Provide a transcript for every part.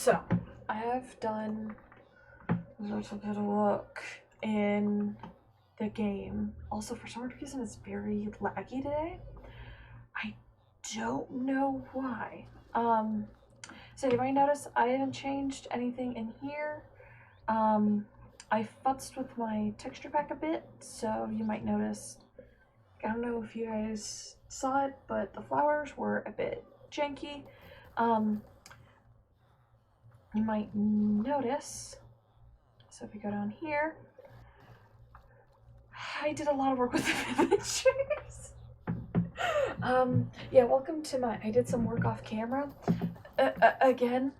So, I have done a little bit of work in the game. Also, for some reason, it's very laggy today. I don't know why. So you might notice I haven't changed anything in here. I futzed with my texture pack a bit, so you might notice, I don't know if you guys saw it, but the flowers were a bit janky. You might notice, so if you go down here, I did a lot of work with the pictures. Yeah, welcome to I did some work off camera, again.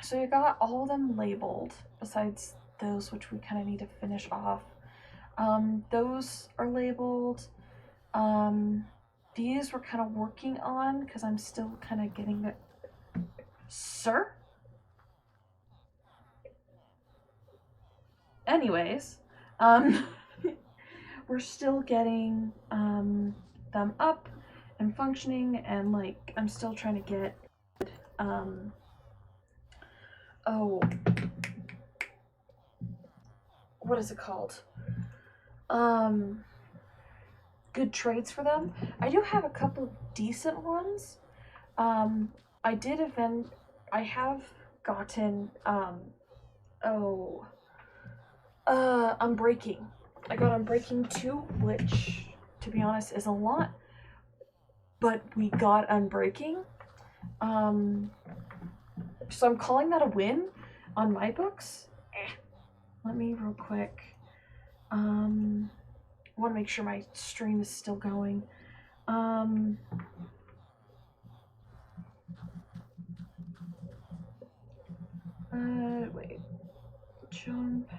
So you got all of them labeled, besides those which we kind of need to finish off. Those are labeled. These we're kind of working on, because I'm still kind of getting the... Sir? Anyways, we're still getting them up and functioning, and like I'm still trying to get what is it called? Good traits for them. I do have a couple of decent ones. I have gotten Unbreaking. I got Unbreaking 2, which, to be honest, is a lot. But we got Unbreaking. So I'm calling that a win on my books. Let me real quick. I want to make sure my stream is still going. Wait. Jump.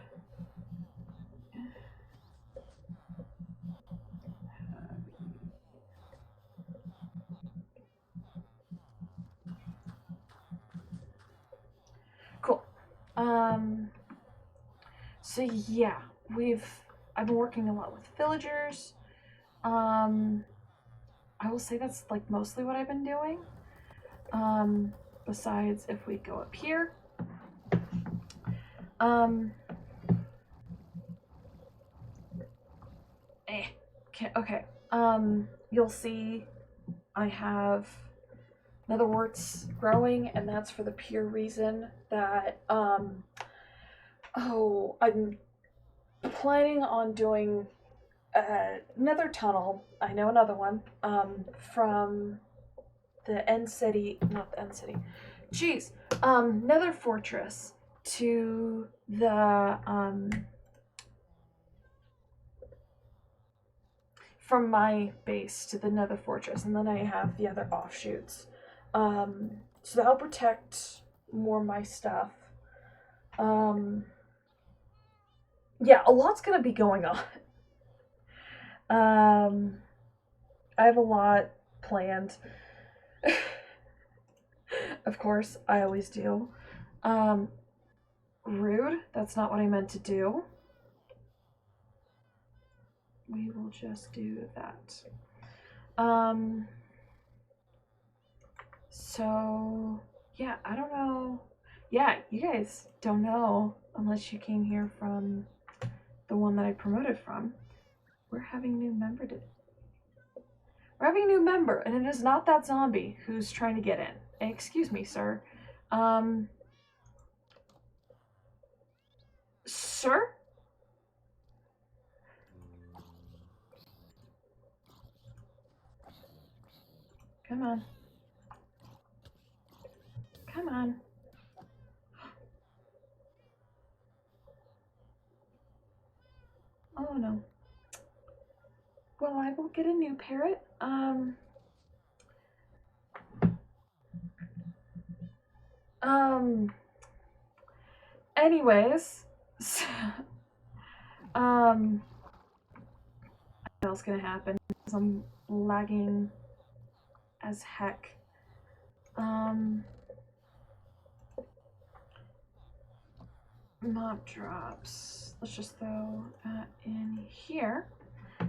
Cool. So yeah, I've been working a lot with villagers. I will say that's like mostly what I've been doing. Besides, if we go up here, okay. You'll see I have netherworts growing, and that's for the pure reason that I'm planning on doing another tunnel. I know another one from the end city, not the end city. Jeez, Nether Fortress to the from my base to the Nether Fortress, and then I have the other offshoots. So that'll protect more of my stuff. Yeah, a lot's gonna be going on. I have a lot planned. Of course, I always do. Rude. That's not what I meant to do. We will just do that. So, yeah, I don't know. Yeah, you guys don't know unless you came here from the one that I promoted from. We're having a new member today. We're having a new member, and it is not that zombie who's trying to get in. Excuse me, sir. Sir? Come on. Come on. Oh no. Well, I will get a new parrot. Anyways, so, what else gonna happen? Because I'm lagging as heck. Mob drops. Let's just throw that in here.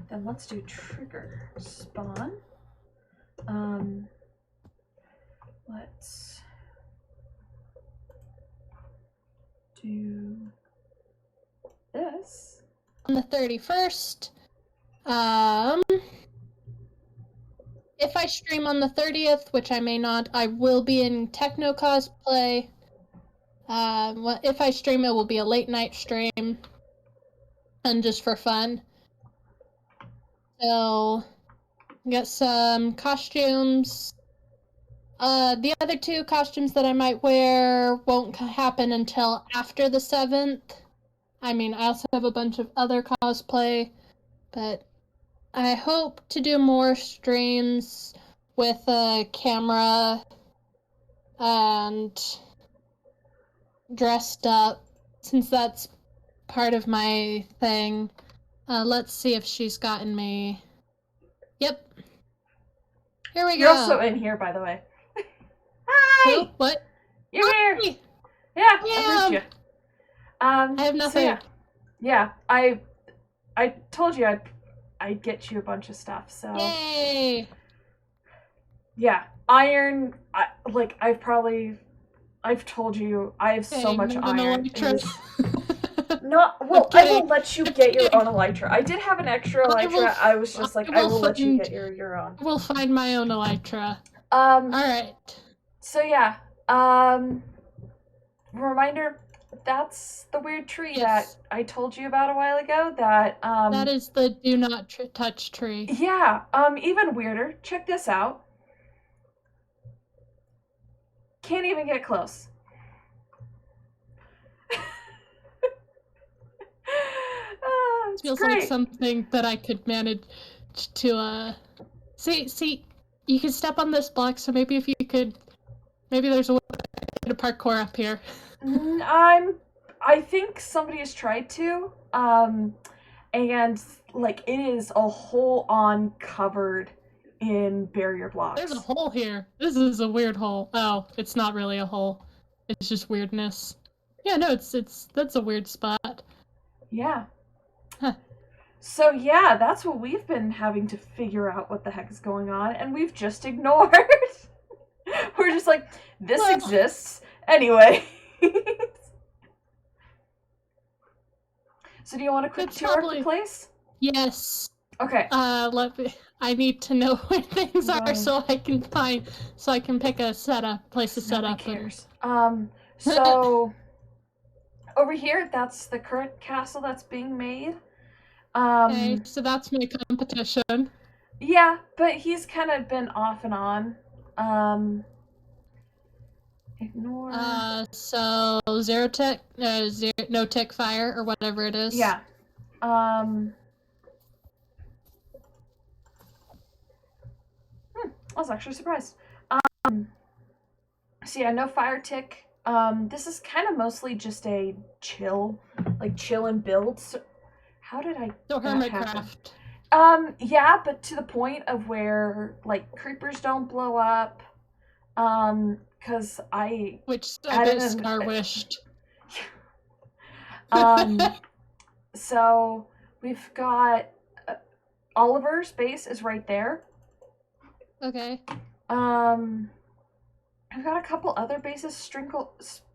Then let's do trigger spawn. Let's do this. On the 31st, if I stream on the 30th, which I may not, I will be in techno cosplay. If I stream, it will be a late night stream, and just for fun. So, get some costumes. The other 2 costumes that I might wear won't happen until after the 7th. I mean, I also have a bunch of other cosplay, but I hope to do more streams with a camera and dressed up, since that's part of my thing. Let's see if she's gotten me. Yep. Here we go. You're also in here, by the way. Hi! Who? What? You're Hi! here! Yeah, I heard you. I have nothing. So yeah, I told you I'd get you a bunch of stuff, so... Yay! Yeah, iron, I've told you, I have so much iron. Well, I will let you get your own elytra. I did have an extra elytra. I was just like, I will let you get your own. We'll find my own elytra. Alright. So yeah, reminder, that's the weird tree that I told you about a while ago, that is the do not touch tree. Yeah, even weirder, check this out. Can't even get close. It feels like something that I could manage to, see, you can step on this block, so maybe if you could, maybe there's a way to parkour up here. I think somebody has tried to, and, like, it is a whole-on covered in barrier blocks. There's a hole here. This is a weird hole. Oh, it's not really a hole. It's just weirdness. Yeah, no, that's a weird spot. Yeah. Huh. So yeah, that's what we've been having to figure out what the heck is going on, and we've just ignored. We're just like, this exists. Anyway. So do you want a quick tour of the place? Yes. Okay. I need to know where things are so I can pick a place to set up. Cares. So over here, that's the current castle that's being made. Okay, so that's my competition. Yeah, but he's kind of been off and on. Ignore. So zero tick, no tick fire or whatever it is. Yeah. I was actually surprised. So yeah, no fire tick. This is kind of mostly just a chill and build. So how did I? So hermitcraft. Yeah, but to the point of where like creepers don't blow up. Because which I bet Scar wished. So we've got Oliver's base is right there. Okay. I've got a couple other bases sprinkled is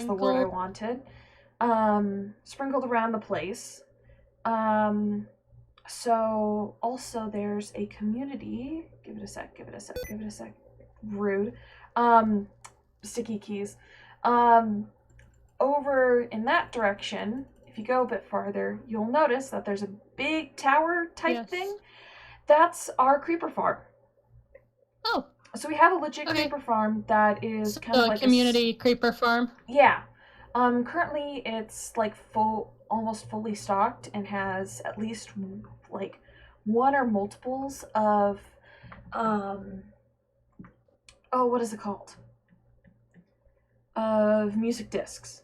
the word I wanted. Sprinkled around the place. So also there's a community. Give it a sec. Rude. Sticky keys. Over in that direction, if you go a bit farther, you'll notice that there's a big tower type thing. That's our creeper farm. Oh. So we have a legit creeper farm that is kind of like a community creeper farm. Yeah. Currently it's like almost fully stocked and has at least like one or multiples of what is it called? Of music discs.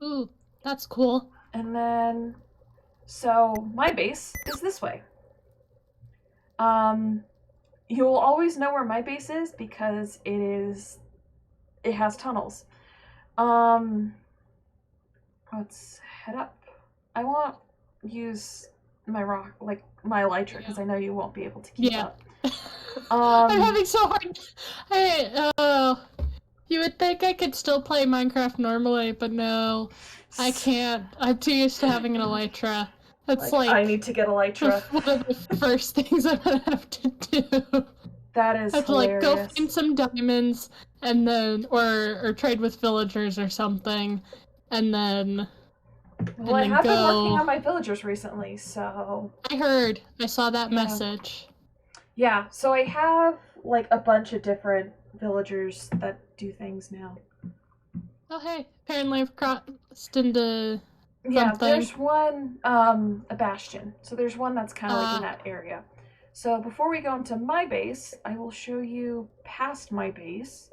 Ooh, that's cool. And then so my base is this way. You'll always know where my base is because it has tunnels. Let's head up. I won't use my my elytra because I know you won't be able to keep up. I'm having so hard. You would think I could still play Minecraft normally, but no, I can't. I'm too used to having an elytra. That's I need to get elytra. one of the first things I'm gonna have to do. That is I have to go hilarious. find some diamonds and then or trade with villagers or something, and then Well, I then have been working go. on my villagers recently, so I saw that yeah. message. Yeah, so I have like a bunch of different villagers that do things now. Oh hey, apparently I've crossed into Yeah, something. there's one, a bastion. So there's one that's kind of like in that area. So before we go into my base, I will show you past my base.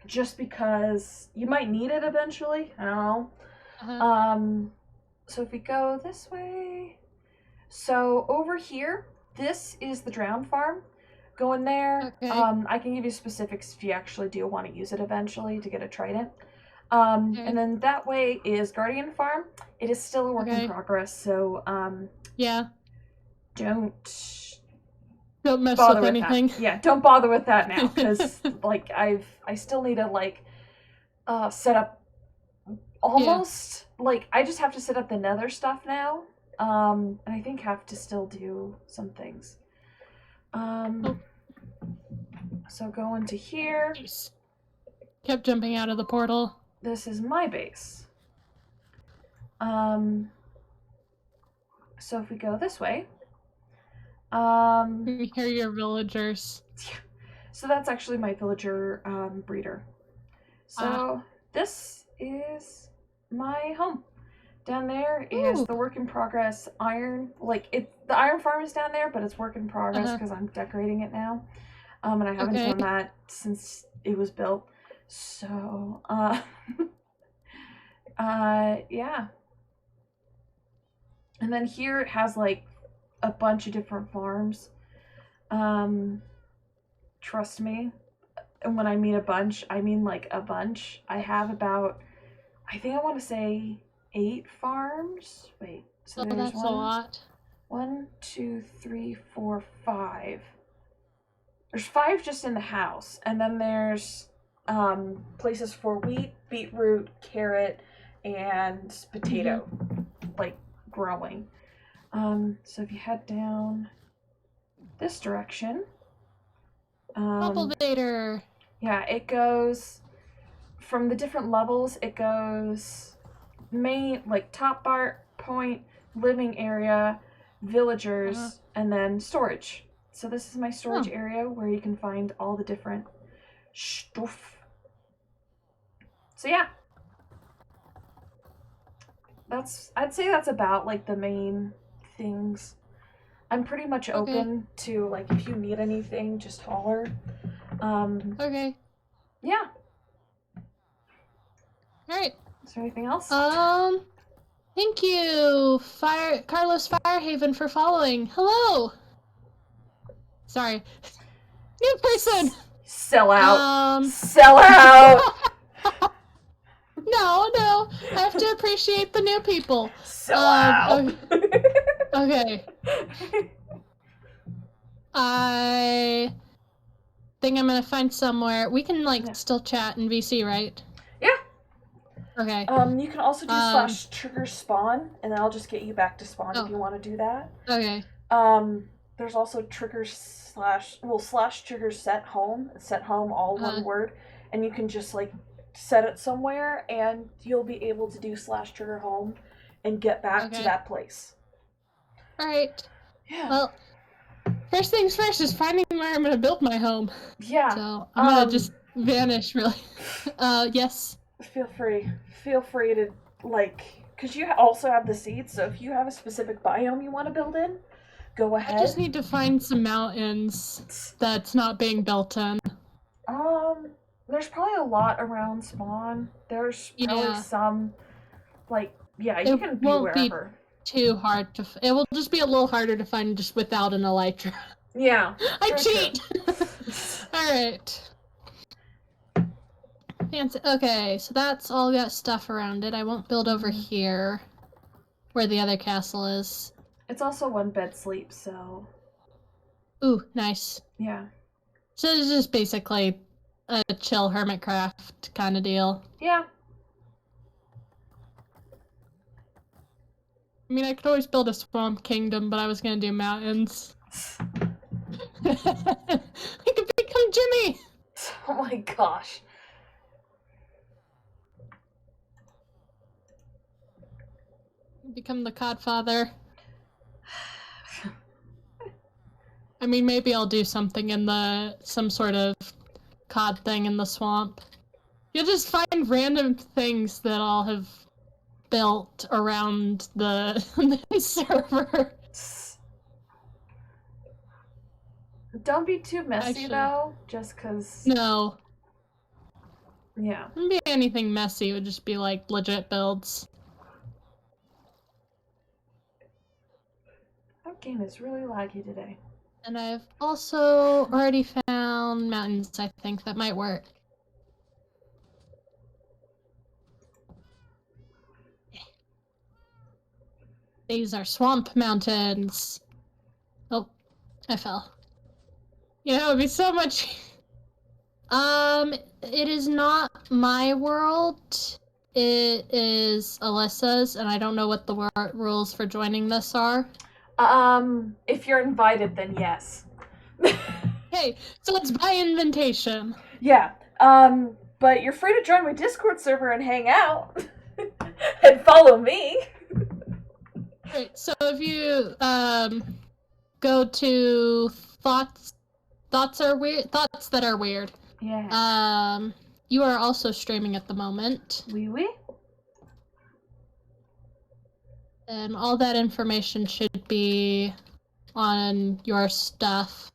Just because you might need it eventually. I don't know. So if we go this way, so over here, this is the drowned farm. Go in there. Okay. I can give you specifics if you actually do want to use it eventually to get a trident. Okay. And then that way is Guardian Farm. It is still a work in progress, so yeah. Don't mess bother with with anything. That. Yeah, don't bother with that now because like I still need to like set up almost like I just have to set up the nether stuff now. And I think have to still do some things. So go into here. Jeez. Kept jumping out of the portal. This is my base. So if we go this way, you hear your villagers. So that's actually my villager breeder. So this is my home. Down there is the work in progress iron. Like the iron farm is down there, but it's work in progress because I'm decorating it now. And I haven't done that since it was built. So yeah. And then here it has like a bunch of different farms. Trust me. And when I mean a bunch, I mean like a bunch. I have about, I think I want to say 8 farms. Wait, so there's that's a lot. 1, 2, 3, 4, 5. There's 5 just in the house, and then there's places for wheat, beetroot, carrot, and potato, like growing. So if you head down this direction, cultivator. Yeah, it goes from the different levels. It goes main, like top bar point, living area, villagers, and then storage. So this is my storage area where you can find all the different stuff. So yeah, I'd say that's about like the main things. I'm pretty much open to like if you need anything, just holler. Okay. Yeah. All right. Is there anything else? Thank you, Carlos Firehaven, for following. Hello. Sorry. New person. Sell out. Sell out. No, I have to appreciate the new people. Sell out. Okay. I think I'm gonna find somewhere we can still chat in VC, right? Yeah. Okay. You can also do /trigger spawn, and then I'll just get you back to spawn if you want to do that. Okay. There's also trigger /trigger set home all one word, and you can just like set it somewhere, and you'll be able to do /trigger home, and get back to that place. All right. Yeah. Well, first things first is finding where I'm gonna build my home. Yeah. So I'm gonna just vanish, really. Yes. Feel free to because you also have the seeds. So if you have a specific biome you want to build in, go ahead. I just need to find some mountains that's not being built in. There's probably a lot around spawn. There's probably some, you can be wherever. Be too hard to. It will just be a little harder to find just without an elytra. Yeah. I cheat. All right. Fancy. Okay, so that's all got stuff around it. I won't build over here, where the other castle is. It's also 1 bed sleep, so. Ooh, nice. Yeah. So it's just basically a chill hermitcraft kind of deal. Yeah. I mean, I could always build a swamp kingdom, but I was gonna do mountains. I could become Jimmy! Oh my gosh. Become the Codfather. I mean, maybe I'll do something in some sort of cod thing in the swamp. You'll just find random things that I'll have built around the server. Don't be too messy, though, just because... No. Yeah. Wouldn't be anything messy, it would just be, like, legit builds. That game is really laggy today. And I've also already found mountains, I think, that might work. These are swamp mountains. Oh, I fell. You know, it would be so much... it is not my world. It is Alyssa's, and I don't know what the rules for joining this are. If you're invited, then yes. Hey, so it's by invitation. Yeah, but you're free to join my Discord server and hang out. And follow me. Right, so if you, go to thoughts that are weird. Yeah. You are also streaming at the moment. Oui. And all that information should be on your stuff.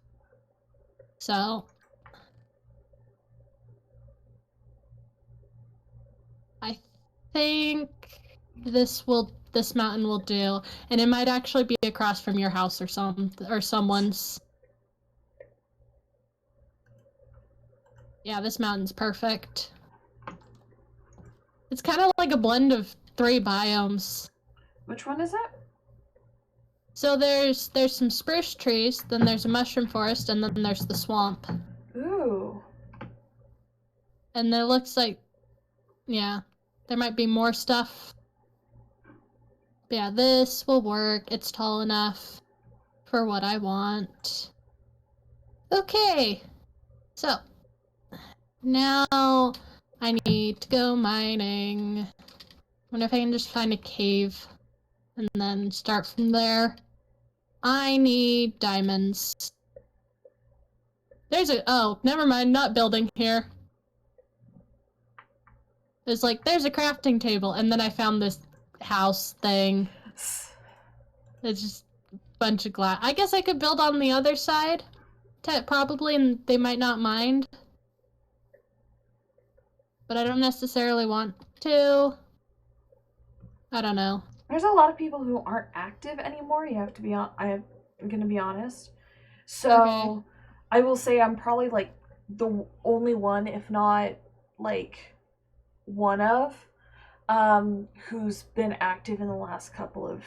So I think this mountain will do, and it might actually be across from your house or someone's. Yeah, this mountain's perfect. It's kind of like a blend of 3 biomes. Which one is it? So there's some spruce trees, then there's a mushroom forest, and then there's the swamp. Ooh. And there looks like, yeah, there might be more stuff. But yeah, this will work. It's tall enough for what I want. Okay, so now I need to go mining. Wonder if I can just find a cave and then start from there. I need diamonds. Oh, never mind, not building here. It's like, there's a crafting table, and then I found this house thing. It's just a bunch of glass. I guess I could build on the other side, probably, and they might not mind. But I don't necessarily want to. I don't know. There's a lot of people who aren't active anymore. You have to be on. I'm gonna be honest. So Okay. I will say I'm probably like the only one, if not like one of, who's been active in the last couple of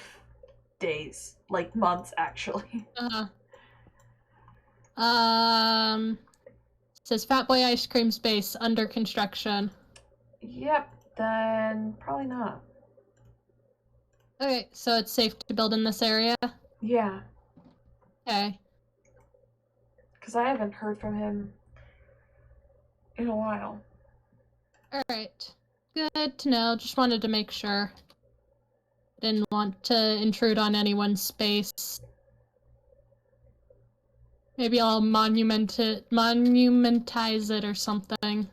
days, like months actually. Says Fat Boy Ice Cream Space under construction. Yep. Then probably not. Okay, so it's safe to build in this area? Yeah. Okay. Because I haven't heard from him in a while. Alright. Good to know. Just wanted to make sure. Didn't want to intrude on anyone's space. Maybe I'll monumentize it or something.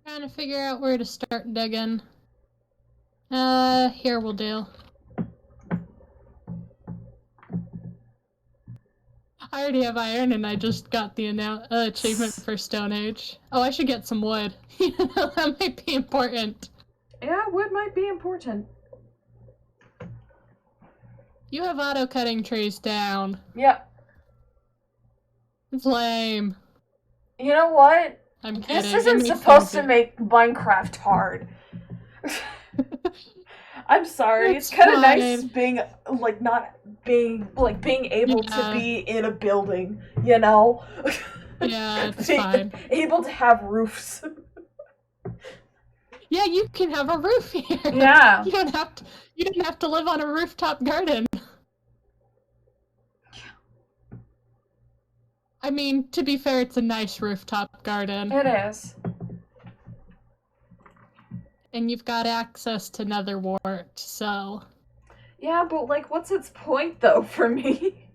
Trying to figure out where to start digging. Here will do. I already have iron and I just got the achievement for Stone Age. Oh, I should get some wood. That might be important. Yeah, wood might be important. You have auto cutting trees down. Yep. Lame. You know what? I'm This kidding. It isn't makes supposed things to easier. make Minecraft hard. I'm sorry. It's It's kind of nice fine. being like not being able to Yeah. be in a building, you know? Yeah, it's Being fine. able to have roofs. Yeah, you can have a roof here. Yeah. You don't have to live on a rooftop garden. I mean, to be fair, it's a nice rooftop garden. It is. And you've got access to Netherwart, so. Yeah, but like what's its point though for me?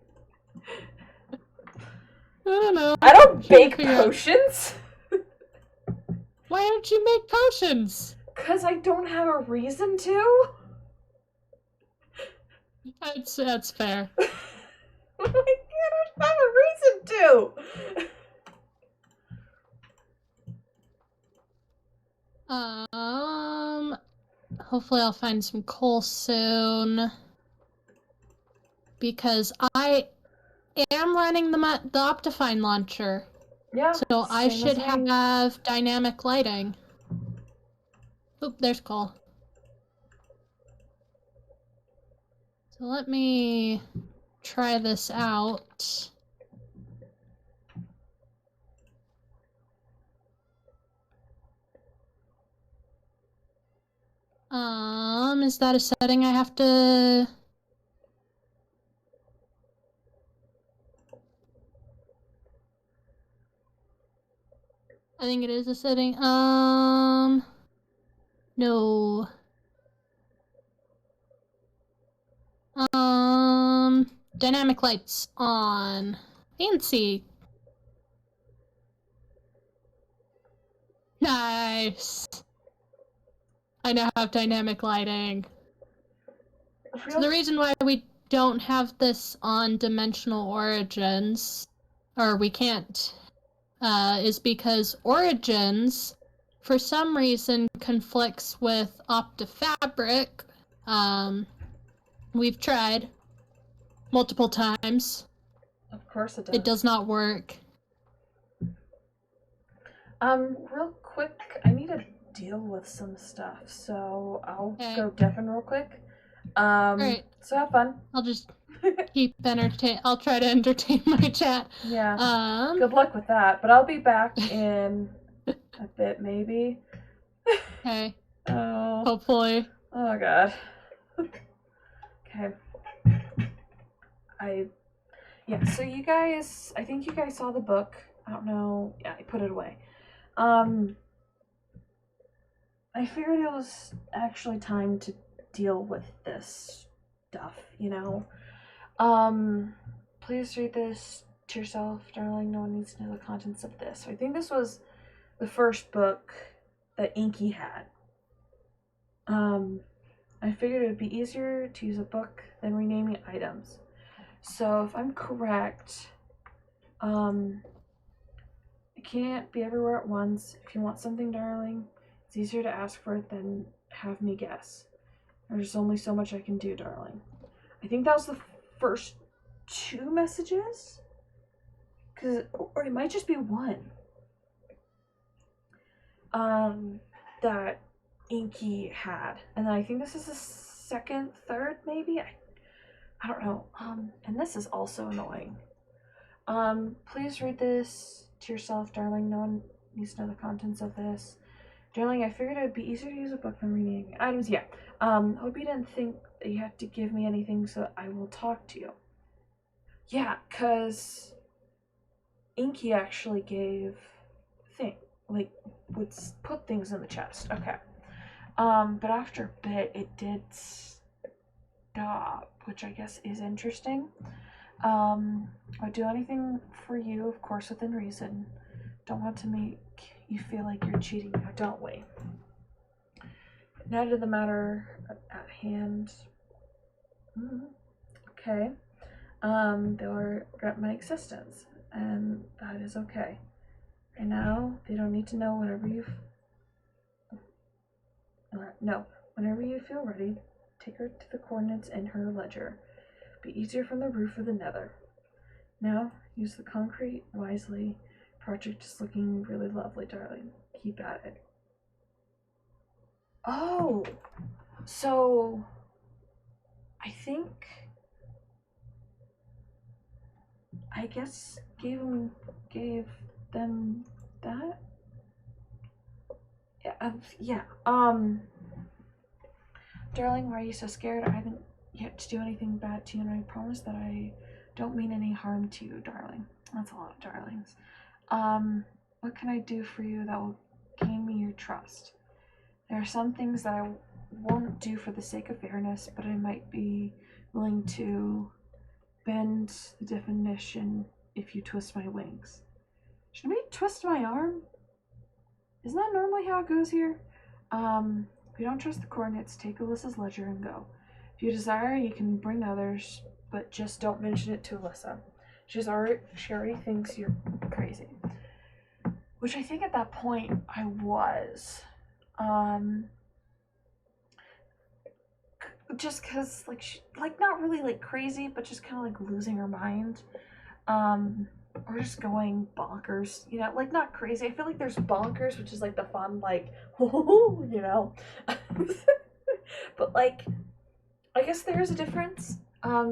I don't know. I don't Trying to bake figure out. potions. Why don't you make potions? Cause I don't have a reason to. That's fair. Like, I don't have a reason to. Hopefully I'll find some coal soon. Because I am running the Optifine launcher. Yeah. So I Same should as me. have dynamic lighting. Oop, there's coal. So let me try this out. Is that a setting I have to... I think it is a setting. No. Dynamic lights on. Fancy. Nice. I now have dynamic lighting. So the reason why we don't have this on Dimensional Origins, or we can't, is because Origins, for some reason, conflicts with OptiFabric. We've tried multiple times. Of course it does. It does not work. Real quick, I need to deal with some stuff, so I'll Okay. go deafen real quick. Alright. So have fun. I'll just I'll try to entertain my chat. Yeah. Good luck with that, but I'll be back in a bit, maybe. Okay. Oh. Hopefully. Oh god. Okay. So you guys, I think you guys saw the book. I don't know. Yeah, I put it away. I figured it was actually time to deal with this stuff, you know? Please read this to yourself, darling. No one needs to know the contents of this. So I think this was the first book that Inky had. I figured it would be easier to use a book than renaming items. So if I'm correct, it can't be everywhere at once. If you want something, darling, it's easier to ask for it than have me guess. There's only so much I can do, darling. I think that was the first 2 messages? Or it might just be one. That Inky had. And then I think this is the second, third, maybe? I don't know. And this is also annoying. Please read this to yourself, darling. No one needs to know the contents of this. Darling, I figured it would be easier to use a book than renaming items. Yeah. Hope you didn't think that you have to give me anything so that I will talk to you. Yeah, because Inky actually gave would put things in the chest. Okay. But after a bit, it did stop, which I guess is interesting. I'd do anything for you, of course, within reason. Don't want to make you feel like you're cheating now, don't we? Now to the matter at hand. Okay. They'll regret my existence, and that is okay. Right now, they don't need to know whenever you feel ready, take her to the coordinates in her ledger. Be easier from the roof of the nether. Now, use the concrete wisely. Project is looking really lovely, darling. Keep at it. Oh, so I think I guess gave them that. Yeah. Darling, why are you so scared? I haven't yet to do anything bad to you, and I promise that I don't mean any harm to you, darling. That's a lot of darlings. What can I do for you that will gain me your trust? There are some things that I won't do for the sake of fairness, but I might be willing to bend the definition if you twist my wings. Should we twist my arm? Isn't that normally how it goes here? If you don't trust the coordinates, take Alyssa's ledger and go. If you desire, you can bring others, but just don't mention it to Alyssa. She already thinks you're crazy. Which I think at that point I was. Just because, like not really like crazy, but just kind of like losing her mind. Or just going bonkers, you know, like not crazy. I feel like there's bonkers, which is like the fun, like, you know. But like, I guess there is a difference.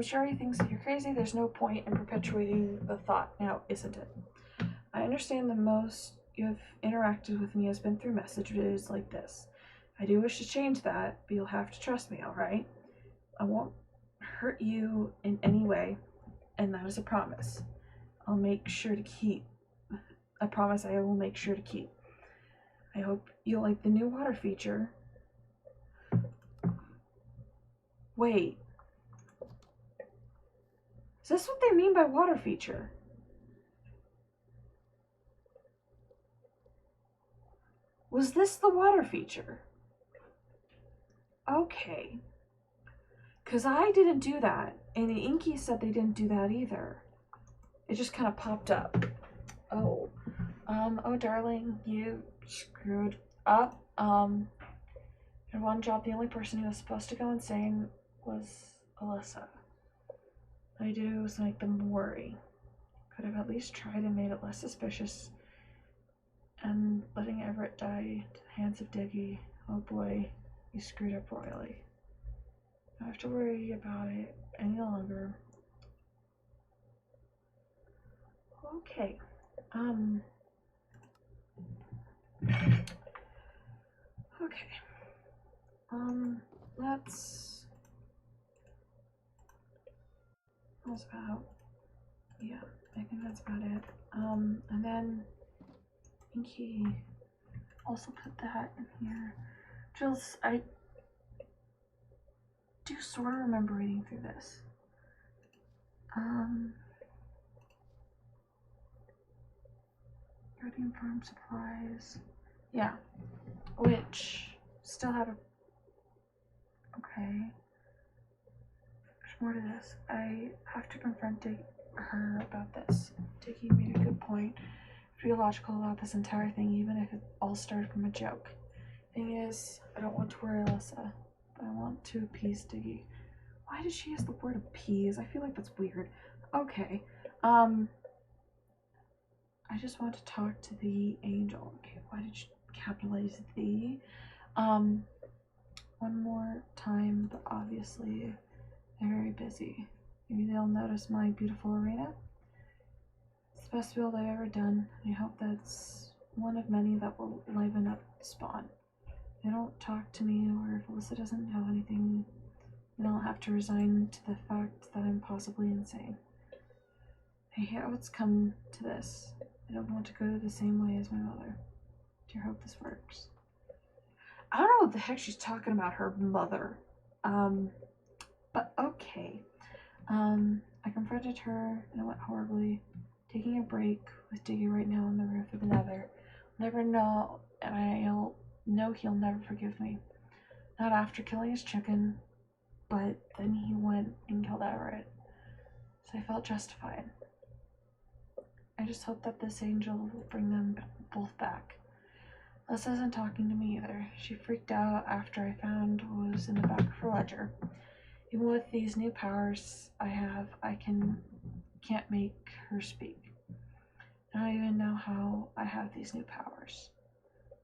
Sherry thinks that you're crazy. There's no point in perpetuating the thought now, isn't it? I understand the most you have interacted with me has been through messages like this. I do wish to change that, but you'll have to trust me, alright? I won't hurt you in any way, and that is a promise. I'll make sure to keep. A promise I will make sure to keep. I hope you'll like the new water feature. Wait. Is this what they mean by water feature? Was this the water feature? Okay. Because I didn't do that, and the Inky said they didn't do that either. It just kind of popped up. Oh. Oh, darling, you screwed up. In one job, the only person who was supposed to go insane was Alyssa. What I did was make them worry. Could have at least tried and made it less suspicious. And letting Everett die to the hands of Diggy, oh boy, you screwed up royally. I don't have to worry about it any longer. Okay. Okay. That's about, yeah, I think that's about it. And then I think he also put that in here. Jules, I do sort of remember reading through this. Guardian Farm Supplies. Yeah. Which still have a, okay. There's more to this. I have to confront her about this. Dickie made a good point. Pretty logical about this entire thing, even if it all started from a joke. Thing is, I don't want to worry Alyssa, but I want to appease Diggy. Why did she use the word appease? I feel like that's weird. Okay. I just want to talk to the angel. Okay, why did you capitalize the? One more time, but obviously they're very busy. Maybe they'll notice my beautiful arena. It's the best build I've ever done. I hope that's one of many that will liven up the spawn. If they don't talk to me, or if Alyssa doesn't know anything, then I'll have to resign to the fact that I'm possibly insane. I hate how it's come to this. I don't want to go the same way as my mother. Dear, hope this works. I don't know what the heck she's talking about, her mother. But okay. I confronted her and it went horribly. Taking a break with Diggy right now on the roof of the Nether. Never know, and I'll know he'll never forgive me. Not after killing his chicken, but then he went and killed Everett. So I felt justified. I just hope that this angel will bring them both back. Les isn't talking to me either. She freaked out after I found what was in the back of her ledger. Even with these new powers I have, I can can't make her speak. I don't even know how I have these new powers.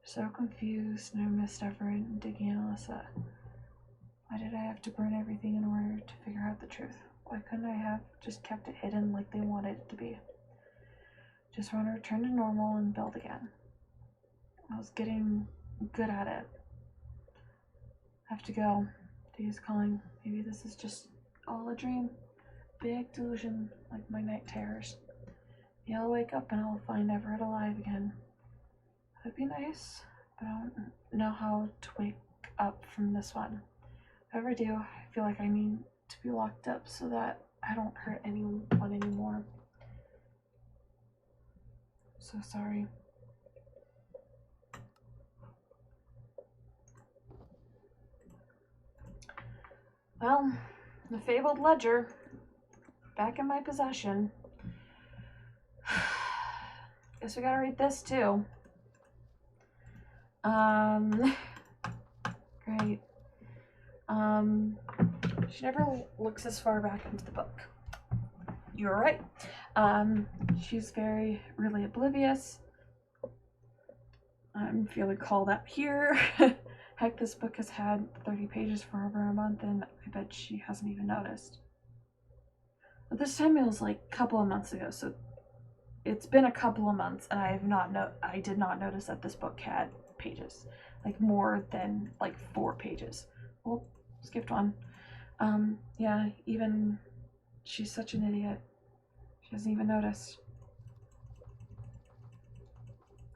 So confused, no missed effort in digging in Alyssa. Why did I have to burn everything in order to figure out the truth? Why couldn't I have just kept it hidden like they wanted it to be? Just want to return to normal and build again. I was getting good at it. I have to go. Day is calling. Maybe this is just all a dream. Big delusion, like my night terrors. Maybe I'll wake up and I'll find Everett alive again. That'd be nice, but I don't know how to wake up from this one. If I ever do, I feel like I need to be locked up so that I don't hurt anyone anymore. So sorry. Well, the fabled ledger, back in my possession. Guess we gotta read this too. Great. She never looks as far back into the book. You're right. She's really oblivious. I'm feeling called out here. Heck, this book has had 30 pages for over a month, and I bet she hasn't even noticed. But this time it was like a couple of months ago, so it's been a couple of months, and I did not notice that this book had pages, like more than like 4 pages. Well, skipped one. Yeah, even she's such an idiot. She hasn't even noticed.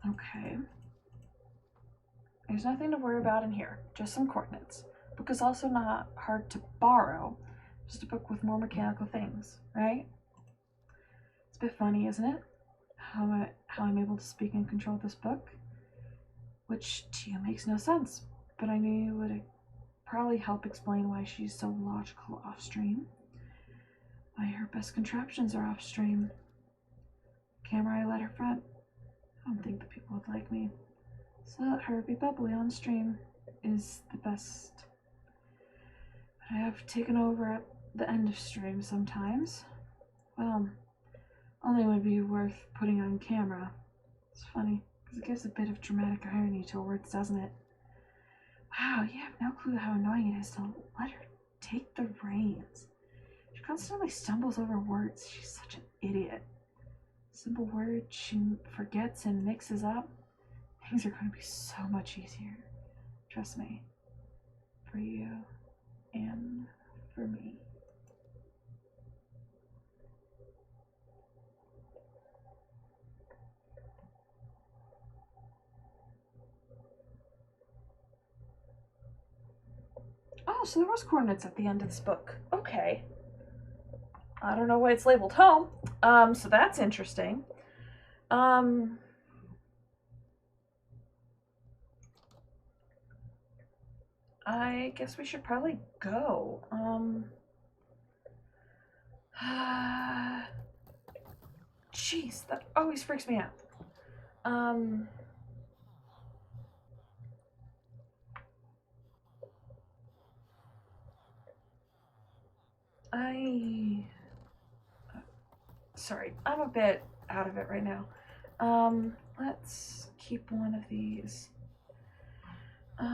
Okay. There's nothing to worry about in here, just some coordinates. The book is also not hard to borrow, just a book with more mechanical things, right? It's a bit funny, isn't it? How I'm able to speak and control this book, which to you makes no sense, but I knew you would probably help explain why she's so logical off-stream. Why her best contraptions are off-stream. Camera I let her front. I don't think the people would like me. So let her be bubbly on stream is the best. But I have taken over at the end of stream sometimes. Well, only would be worth putting on camera. It's funny, because it gives a bit of dramatic irony to words, doesn't it? Wow, you have no clue how annoying it is to let her take the reins. She constantly stumbles over words. She's such an idiot. Simple words she forgets and mixes up. Things are going to be so much easier. Trust me. For you and for me. Oh, so there was coordinates at the end of this book. Okay. I don't know why it's labeled home. So that's interesting. I guess we should probably go. Jeez, that always freaks me out. Sorry, I'm a bit out of it right now. Let's keep one of these. So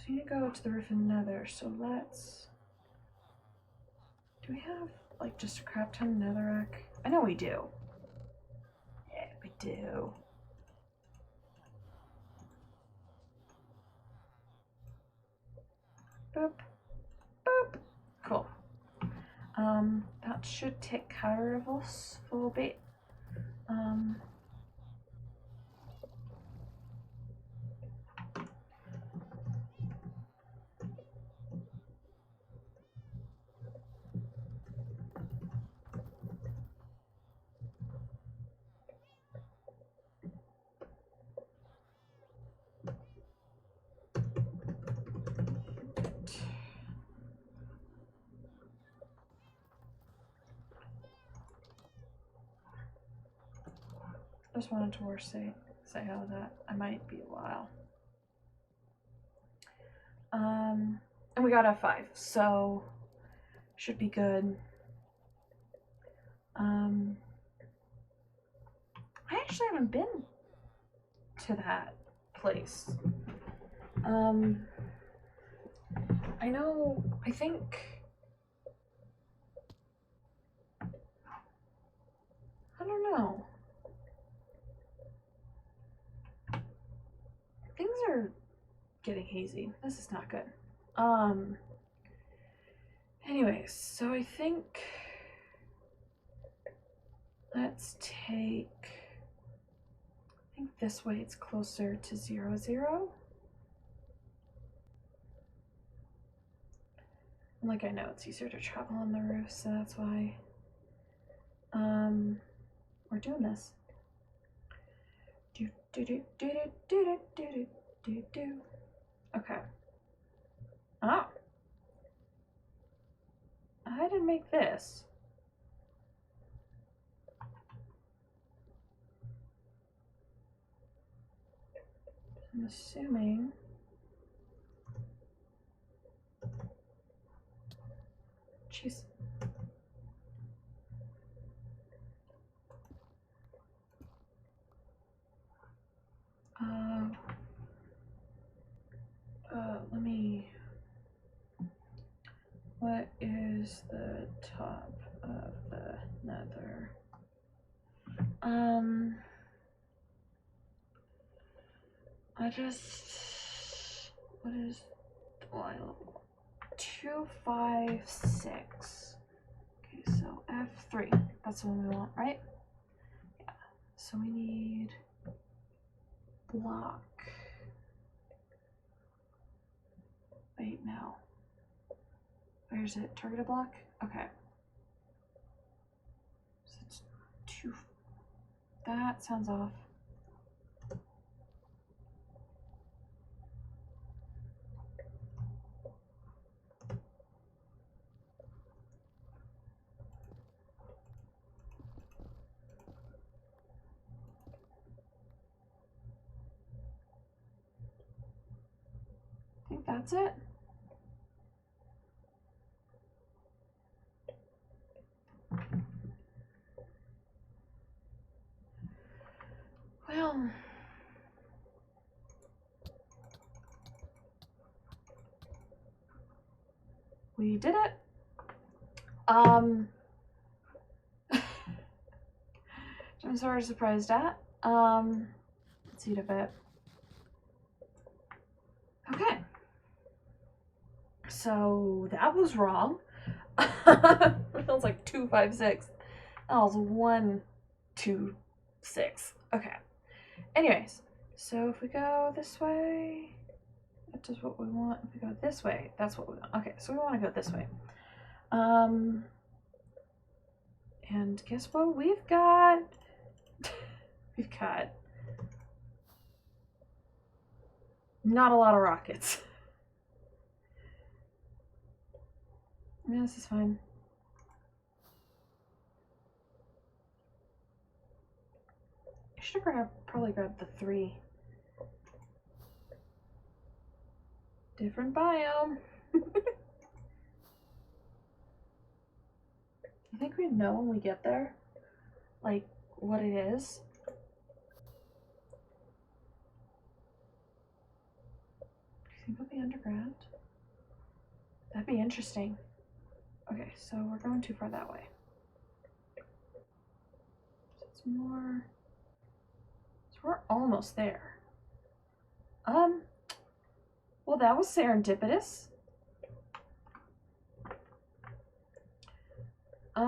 you need to go to the roof and nether, so let's... Do we have, like, just a crap ton of netherrack? I know we do. Yeah, we do. Boop. Boop. Cool. That should take care of us for a bit. Just wanted to say how that I might be a while. And we got F5, so should be good. I actually haven't been to that place. I know, I think, I don't know. Things are getting hazy. This is not good. Anyways, so I think let's take, I think this way it's closer to 0, 0. Like, I know it's easier to travel on the roof, so that's why we're doing this. Do do do do do do do do do. Okay. Oh. I didn't make this. I'm assuming. Jeez. Let me. What is the top of the nether? What is the Y level? 256. Okay, so F3. That's the one we want, right? Yeah. So we need block. Wait, no. Where's it? Targeted block? Okay. So it's 2. That sounds off. I think that's it. Well, we did it. I'm sort of surprised at. Let's eat a bit. Okay. So that was wrong. It feels like 256. That was 126. Okay. Anyways, so if we go this way, that is what we want. If we go this way, that's what we want. Okay, so we want to go this way. And guess what we've got? We've got not a lot of rockets. Yeah, this is fine. I should have probably grabbed the 3. Different biome. I think we know when we get there, like, what it is. Do you think it'll be underground? That'd be interesting. Okay, so we're going too far that way. So it's more. So we're almost there. Well, that was serendipitous. Do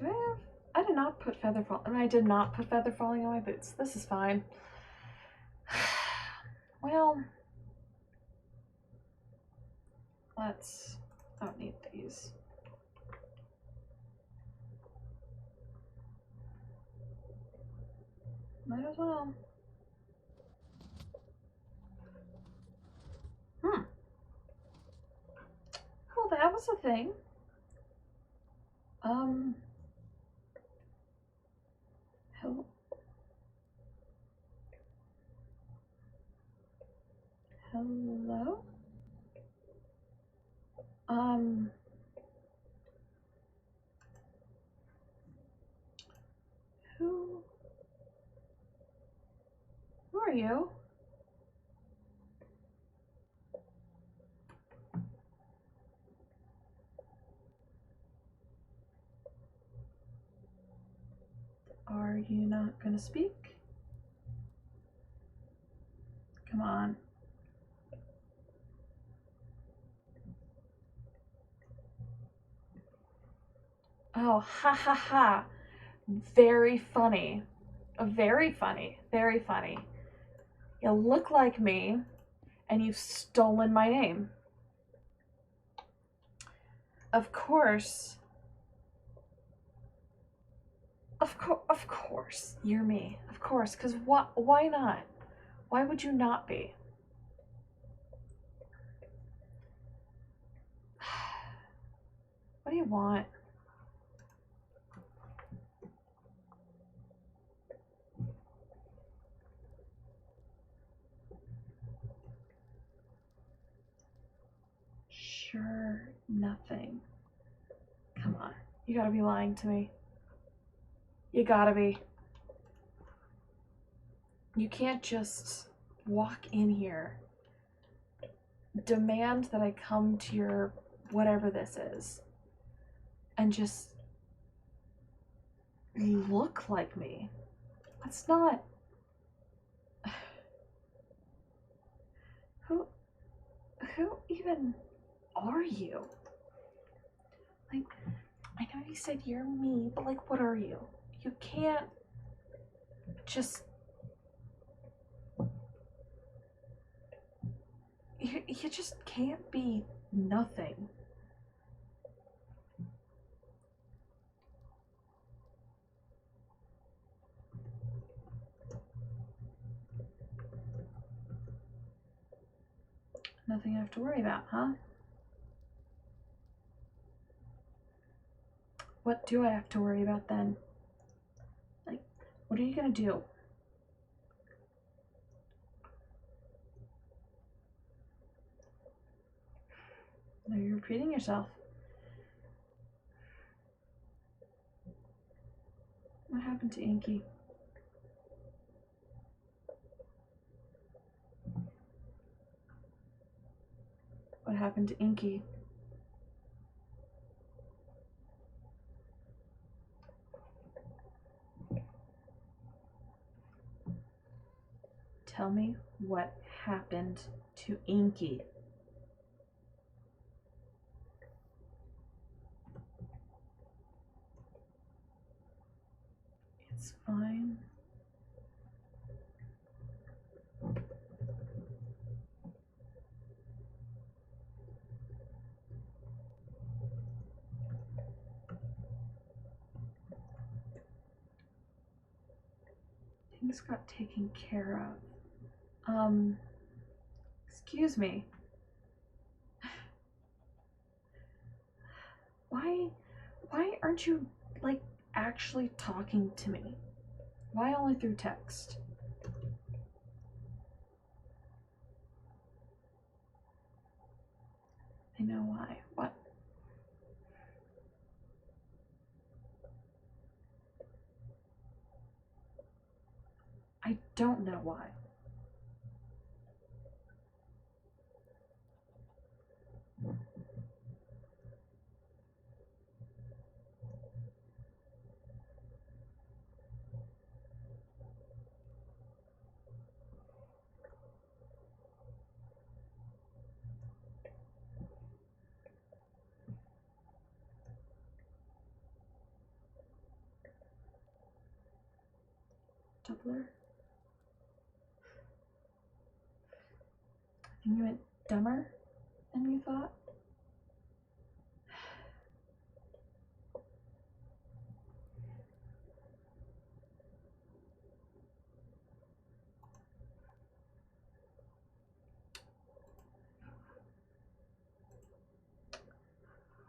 I have? I did not put feather fall. I did not put feather falling on my boots. This is fine. Well, let's. I don't need these. Might as well. Well, that was a thing. Hello. Hello? Who are you? Are you not gonna speak? Come on. Oh, ha ha ha. Very funny. Very funny. Very funny. You look like me, and you've stolen my name. Of course. Of course, you're me. Of course, because why not? Why would you not be? What do you want? Sure, nothing. Come on. You gotta be lying to me. You gotta be. You can't just walk in here, demand that I come to your whatever this is, and just look like me. That's not. Who even are you? Like, I know you said you're me, but like, what are you? You can't just. You just can't be nothing. Nothing I have to worry about, huh? What do I have to worry about then? Like, what are you gonna do? Now you're repeating yourself. What happened to Inky? What happened to Inky? Tell me what happened to Inky. It's fine. Things got taken care of. Excuse me. Why aren't you, like, actually talking to me? Why only through text? I know why. What? I don't know why. Doubler? And you went dumber than you thought?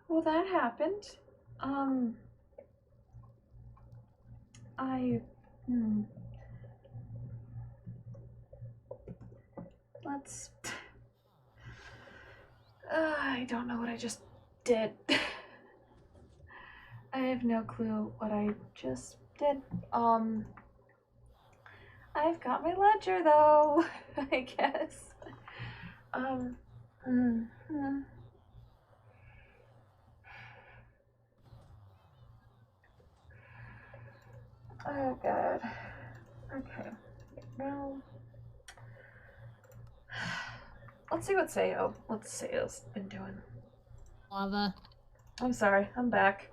Well, that happened. I. Let's. I don't know what I just did. I have no clue what I just did. I've got my ledger though, I guess. Mm, mm. Oh god. Okay. Well, let's see what Sayo's been doing. Lava. I'm sorry, I'm back.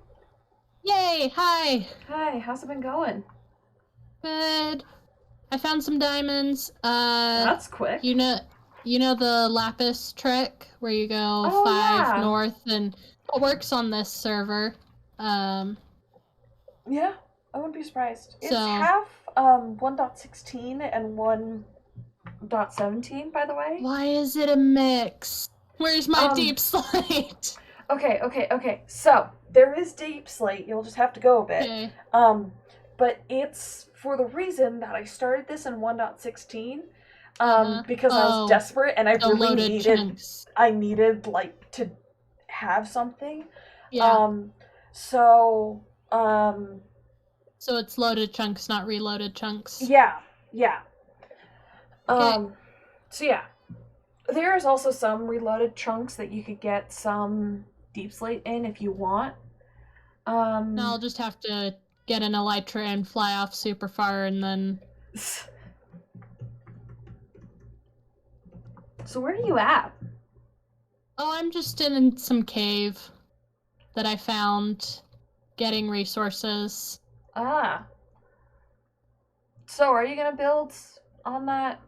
Yay! Hi! Hi, how's it been going? Good. I found some diamonds. That's quick. You know the lapis trick where you go Oh, 5 yeah. north, and it works on this server. Yeah, I wouldn't be surprised. It's So- half 1.16 and 1.17, by the way. Why is it a mix? Where's my Um, deep slate? Okay. So there is deep slate. You'll just have to go a bit. Okay. But it's for the reason that I started this in 1.16. Because I was Oh, desperate and I the really loaded needed. chunks. I needed like to have something. Yeah. So So it's loaded chunks, not reloaded chunks. yeah. Okay. So yeah. There's also some reloaded chunks that you could get some deep slate in if you want. Now I'll just have to get an elytra and fly off super far and then... So where are you at? Oh, I'm just in some cave that I found getting resources. Ah. So are you gonna build on that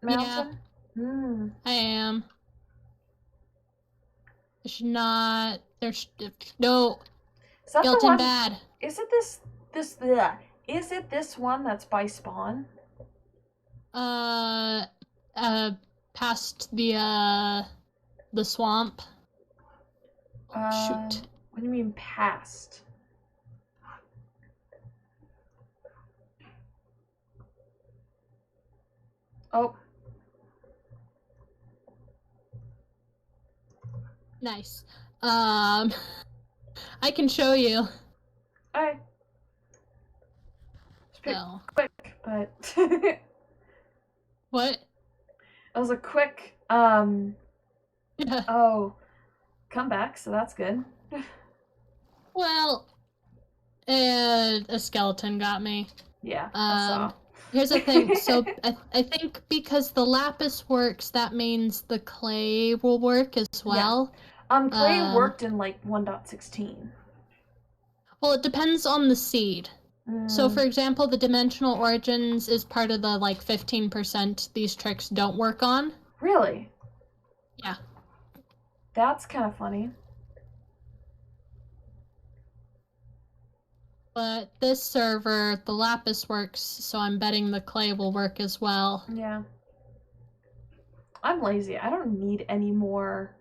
mountain? Yeah. I am. There's no Is that the skeleton one? bad. Is it is it this one that's by spawn? Past the swamp. Shoot. What do you mean past? Oh. Nice. I can show you. Alright. It's pretty Oh. quick, but What? it was a quick Yeah. oh, comeback, so that's good. Well, a skeleton got me. Yeah, I saw. Here's the thing. So I think because the lapis works, that means the clay will work as well. Clay worked in like 1.16. Well, it depends on the seed. So, for example, the dimensional origins is part of the like 15% these tricks don't work on. Really? Yeah. That's kind of funny. But this server, the lapis works, so I'm betting the clay will work as well. Yeah. I'm lazy. I don't need any more,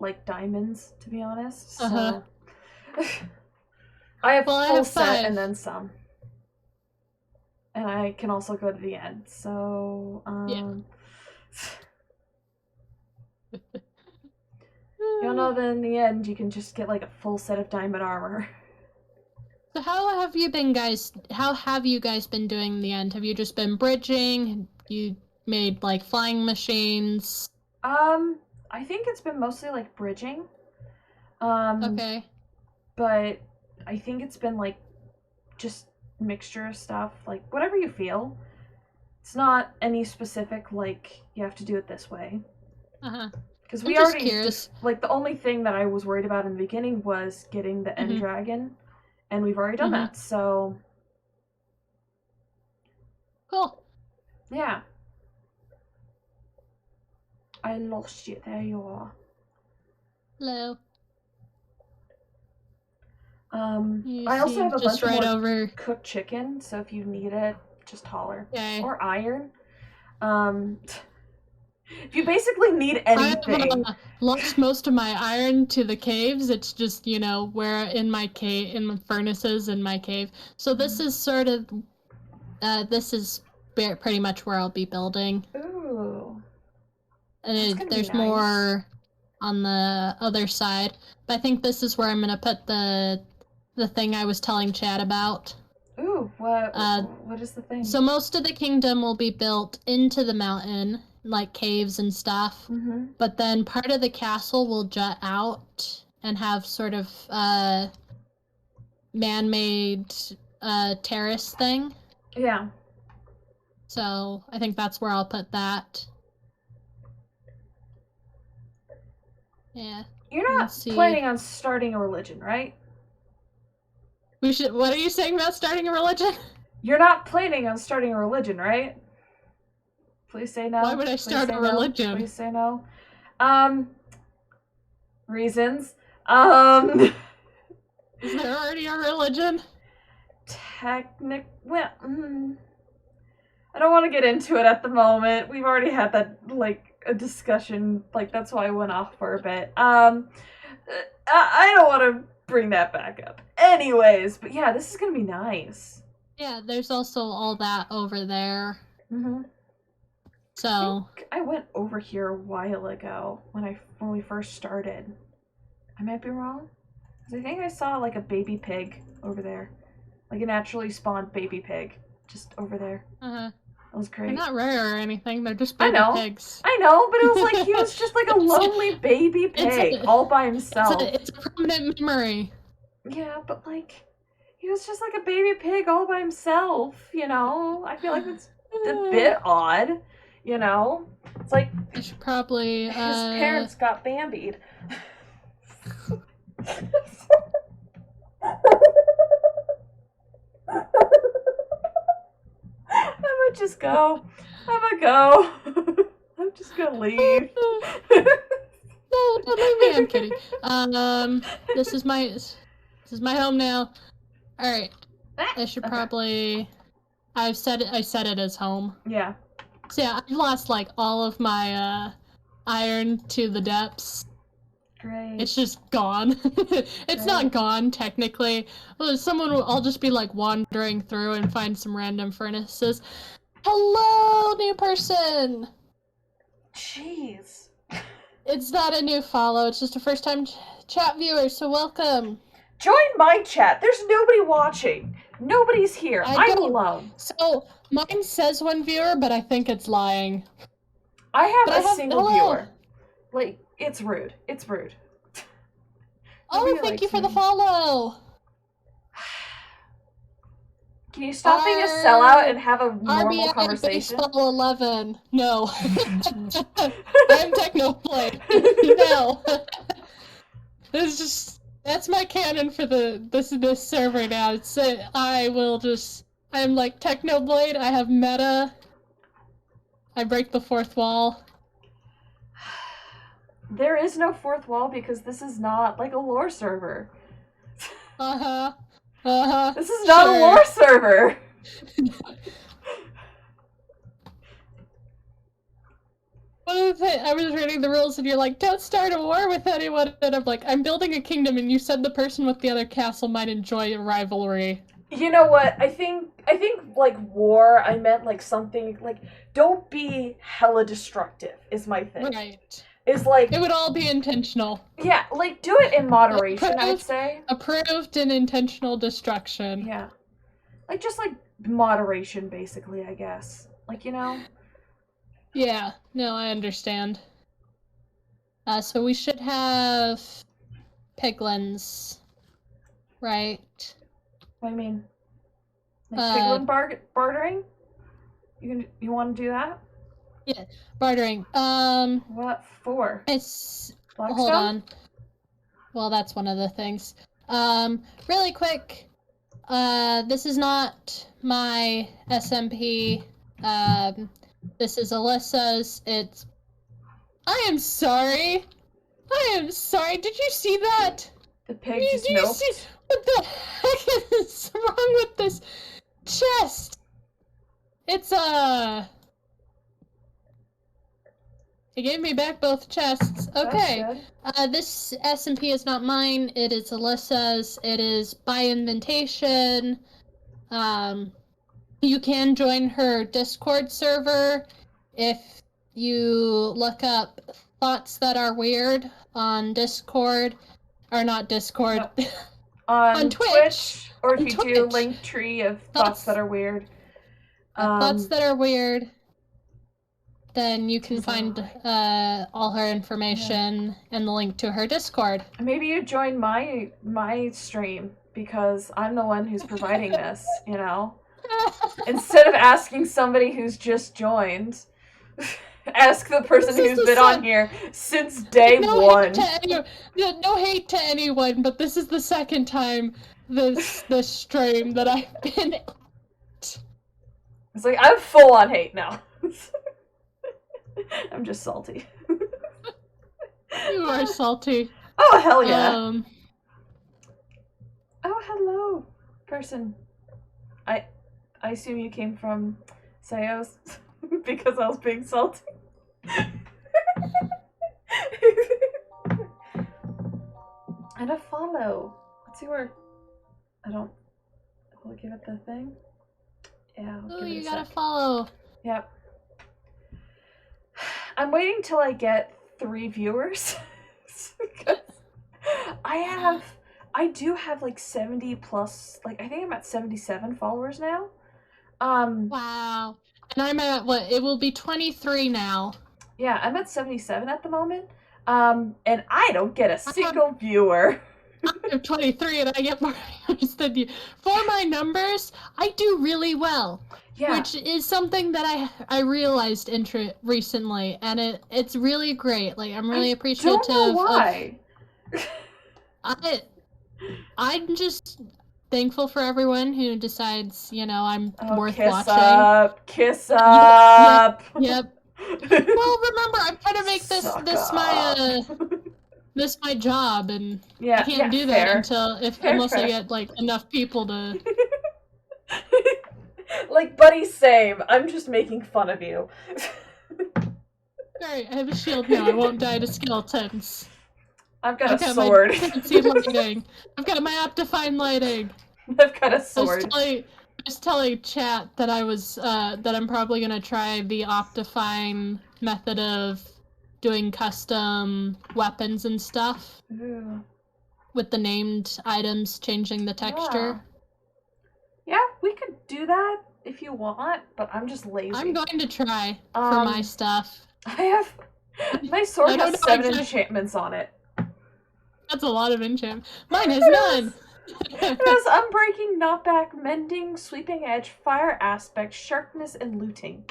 like diamonds, to be honest. So I have full set and then some. And I can also go to the end. So, you'll know that in the end you can just get like a full set of diamond armor. So how have you guys been doing in the end? Have you just been bridging? You made like flying machines? I think it's been mostly like bridging. Okay. But I think it's been like just mixture of stuff, like whatever you feel. It's not any specific like you have to do it this way. Because we already just like the only thing that I was worried about in the beginning was getting the end dragon, and we've already done that. So cool. Yeah. I lost you. There you are. Hello. I also have a bunch of more cooked chicken, so if you need it, just holler. Okay. Or iron. If you basically need anything. I've lost most of my iron to the caves. It's just, where in my cave, in the furnaces in my cave. So this is sort of, this is pretty much where I'll be building. Ooh. And there's nice. more on the other side. But I think this is where I'm gonna put the thing I was telling Chad about. Ooh, what is the thing? So most of the kingdom will be built into the mountain, like caves and stuff. Mm-hmm. But then part of the castle will jut out and have sort of man-made terrace thing. Yeah. So I think that's where I'll put that. Yeah. You're not planning on starting a religion, right? We should. What are you saying about starting a religion? You're not planning on starting a religion, right? Please say no. Why would I start a religion? Please say no. Reasons. Is there already a religion? Well, I don't want to get into it at the moment. We've already had that, a discussion. That's why I went off for a bit. I don't want to bring that back up. Anyways, but yeah, this is gonna be nice. Yeah, there's also all that over there. Mm-hmm. So I went over here a while ago when we first started. I might be wrong. I think I saw a baby pig over there, a naturally spawned baby pig, just over there. That was great. They're not rare or anything. They're just baby pigs. I know, but it was he was just a lonely baby pig all by himself. It's a permanent memory. Yeah, but he was just a baby pig all by himself. I feel like it's a bit odd. It's I should probably. His parents got Bambied. I'm gonna just go. I'm just gonna leave. No, don't leave me. I'm kidding. This is my home now. All right. I should probably. I said it as home. Yeah. So yeah, I've lost all of my iron to the depths. Great. It's just gone. It's not gone technically. I'll just be wandering through and find some random furnaces. Hello, new person. Jeez. It's not a new follow. It's just a first-time chat viewer. So welcome. Join my chat. There's nobody watching. Nobody's here. I'm alone. So mine says one viewer, but I think it's lying. I have a single viewer. It's rude. It's rude. Oh, thank you for the follow. Can you stop being a sellout and have a normal conversation? Baseball 11. No. I'm Technoblade. No. That's my canon for this server now. I'm Technoblade. I have meta. I break the fourth wall. There is no fourth wall because this is not a lore server. This is not a lore server. I was reading the rules and you're like, don't start a war with anyone. And I'm like, I'm building a kingdom and you said the person with the other castle might enjoy a rivalry. You know what? I think war, I meant something don't be hella destructive is my thing. Right. Is it would all be intentional. Yeah, do it in moderation, I'd say. Approved in intentional destruction. Yeah. Just moderation, basically, I guess. Yeah, no, I understand. So we should have piglins, right? What do you mean? Piglin bartering? You want to do that? Yeah, bartering. What for? It's Blackstone? Hold on. Well, that's one of the things. Really quick. This is not my SMP. This is Alyssa's. I am sorry. Did you see that? The pig just milked. What the heck is wrong with this chest? It's He gave me back both chests. Okay. This SMP is not mine. It is Alyssa's. It is by invitation. You can join her Discord server if you look up Thoughts That Are Weird on Discord, or not Discord, Nope. On Twitch. or if On you Twitch. do Linktree of Thoughts That Are Weird. Thoughts That Are Weird. Then you can Tis find I. all her information and the link to her Discord. Maybe you join my stream because I'm the one who's providing this, you know? Instead of asking somebody who's just joined, ask the person who's been on here since day one. No hate to anyone, but this is the second time this stream that I've been at. It's like, I'm full on hate now. I'm just salty. You are salty. Oh, hell yeah. Oh, hello, person. I assume you came from Sayos because I was being salty. And a follow. Let's see where... Will it give it the thing? Yeah, oh, you gotta follow. Yep. I'm waiting till I get 3 viewers. I do have like 70 plus, like I think I'm at 77 followers now. Wow. And I'm at what? It will be 23 now. Yeah, I'm at 77 at the moment. And I don't get a single viewer. I'm 23 and I get more viewers than you. For my numbers, I do really well. Yeah. Which is something that I realized recently, and it's really great. Like, I'm really appreciative. I don't know why. I'm just thankful for everyone who decides, I'm worth watching. Kiss up. Yep. Well, remember, I'm trying to make this my job, and I can't do that unless I get like enough people to. Like, buddy, same. I'm just making fun of you. Alright, I have a shield now. I won't die to skeletons. I've got a sword. I've got my Optifine lighting. I've got a sword. I was telling chat that that I'm probably gonna try the Optifine method of doing custom weapons and stuff. Ooh. With the named items changing the texture. Yeah, we could do that if you want, but I'm just lazy. I'm going to try for my stuff. My sword has 7 enchantments on it. That's a lot of enchant. Mine has none. It has Unbreaking, Knockback, Mending, Sweeping Edge, Fire Aspect, Sharpness, and Looting.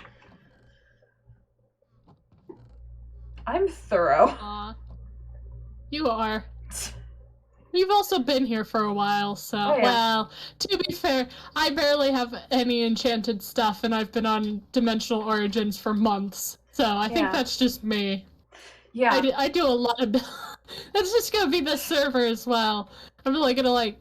I'm thorough. You are. You've also been here for a while, so, well, to be fair, I barely have any enchanted stuff, and I've been on Dimensional Origins for months, so I think that's just me. Yeah. I do a lot of... That's just gonna be the server as well. I'm really gonna,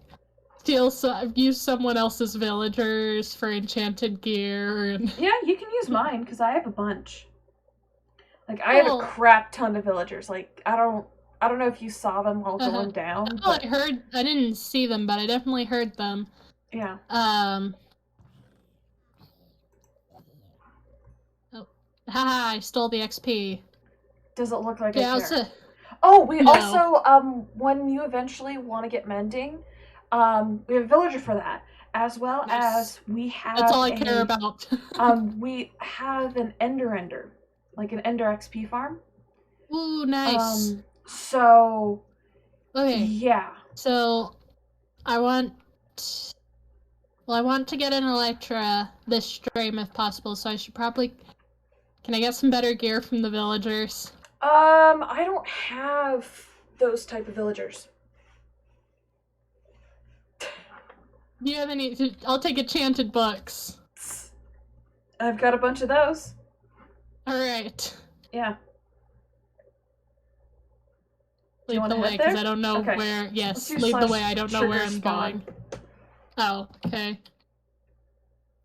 use someone else's villagers for enchanted gear, and... Yeah, you can use mine, because I have a bunch. Like, I have a crap ton of villagers. Like, I don't know if you saw them while going down. But... I didn't see them, but I definitely heard them. Yeah. Haha, I stole the XP. Does it look like I care? Also, when you eventually want to get mending, we have a villager for that. As well as we have... That's all I care about. We have an Ender. Like an Ender XP farm. Ooh, nice. So... Okay. Yeah. So, I want to get an Electra this stream if possible, so I should probably... Can I get some better gear from the villagers? I don't have those type of villagers. Do you have any... I'll take enchanted books. I've got a bunch of those. Alright. Yeah. Lead the way, because I don't know where... Yes, lead the way, I don't know where I'm going. Oh, okay.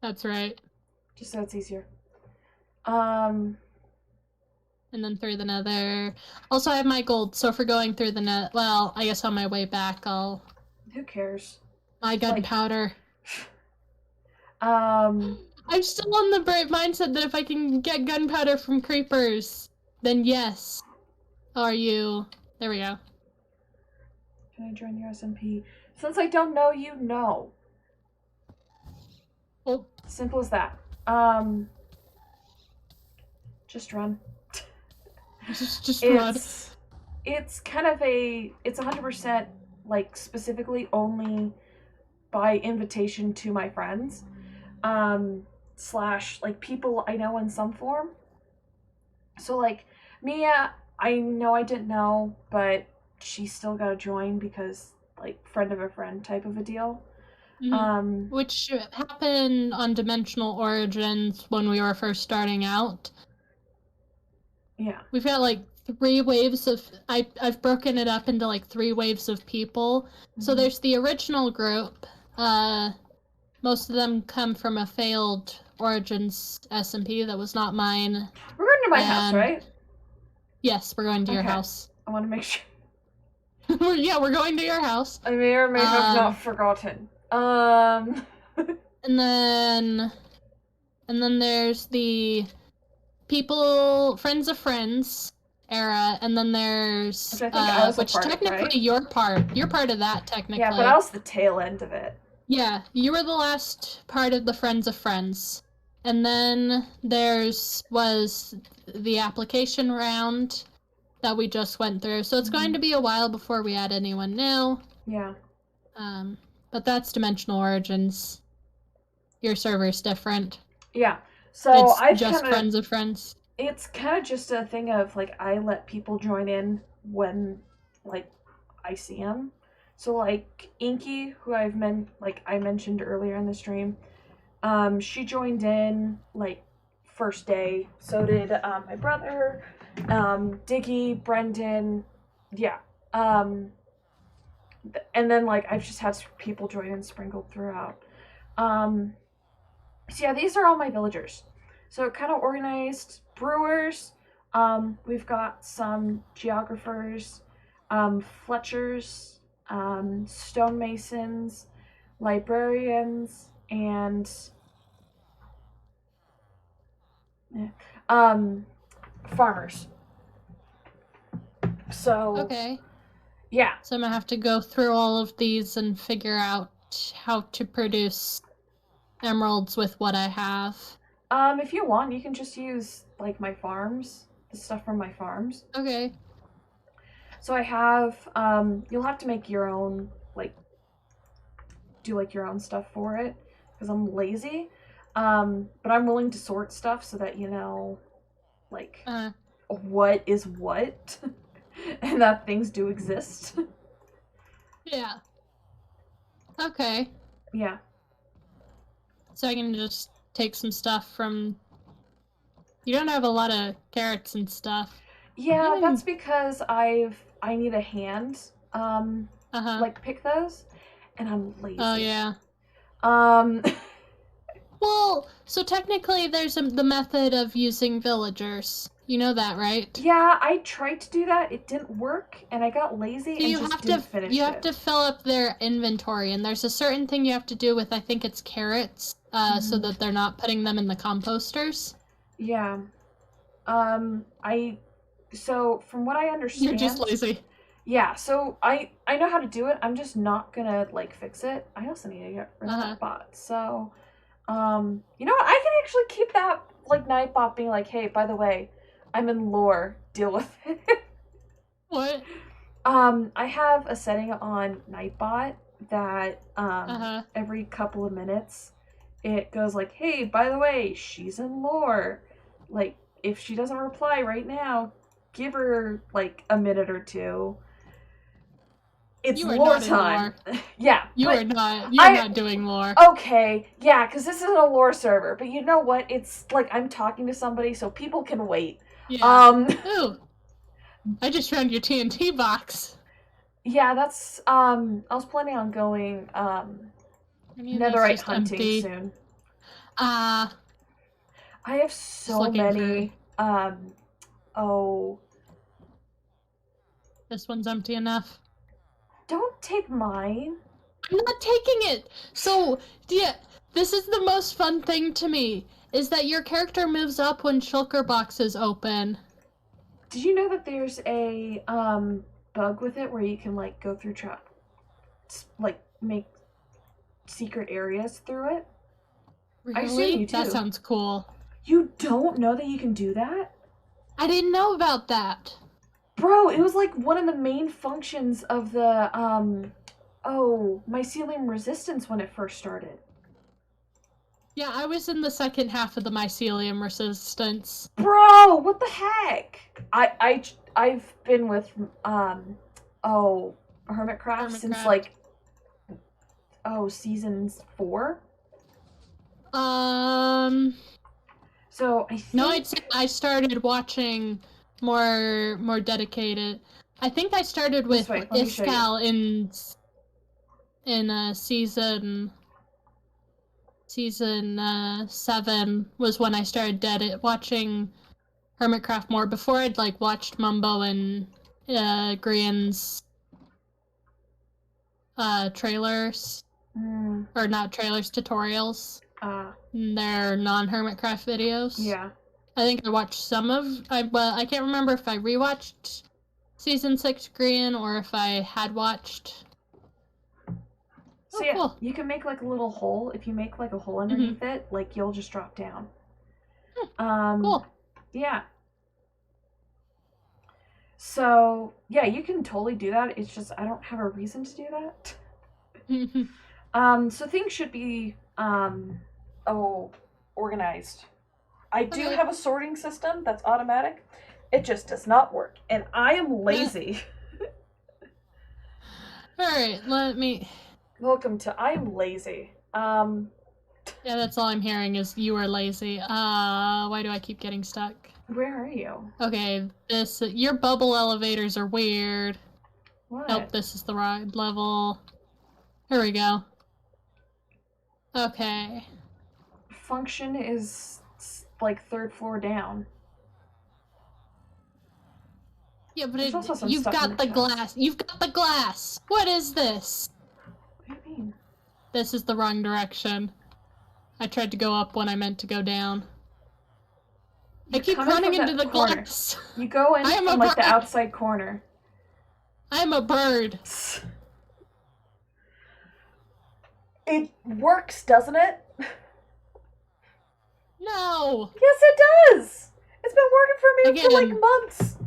That's right. Just so it's easier. And then through the nether. Also, I have my gold, so if we're going through the net... Well, I guess on my way back, I'll... Who cares? My gunpowder. I'm still on the brave mindset that if I can get gunpowder from creepers, then yes. Are you? There we go. Can I join your SMP? Since I don't know you, no. Oh. Simple as that. Just run. Just run. It's kind of it's 100% like specifically only by invitation to my friends. Slash like people I know in some form. So like Mia, I know I didn't know, but she still got to join because like friend of a friend type of a deal. Which happened on Dimensional Origins when we were first starting out. Yeah. We've got like 3 waves of I've broken it up into like 3 waves of people. Mm-hmm. So there's the original group. Most of them come from a failed Origins SMP that was not mine. We're going to my house, right? Yes, we're going to your house. I want to make sure. Yeah, we're going to your house. I may or may have not forgotten. And then there's the people, friends of friends era, and then there's which I think I was which part technically of, right? you're part of that technically. Yeah, but I was the tail end of it. Yeah, you were the last part of the friends of friends. And then was the application round that we just went through. So it's going to be a while before we add anyone new. Yeah. But that's Dimensional Origins. Your server's different. Yeah. So it's just friends of friends. It's kind of just a thing of like I let people join in when like I see them. So like Inky, who I mentioned earlier in the stream, she joined in like first day. So did my brother, Diggy, Brendan, yeah. And then like I've just had people join in sprinkled throughout. So yeah, these are all my villagers. So kind of organized brewers. We've got some geographers, fletchers, stonemasons, librarians, and farmers. So okay. Yeah. So I'm gonna have to go through all of these and figure out how to produce emeralds with what I have. If you want, you can just use like my farms, the stuff from my farms. Okay. So I have you'll have to make your own do your own stuff for it because I'm lazy. But I'm willing to sort stuff so that you know what is what and that things do exist. Yeah. Okay. Yeah. So I can just take some stuff from... You don't have a lot of carrots and stuff. Yeah, that's because I need a hand pick those, and I'm lazy. Oh yeah. Well, so technically there's the method of using villagers. You know that, right? Yeah, I tried to do that. It didn't work, and I got lazy and just didn't finish it. You have to fill up their inventory, and there's a certain thing you have to do with, I think it's carrots, so that they're not putting them in the composters. Yeah. So from what I understand... You're just lazy. Yeah, so I know how to do it. I'm just not gonna, fix it. I also need to get rid of that bot. So, you know what? I can actually keep that, Nightbot being like, hey, by the way, I'm in lore. Deal with it. What? I have a setting on Nightbot that, every couple of minutes, it goes like, hey, by the way, she's in lore. If she doesn't reply right now, give her, a minute or two. It's lore time. Yeah. You're not doing lore. Okay, yeah, because this isn't a lore server. But you know what? It's I'm talking to somebody, so people can wait. Yeah. Ooh. I just found your TNT box. Yeah, that's, I was planning on going, netherite hunting soon. I have so many, This one's empty enough. Don't take mine. I'm not taking it! So, yeah, this is the most fun thing to me, is that your character moves up when shulker boxes open. Did you know that there's a bug with it where you can like go through like make secret areas through it? I assume Really? you do. That sounds cool. You don't know that you can do that? I didn't know about that. Bro, it was like one of the main functions of the mycelium resistance when it first started. Yeah, I was in the second half of the mycelium resistance. Bro, what the heck? I've been with Hermitcraft since like season 4. So I think... No, I'd say I started watching more dedicated. I think I started with Iskal in season 7 was when I started watching Hermitcraft more. Before I'd like watched Mumbo and Grian's trailers. Or not trailers, tutorials. They're non-Hermitcraft videos. Yeah. I think I watched some of... I can't remember if I rewatched season 6 Grian or if I had watched... So yeah, cool. You can make like a little hole. If you make like a hole underneath it, like you'll just drop down. Cool. Yeah. So yeah, you can totally do that. It's just I don't have a reason to do that. So things should be organized. I do have a sorting system that's automatic. It just does not work, and I am lazy. All right, let me. Welcome to I am lazy. Yeah, that's all I'm hearing is you are lazy. Why do I keep getting stuck? Where are you? Okay, your bubble elevators are weird. What? Nope, this is the right level. Here we go. Okay. Function is like 3rd floor down. Yeah, but you've got the glass. You've got the glass. What is this? What do you mean? This is the wrong direction. I tried to go up when I meant to go down. I keep running into the glass. You go in from like the outside corner. I'm a bird. It works, doesn't it? No. Yes, it does. It's been working for me for like months.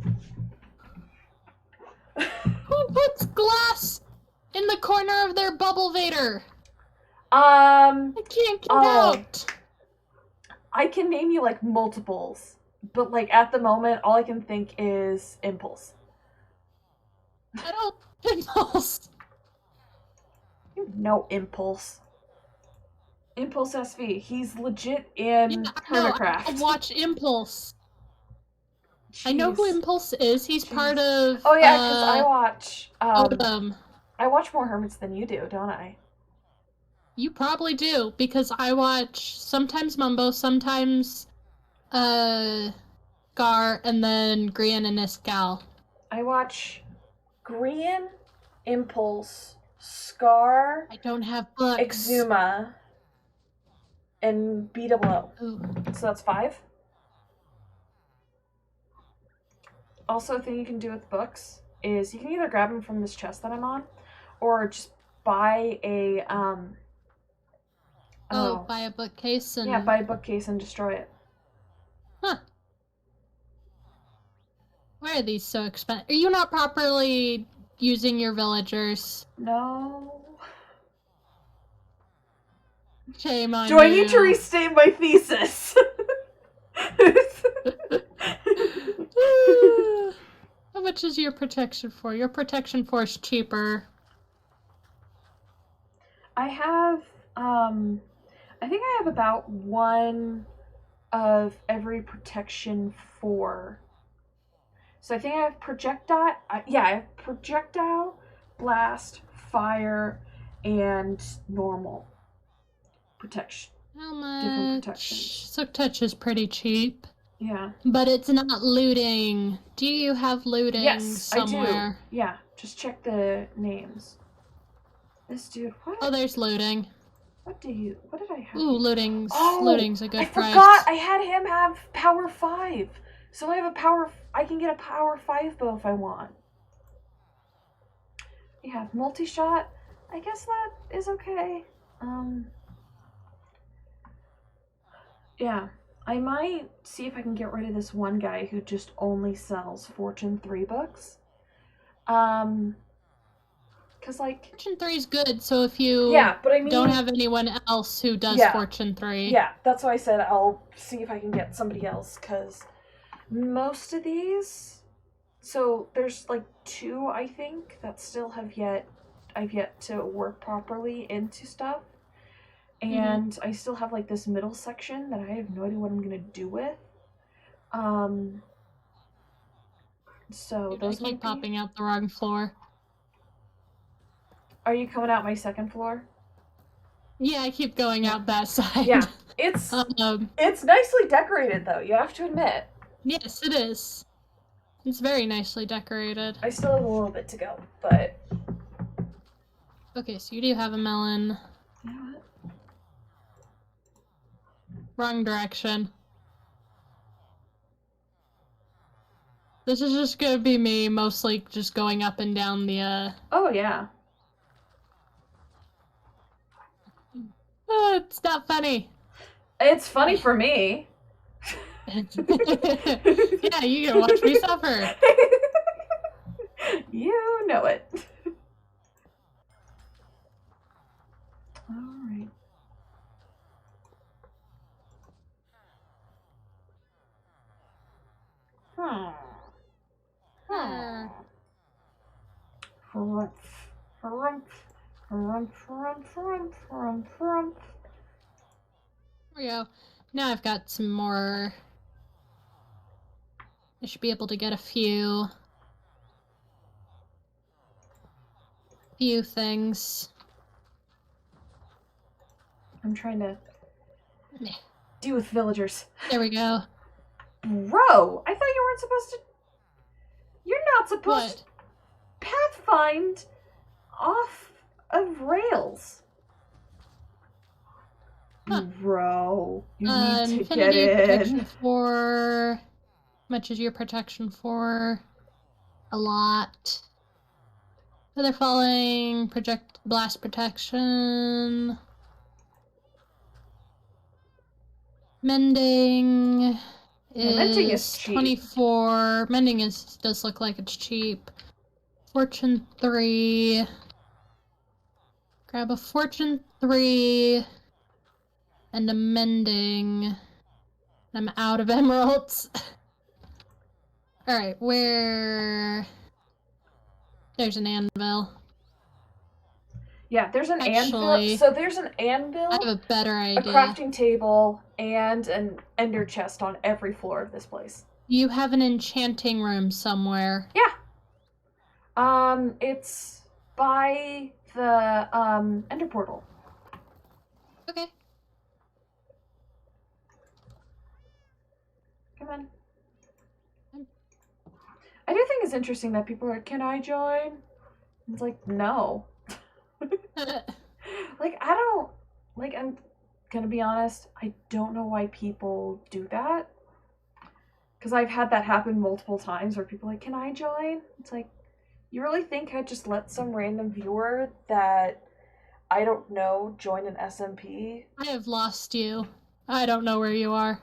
Who puts glass in the corner of their bubble vader? I can't get out. I can name you like multiples, but like at the moment, all I can think is Impulse. I don't Impulse. You know Impulse. Impulse SV. He's legit in Hermitcraft. I watch Impulse. Jeez. I know who Impulse is. He's part of. Oh yeah, because I watch. Odom. I watch more Hermits than you do, don't I? You probably do, because I watch sometimes Mumbo, sometimes Gar, and then Grian and Iskal. I watch Grian, Impulse, Scar. I don't have books. Exuma, and BWO. Ooh. So that's 5. Also, a thing you can do with books is you can either grab them from this chest that I'm on, or just buy a buy a bookcase and... Yeah, buy a bookcase and destroy it. Huh. Why are these so expensive? Are you not properly using your villagers? No. Shame on you. Do I need to restate my thesis? How much is your protection for? Your protection for is cheaper. I have, I think I have about 1 of every protection 4. So I think I have projectile, I have projectile, blast, fire, and normal protection. How much? Different protections. Silk Touch is pretty cheap. Yeah. But it's not looting. Do you have looting somewhere? I do. Yeah, just check the names. This dude, what? Oh, there's looting. What did I have? Ooh, looting's a good price. I forgot I had him have power 5. So I can get a power 5 bow if I want. You have multi-shot. I guess that is okay. Yeah. I might see if I can get rid of this one guy who just only sells Fortune 3 books. Cause like Fortune 3 is good, so if you but I mean, don't have anyone else who does Fortune 3. Yeah, that's why I said I'll see if I can get somebody else, because most of these, so there's like 2, I think, that still I've yet to work properly into stuff. And I still have like this middle section that I have no idea what I'm gonna do with. So Dude, those I keep popping out the wrong floor. Are you coming out my second floor? Yeah, I keep going out that side. Yeah, it's nicely decorated though, you have to admit. Yes, it is. It's very nicely decorated. I still have a little bit to go, but... Okay, so you do have a melon. You know what? Wrong direction. This is just gonna be me mostly just going up and down the, Oh, yeah. Oh, it's not funny. It's funny for me. Yeah, you can watch me suffer. You know it. Alright. There we go. Now I've got some more. I should be able to get a few things. I'm trying to deal with villagers. There we go. Bro, I thought you weren't supposed to... You're not supposed to pathfind off of rails. Huh. Bro, you need to get in. Protection for... much is your protection for? A lot. Feather falling, project blast protection. Mending Mending is cheap. 24. Mending does look like it's cheap. Fortune 3. Grab a Fortune 3 and a Mending. I'm out of emeralds. Alright, where... There's an anvil. Yeah, there's an anvil. So there's an anvil, I have a better idea. A crafting table, and an ender chest on every floor of this place. You have an enchanting room somewhere. Yeah. It's by the ender portal. Okay. Come on. I do think it's interesting that people are like, can I join? It's like, no. Like, I don't, like, I'm gonna be honest, I don't know why people do that. Because I've had that happen multiple times where people are like, can I join? It's like, you really think I'd just let some random viewer that I don't know join an SMP? I have lost you. I don't know where you are.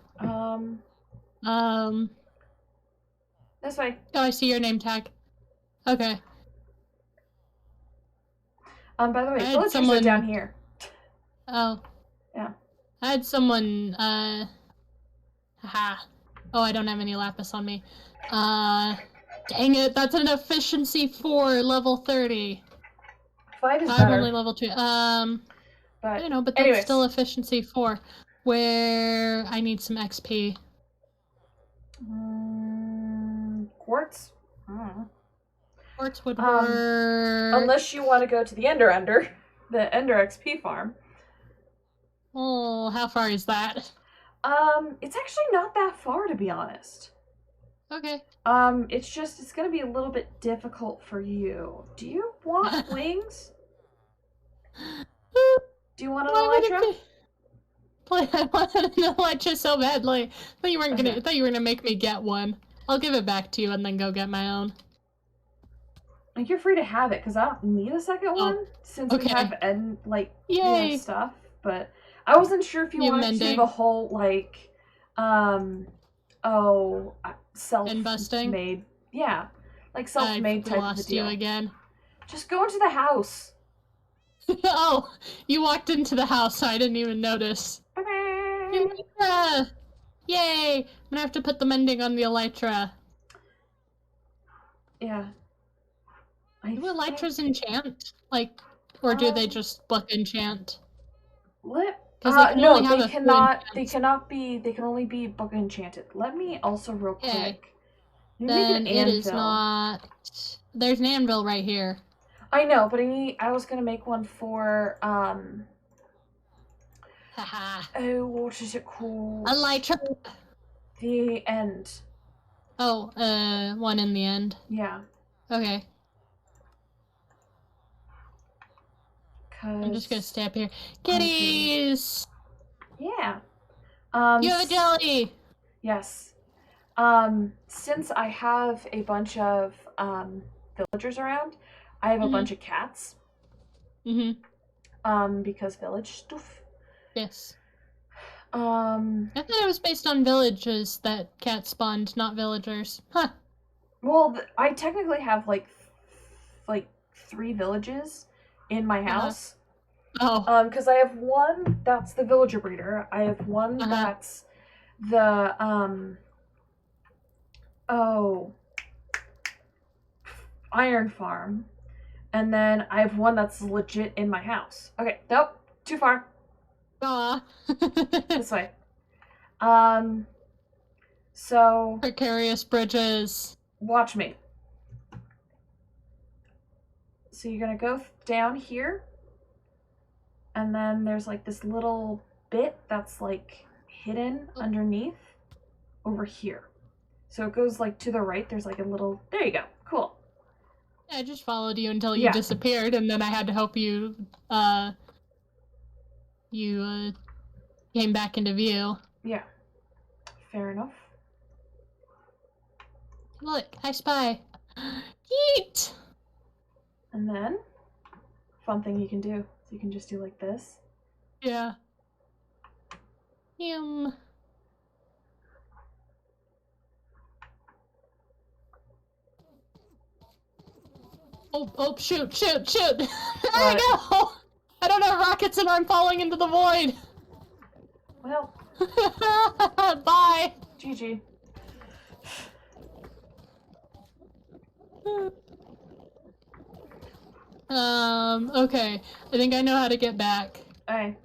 This way. Oh, I see your name tag. Okay. By the way, villagers are down here. Oh. Yeah. I had someone, haha. Oh, I don't have any lapis on me. Dang it, that's an efficiency 4, level 30. 5 is I'm better. only level 2. But, you know, but that's still efficiency 4. Where I need some XP. Quartz? Quartz would work. Unless you want to go to the Ender, the Ender XP farm. Oh, how far is that? It's actually not that far, to be honest. Okay. It's gonna be a little bit difficult for you. Do you want wings? Do you want an elytra? I wanted an elytra so badly. Thought you weren't gonna. Thought you were gonna make me get one. I'll give it back to you and then go get my own. Like, you're free to have it because I don't need a second one since we have stuff. But I wasn't sure if you wanted to do the whole self-made, self-made type of a deal. You again. Just go into the house. Oh, you walked into the house, so I didn't even notice. Elytra! Yay! I'm gonna have to put the mending on the elytra. Yeah. Do elytras enchant? Or do they just enchant? No, they cannot. They cannot be. They can only be book enchanted. Let me also real quick. Then it is not. There's an anvil right here. I know, but I was gonna make one for Haha. Oh, what is it called? Elytra. The end. Oh, one in the end. Yeah. Okay. I'm just gonna stay up here. Kitties! Yeah. You have a jelly! Yes. Since I have a bunch of villagers around, I have a bunch of cats. Because village stuff. Yes. I thought it was based on villages that cats spawned, not villagers. Huh. Well, I technically have like 3 villages in my house. Because I have one that's the villager breeder. I have one that's the iron farm, and then I have one that's legit in my house. Okay, nope, too far. This way. So precarious bridges. Watch me. So you're gonna go down here, and then there's this little bit that's hidden underneath over here. So it goes to the right. There's a little. There you go. Cool. Yeah, I just followed you until you disappeared, and then I had to help you. You came back into view. Yeah. Fair enough. Look, I spy. Eat! And then, fun thing you can do. So you can just do this. Yeah. Yum. Oh, shoot. There I go! I don't have rockets and I'm falling into the void. Well. Bye. GG. Okay. I think I know how to get back. Alright.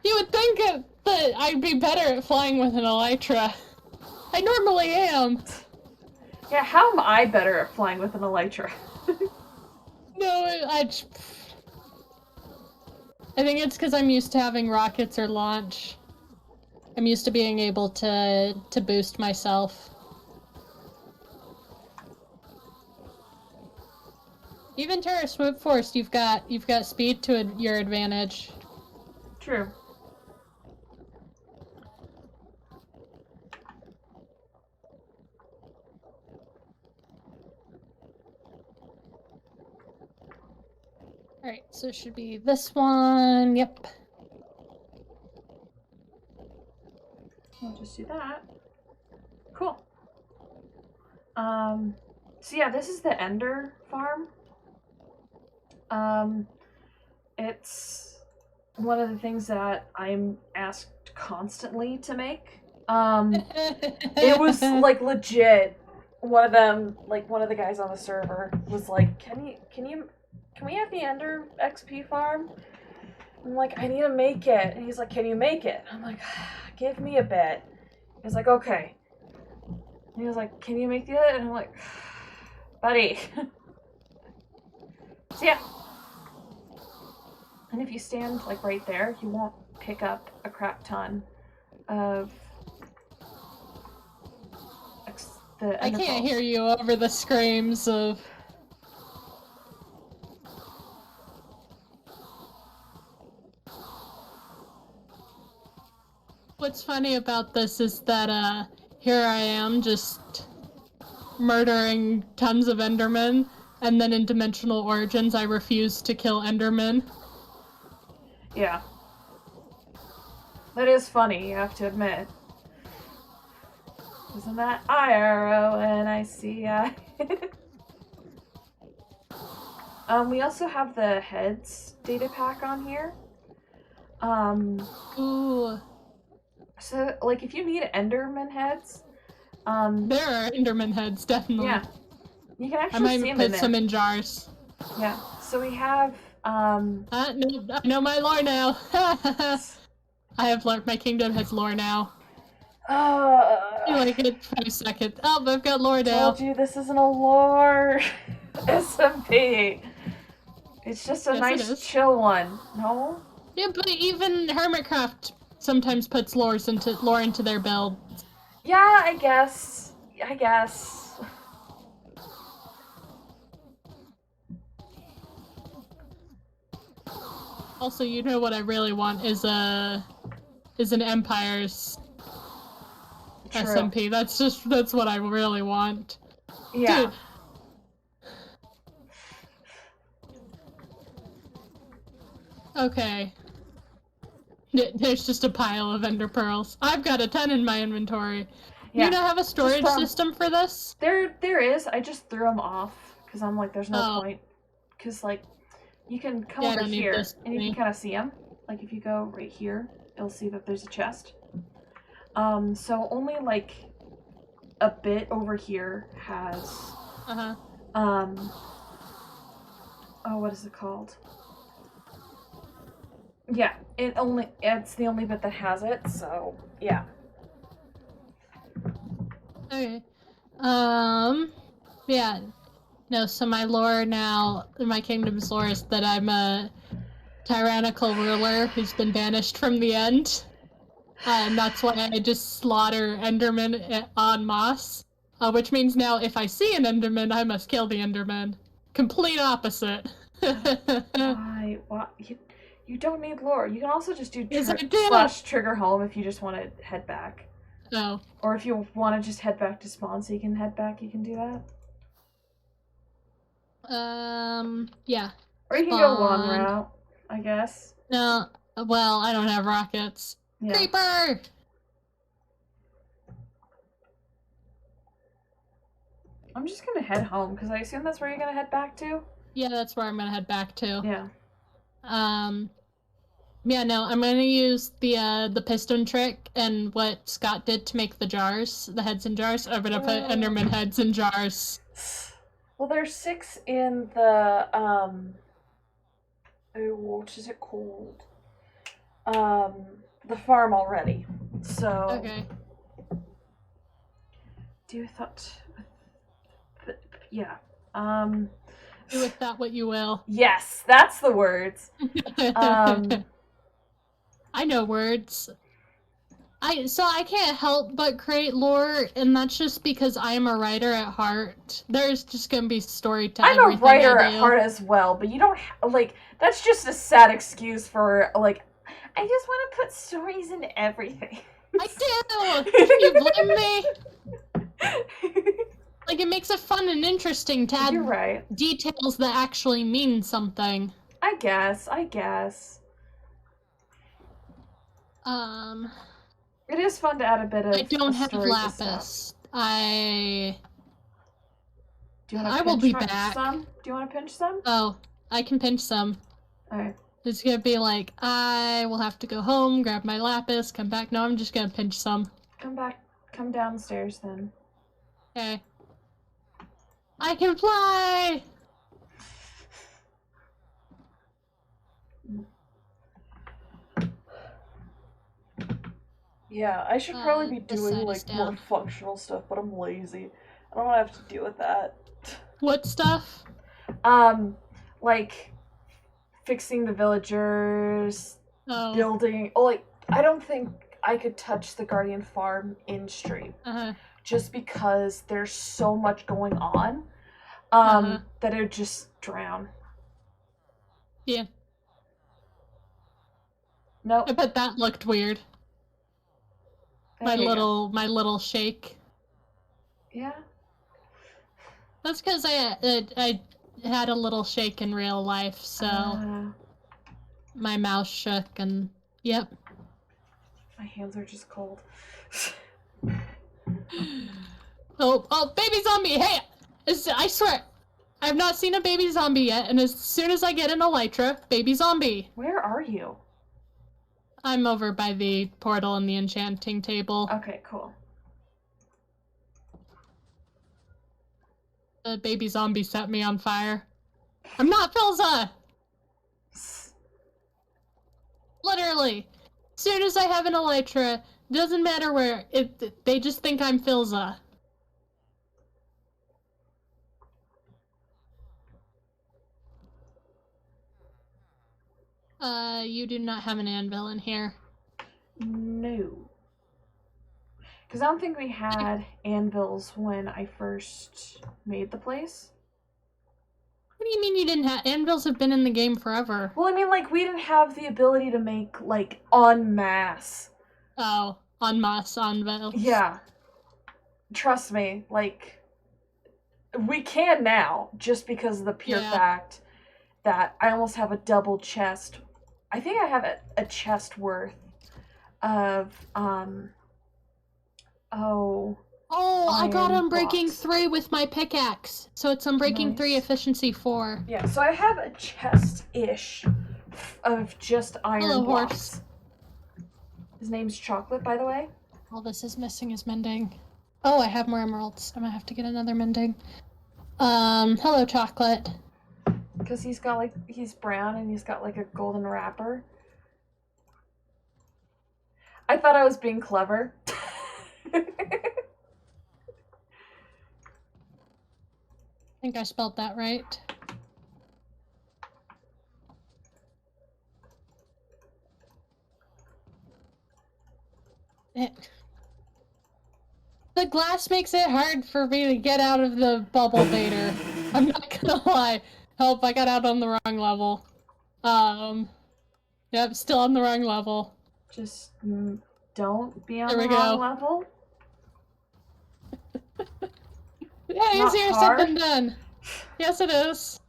You would think that I'd be better at flying with an elytra. I normally am. Yeah, how am I better at flying with an elytra? No, I think it's because I'm used to having rockets or launch. I'm used to being able to boost myself. Even Terra Swoop Force, you've got speed to your advantage. True. Alright, so it should be this one. Yep. I'll just do that. Cool. So yeah, this is the Ender farm. It's one of the things that I'm asked constantly to make. It was legit. One of the guys on the server was like, can we have the Ender XP farm? I'm like, I need to make it. And he's like, can you make it? I'm like, give me a bit. He's like, okay. And he was like, can you make the edit? And I'm like, buddy. So yeah. And if you stand right there, you won't pick up a crap ton of I can't hear you over the screams of What's funny about this is that here I am just murdering tons of Endermen, and then in Dimensional Origins I refuse to kill Endermen. Yeah. That is funny, you have to admit. Isn't that IRONICI? We also have the heads data pack on here. Ooh. So, like, if you need Enderman heads, there are Enderman heads, definitely. Yeah. You can actually see them in there. I might put some in jars. Yeah. So we have, no, I know my lore now. I have lore. My kingdom has lore now. Like it 5 seconds. Oh, I've got lore now. Told you this isn't a lore SMP. It's just a nice chill one. No? Yeah, but even Hermitcraft sometimes puts lore into their build. Yeah, I guess. Also, you know what I really want is an Empire's True. SMP. That's what I really want. Yeah. Dude. Okay. There's just a pile of ender pearls. I've got a ton in my inventory. Yeah. You don't have a storage system for this? There is. I just threw them off because I'm like, there's no point. Because like, you can come over here and you can kind of see them. Like if you go right here, you'll see that there's a chest. So only like a bit over here has. Oh, what is it called? Yeah, it's the only bit that has it, so yeah. Okay. Yeah. No, so my lore now, my kingdom's lore is that I'm a tyrannical ruler who's been banished from the end. And that's why I just slaughter Endermen en masse. Which means now if I see an Enderman, I must kill the Enderman. Complete opposite. Why? You don't need lore. You can also just do slash trigger home if you just want to head back. Oh. Or if you want to just head back to spawn so you can head back, you can do that. Yeah. Or you can go long route, I guess. No, well, I don't have rockets. Yeah. Creeper! I'm just gonna head home, because I assume that's where you're gonna head back to? Yeah, that's where I'm gonna head back to. Yeah. Yeah, no, I'm gonna use the piston trick and what Scott did to make the jars, the heads in jars. I'm gonna put Enderman heads in jars. Well, there's 6 in the, what is it called? The farm already. So. Okay. Yeah. Do with that what you will. Yes, that's the words. I know words. So I can't help but create lore, and that's just because I'm a writer at heart. There's just gonna be story time. I'm a writer at heart as well, but you don't that's just a sad excuse for I just want to put stories in everything. I do. You blame me. Like it makes it fun and interesting to add details that actually mean something. I guess. It is fun to add a bit of. I don't have lapis. I will be back. Some? Do you want to pinch some? Oh, I can pinch some. Alright. It's gonna be like, I will have to go home, grab my lapis, come back. No, I'm just gonna pinch some. Come downstairs then. Okay. I can fly! Yeah, I should probably be doing more functional stuff, but I'm lazy. I don't want to have to deal with that. What stuff? Like fixing the villagers, building. I don't think I could touch the Guardian farm in stream, just because there's so much going on, that it would just drown. Yeah. Nope. I bet that looked weird. My There you go. little shake. Yeah. That's because I had a little shake in real life, so my mouth shook and yep. My hands are just cold. Oh, baby zombie! Hey, I swear, I've not seen a baby zombie yet, and as soon as I get an elytra, baby zombie. Where are you? I'm over by the portal and the enchanting table. Okay, cool. The baby zombie set me on fire. I'm not Filza! Literally. As soon as I have an elytra, doesn't matter where, they just think I'm Filza. You do not have an anvil in here. No. Because I don't think we had anvils when I first made the place. What do you mean you didn't have? Anvils have been in the game forever. Well, I mean, like, we didn't have the ability to make, like, en masse. Oh, en masse anvils. Yeah. Trust me, like, we can now, just because of the pure fact that I almost have a double chest. I think I have a chest worth of, I got iron Unbreaking blocks. 3 with my pickaxe. So it's Unbreaking 3 efficiency 4. Yeah, so I have a chest-ish of just iron blocks. Horse. His name's Chocolate, by the way. All this is missing is mending. Oh, I have more emeralds. I'm gonna have to get another mending. Hello, Chocolate. Because he's got, like, he's brown and he's got, like, a golden wrapper. I thought I was being clever. I think I spelled that right. The glass makes it hard for me to get out of the bubble baiter. I'm not gonna lie. Help, I got out on the wrong level. Yep, still on the wrong level. Just don't be on the wrong level. Yeah, easier said than done. Yes, it is.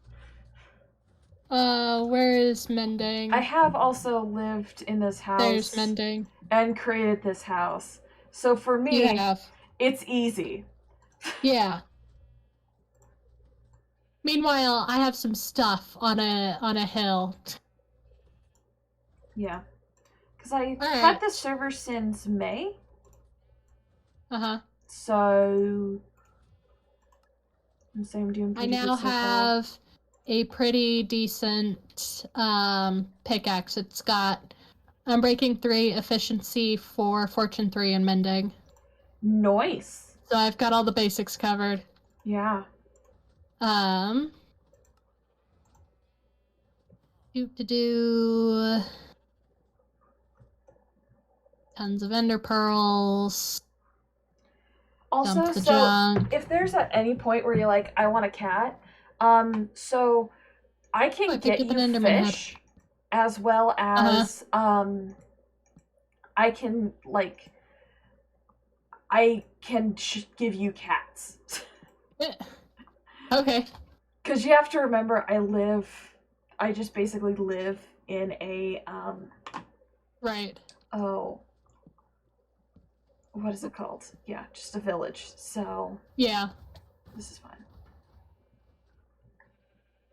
Where is mending? I have also lived in this house. There's mending. And created this house. So for me, you have. It's easy. Yeah. Meanwhile, I have some stuff on a hill. Yeah. Because I had the server since May. Uh-huh. So I'm doing pretty good so far. I now have a pretty decent pickaxe. It's got Unbreaking 3, Efficiency 4, Fortune 3, and Mending. Nice. So I've got all the basics covered. Yeah. Tons of ender pearls. Also, so junk. If there's at any point where you're like, I want a cat, so I can get you fish as well as I can give you cats. Okay. Because you have to remember, I just basically live in a right. Oh. What is it called? Yeah, just a village. So yeah, this is fine.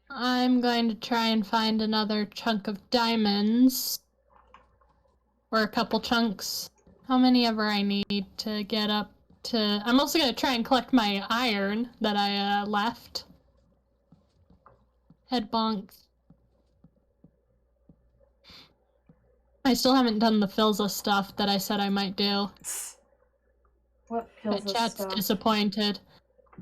I'm going to try and find another chunk of diamonds. Or a couple chunks. How many ever I need to get up to... I'm also going to try and collect my iron that I left. Head bonks. I still haven't done the Filza stuff that I said I might do. What Filza stuff? But chat's disappointed.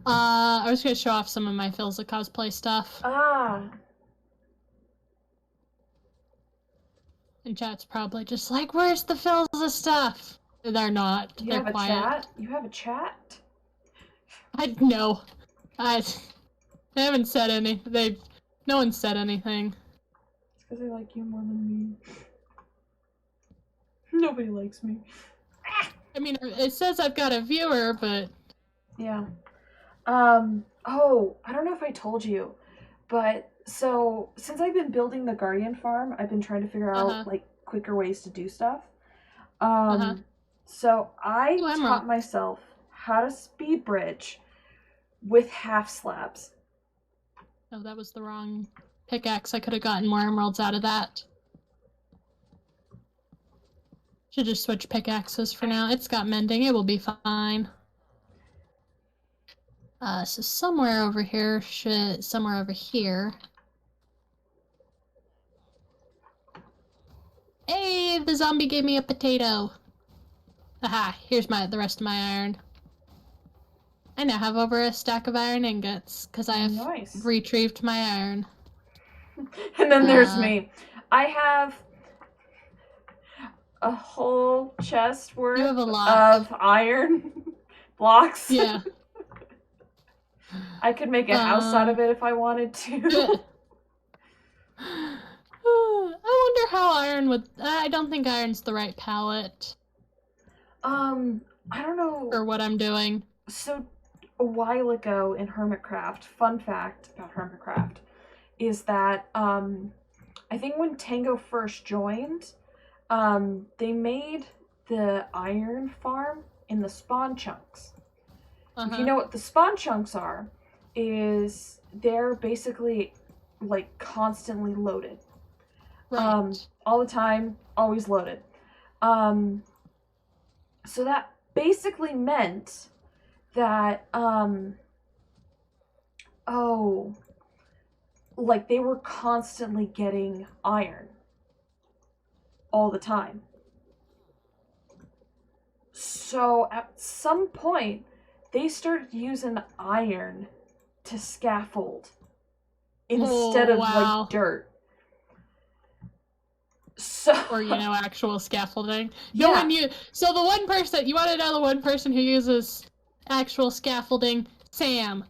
I was going to show off some of my Filza cosplay stuff. Ah. And chat's probably just like, where's the Filza stuff? They're not. They're quiet. Chat? You have a chat? No. They haven't said anything. No one said anything. It's because they like you more than me. Nobody likes me. I mean, it says I've got a viewer, but Yeah. Oh, I don't know if I told you, but so since I've been building the Guardian farm, I've been trying to figure out uh-huh, like quicker ways to do stuff. uh-huh. So I Ooh, emerald. taught myself how to speed bridge with half slabs. Oh, that was the wrong pickaxe. I could have gotten more emeralds out of that. Should just switch pickaxes for now. It's got mending. It will be fine. So somewhere over here somewhere over here. Hey, the zombie gave me a potato. Aha, here's the rest of my iron. I now have over a stack of iron ingots, because I have Nice. retrieved my iron. And then there's me. I have a whole chest worth You have a lot of iron blocks. Yeah. I could make a house out of it if I wanted to. I wonder how iron would... I don't think iron's the right palette. I don't know. For what I'm doing. So, a while ago in Hermitcraft, fun fact about Hermitcraft is that, I think when Tango first joined, they made the iron farm in the spawn chunks. If you know what the spawn chunks are, is they're basically like constantly loaded. Right. All the time, always loaded. So that basically meant that like they were constantly getting iron all the time. So at some point they started using iron to scaffold instead of like dirt. So, or actual scaffolding. Yeah. So the one person, you want to know the one person who uses actual scaffolding? Sam.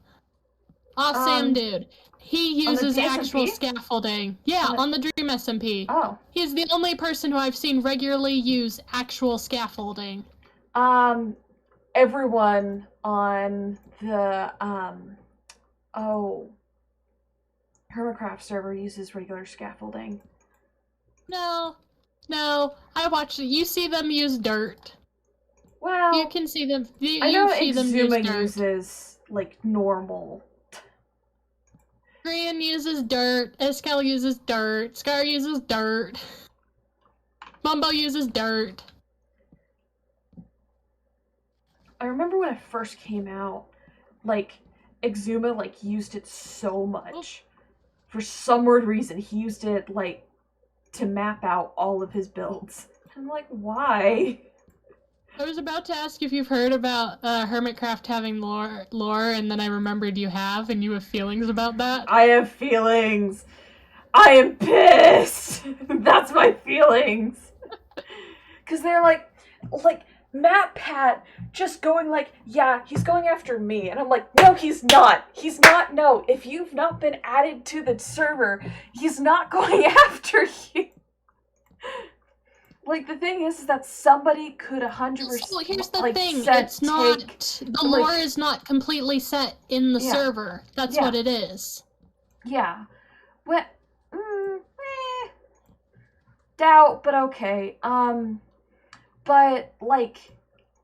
Sam dude. He uses actual scaffolding. Yeah, on the Dream SMP. Oh. He's the only person who I've seen regularly use actual scaffolding. Everyone on the Hermitcraft server uses regular scaffolding. No, I watched it. You see them use dirt. Well, you can see them. I know Exuma uses like normal. Grian uses dirt. Eskel uses dirt. Scar uses dirt. Mumbo uses dirt. I remember when it first came out, like Exuma like used it so much. For some weird reason, he used it like to map out all of his builds. I'm like, why? I was about to ask if you've heard about Hermitcraft having lore, and then I remembered you have, and you have feelings about that. I have feelings. I am pissed. That's my feelings. Because they're like Matt Pat just going like, yeah, he's going after me. And I'm like, no, he's not. He's not. No, if you've not been added to the server, he's not going after you. Like, the thing is that somebody could 100%. So here's the thing. It's not. The lore is not completely set in the server. That's what it is. Yeah. What? Doubt, but okay. But, like,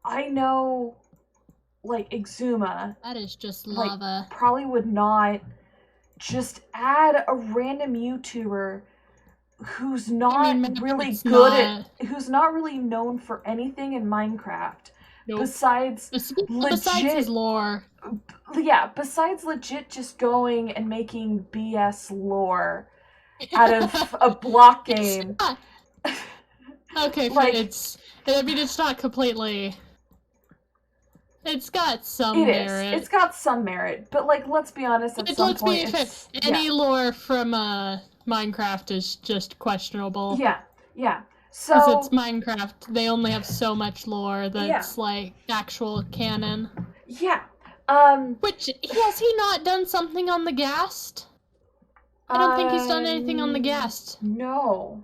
I know, like, Exuma... That is just lava. Like, probably would not just add a random YouTuber who's not really good at... Who's not really known for anything in Minecraft. Nope. Besides his lore. Yeah, besides legit just going and making BS lore out of a block game. Okay, it's not completely... It's got some merit. It's got some merit, but, like, let's be honest, at some point, any lore from, Minecraft is just questionable. Yeah. So... Because it's Minecraft, they only have so much lore that's, like, actual canon. Yeah. Which, has he not done something on the Ghast? I don't think he's done anything on the Ghast. No.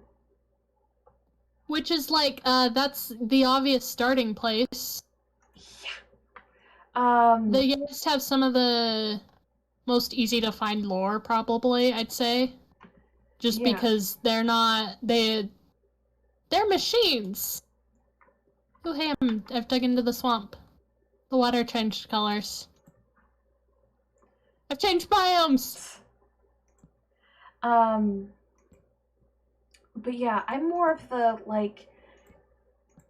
Which is like, that's the obvious starting place. Yeah. They just have some of the most easy to find lore, probably, I'd say. Just Yeah. because they're machines! Oh, hey, I've dug into the swamp. The water changed colors. I've changed biomes! But yeah, I'm more of the, like,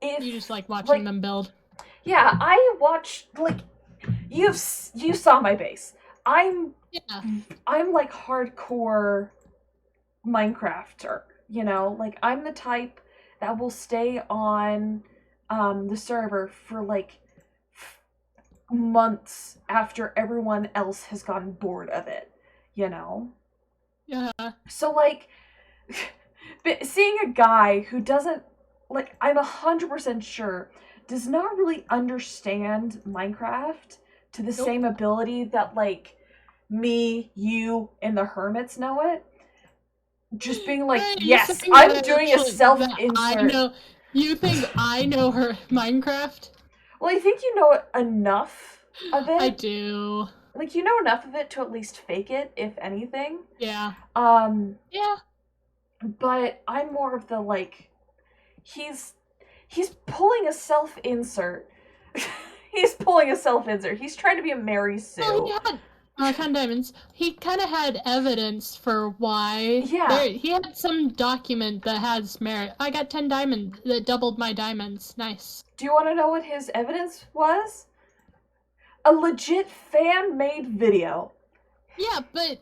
if... You just like watching them build. Yeah, I watch, like, you saw my base. I'm like hardcore Minecrafter, you know? Like, I'm the type that will stay on the server for, like, months after everyone else has gotten bored of it, you know? Yeah. So, like, seeing a guy who doesn't, like, I'm 100% sure, does not really understand Minecraft to the same ability that, like, me, you, and the hermits know it. Just being like, yes, I'm doing a self-insert. You think I know her Minecraft? Well, I think you know enough of it. I do. Like, you know enough of it to at least fake it, if anything. Yeah. Yeah. But I'm more of the, like, he's pulling a self-insert. He's pulling a self-insert. He's trying to be a Mary Sue. Oh, he had 10 diamonds. He kind of had evidence for why. Yeah. He had some document that has merit. I got 10 diamonds. That doubled my diamonds. Nice. Do you want to know what his evidence was? A legit fan-made video. Yeah, but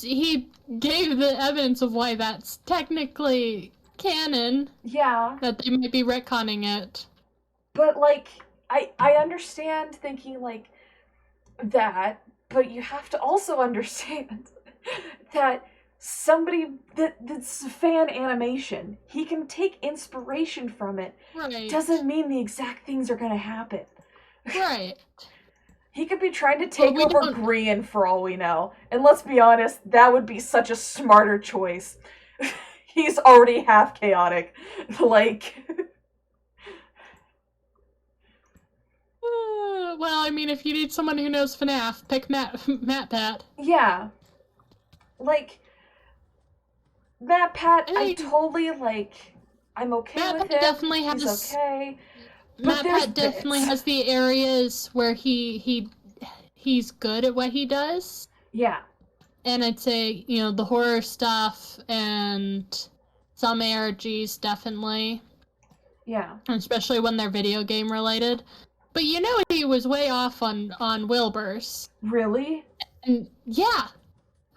he gave the evidence of why that's technically canon. Yeah. That they might be retconning it. But, like, I understand thinking, like, that, but you have to also understand that somebody that's fan animation, he can take inspiration from it. Right. Doesn't mean the exact things are gonna happen. Right. He could be trying to take over Grian for all we know. And let's be honest, that would be such a smarter choice. He's already half chaotic. Like... Well, I mean, if you need someone who knows FNAF, pick MatPat. Yeah. Like, MatPat, I totally, like, I'm okay with him. Definitely He's okay. MatPat definitely has the areas where he's good at what he does. Yeah. And I'd say, you know, the horror stuff and some ARGs, definitely. Yeah. Especially when they're video game related. But you know he was way off on Wilbur's. Really? And yeah.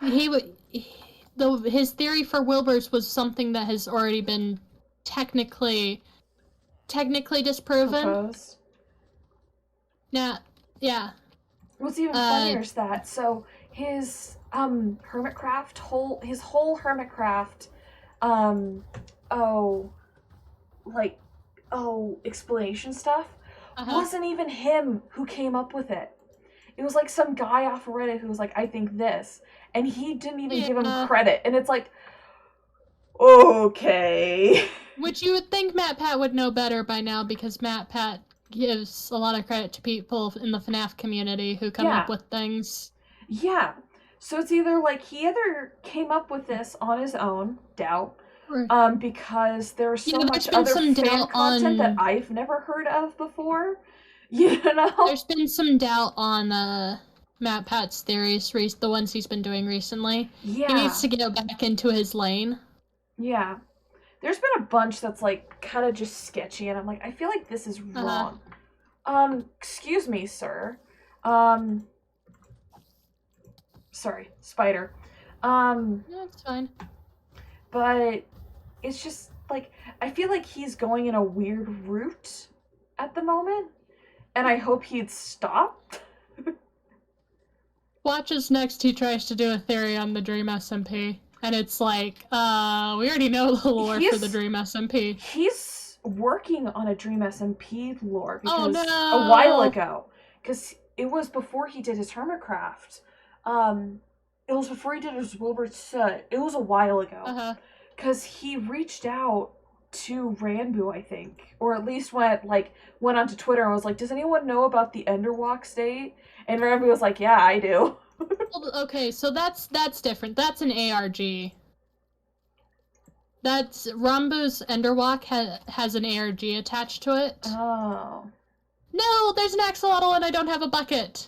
His theory for Wilbur's was something that has already been technically disproven. Proposed. Yeah. What's even funnier is that, so his Hermitcraft his whole Hermitcraft explanation stuff wasn't even him who came up with it. It was like some guy off of Reddit who was like, I think this, and he didn't even give him credit, and it's like, okay. Which you would think MatPat would know better by now, because MatPat gives a lot of credit to people in the FNAF community who come up with things. Yeah. So it's either like he either came up with this on his own, doubt, because there's so much other fan content that I've never heard of before. You know? There's been some doubt on MatPat's theories, the ones he's been doing recently. Yeah. He needs to get back into his lane. Yeah. There's been a bunch that's, like, kind of just sketchy, and I'm like, I feel like this is wrong. Excuse me, sir. Sorry, spider. That's fine. But it's just, like, I feel like he's going in a weird route at the moment, and I hope he'd stop. Watch as next he tries to do a theory on the Dream SMP. And it's like, we already know the lore for the Dream SMP. He's working on a Dream SMP lore because a while ago. Because it was before he did his Hermitcraft. It was before he did his Wilbur Soot. It was a while ago. Because he reached out to Ranbu, I think, or at least went onto Twitter and was like, "Does anyone know about the Enderwalk state?" And Ranbu was like, "Yeah, I do." Okay, so that's different. That's an ARG. That's Rambu's Enderwalk has an ARG attached to it. Oh. No, there's an axolotl and I don't have a bucket.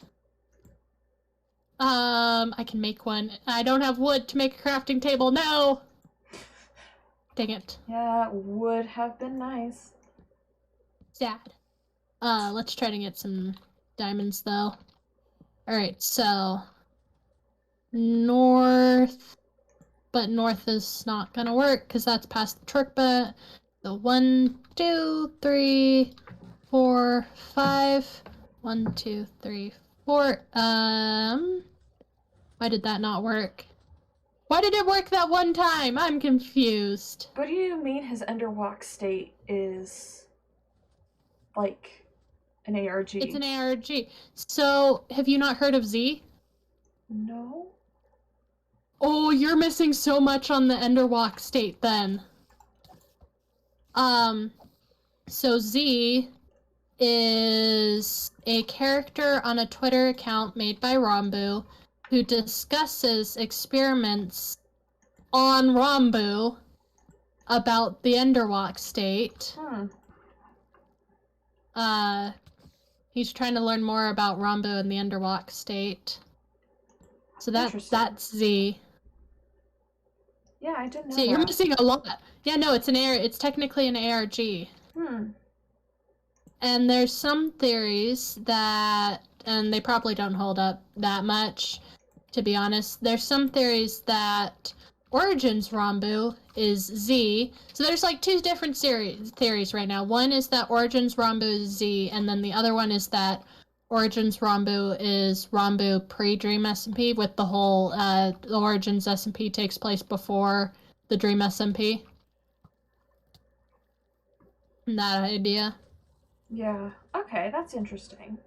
I can make one. I don't have wood to make a crafting table. No. Dang it. Yeah, would have been nice. Sad. Let's try to get some diamonds though. Alright, so north, but north is not gonna work because that's past the truck bed. So 1, 2, 3, 4, 5. 1, 2, 3, 4. Why did that not work? Why did it work that one time? I'm confused. What do you mean his Enderwalk state is like an ARG? It's an ARG. So, have you not heard of Z? No. Oh, you're missing so much on the Enderwalk state then. So Z is a character on a Twitter account made by Rambu who discusses experiments on Rambu about the Enderwalk state. He's trying to learn more about Rambu and the Enderwalk state. So that's Z. Yeah, I didn't know See, that. you're missing a lot. Yeah, no, it's technically an ARG. And there's some theories that, and they probably don't hold up that much, to be honest. There's some theories that Origins Rambu is Z. So there's like two different theories right now. One is that Origins Rambu is Z, and then the other one is that Origins Rambu is Rambu pre-Dream SMP, with the whole the Origins SMP takes place before the Dream SMP. That idea. Yeah. Okay, that's interesting.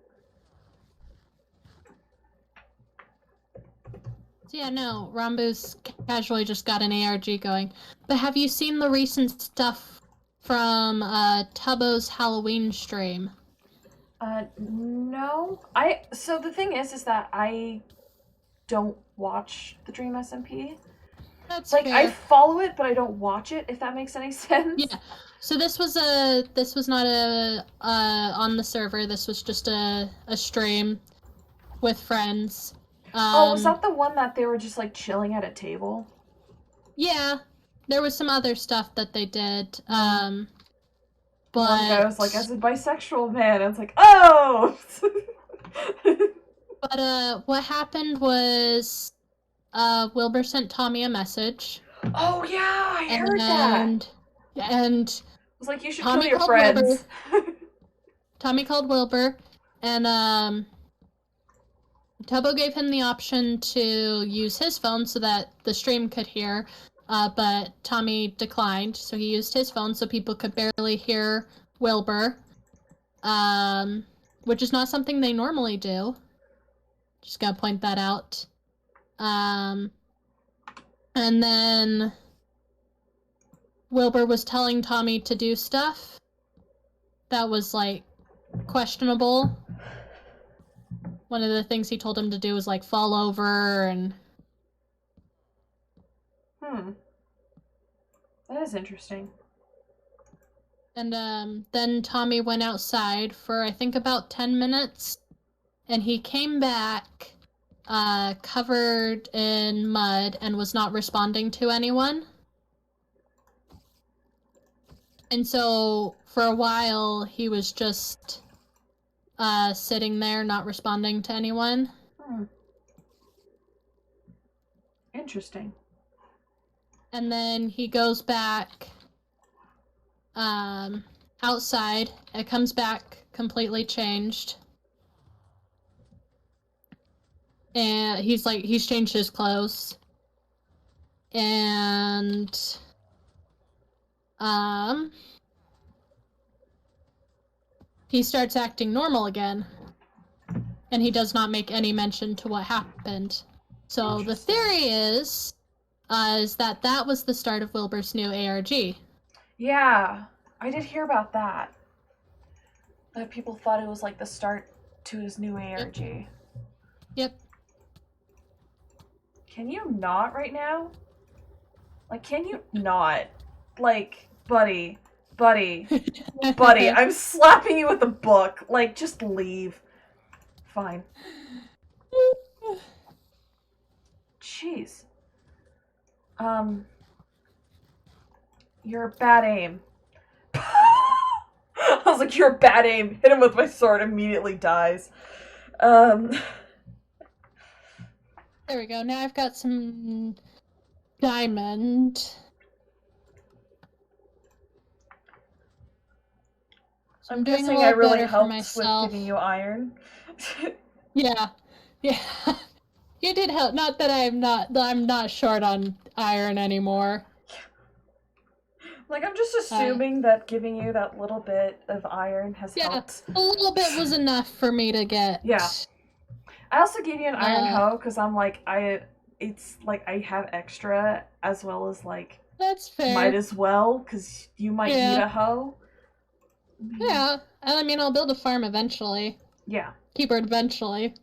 So yeah, no, Rambu's casually just got an ARG going. But have you seen the recent stuff from Tubbo's Halloween stream? No. So the thing is that I don't watch the Dream SMP. That's like fair. I follow it, but I don't watch it, if that makes any sense. Yeah. So this was not a on the server. This was just a stream with friends. Was that the one that they were just like chilling at a table? Yeah. There was some other stuff that they did. But one guy was like, as a bisexual man, and it's like, oh. But what happened was Wilbur sent Tommy a message. Oh yeah, I heard that. And it was like, you should Tommy kill your friends. Tommy called Wilbur, and Tubbo gave him the option to use his phone so that the stream could hear, but Tommy declined, so he used his phone so people could barely hear Wilbur, which is not something they normally do. Just gotta point that out. And then Wilbur was telling Tommy to do stuff that was, like, questionable. One of the things he told him to do was, like, fall over and... That is interesting. And, then Tommy went outside for, I think, about 10 minutes, and he came back, covered in mud and was not responding to anyone. And so, for a while, he was just, sitting there, not responding to anyone. Interesting. And then he goes back, outside. It comes back completely changed. And he's changed his clothes. And, he starts acting normal again. And he does not make any mention to what happened. So the theory is that was the start of Wilbur's new ARG. Yeah, I did hear about that. That people thought it was like the start to his new ARG. Yep. Can you not right now? Like, can you not? Like, buddy, buddy, buddy, I'm slapping you with a book. Like, just leave. Fine. Jeez. You're a bad aim. I was like, you're a bad aim. Hit him with my sword, immediately dies. There we go. Now I've got some diamond. So I'm doing a guessing little I really better for helped myself. with giving you iron. Yeah. You did help. Not that I'm not short on iron anymore. Like, I'm just assuming that giving you that little bit of iron has helped. A little bit was enough for me to get. Yeah. I also gave you an iron hoe because I'm like, it's like I have extra as well as like. That's fair. Might as well, because you might need a hoe. Yeah, I mean, I'll build a farm eventually. Yeah. Keyboard eventually.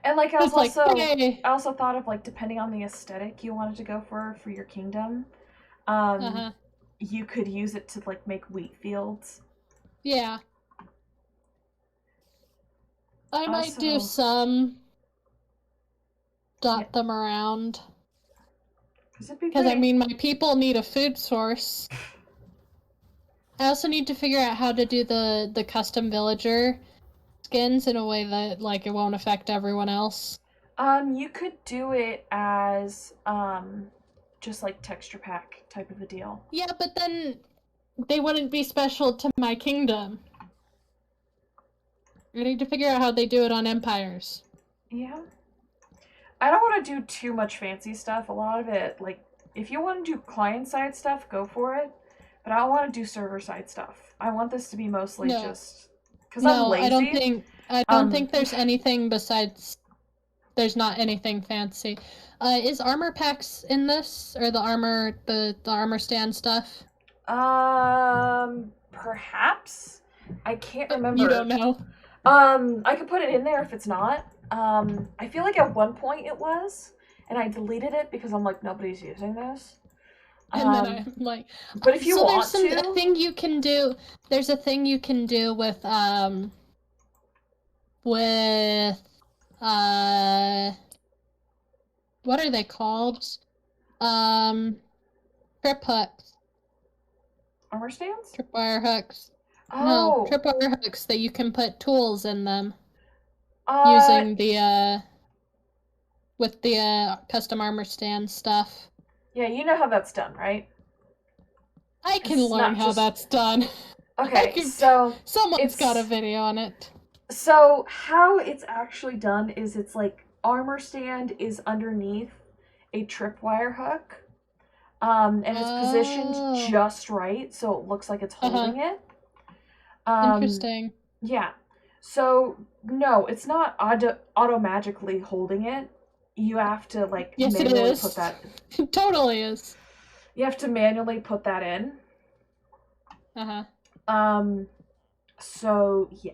And like I also thought of like depending on the aesthetic you wanted to go for your kingdom, you could use it to like make wheat fields. Yeah. I might do some. Dot them around. Because I mean, my people need a food source. I also need to figure out how to do the custom villager skins in a way that like it won't affect everyone else. You could do it as just like texture pack type of a deal. Yeah, but then they wouldn't be special to my kingdom. I need to figure out how they do it on empires. Yeah. I don't want to do too much fancy stuff. A lot of it, like, if you want to do client-side stuff, go for it. But I don't want to do server-side stuff. I want this to be mostly just... Because I'm lazy. I don't think there's anything besides... There's not anything fancy. Is armor packs in this? Or the armor stand stuff? Perhaps? I can't remember. You don't know? I could put it in there if it's not. I feel like at one point it was, and I deleted it because I'm like, nobody's using this. And then I'm like, but if you want to, there's a thing you can do. There's a thing you can do with what are they called? Trip hooks. Armor stands? Tripwire hooks. Oh. No, tripwire hooks that you can put tools in them. Using the with the custom armor stand stuff. Yeah, you know how that's done, right? I can learn how that's done. Okay, so someone's got a video on it. So how it's actually done is it's like armor stand is underneath a tripwire hook. And it's positioned just right, so it looks like it's holding it. Interesting. Yeah. So, no, it's not auto-magically holding it. You have to, like, manually put that... It totally is. You have to manually put that in. So, yeah.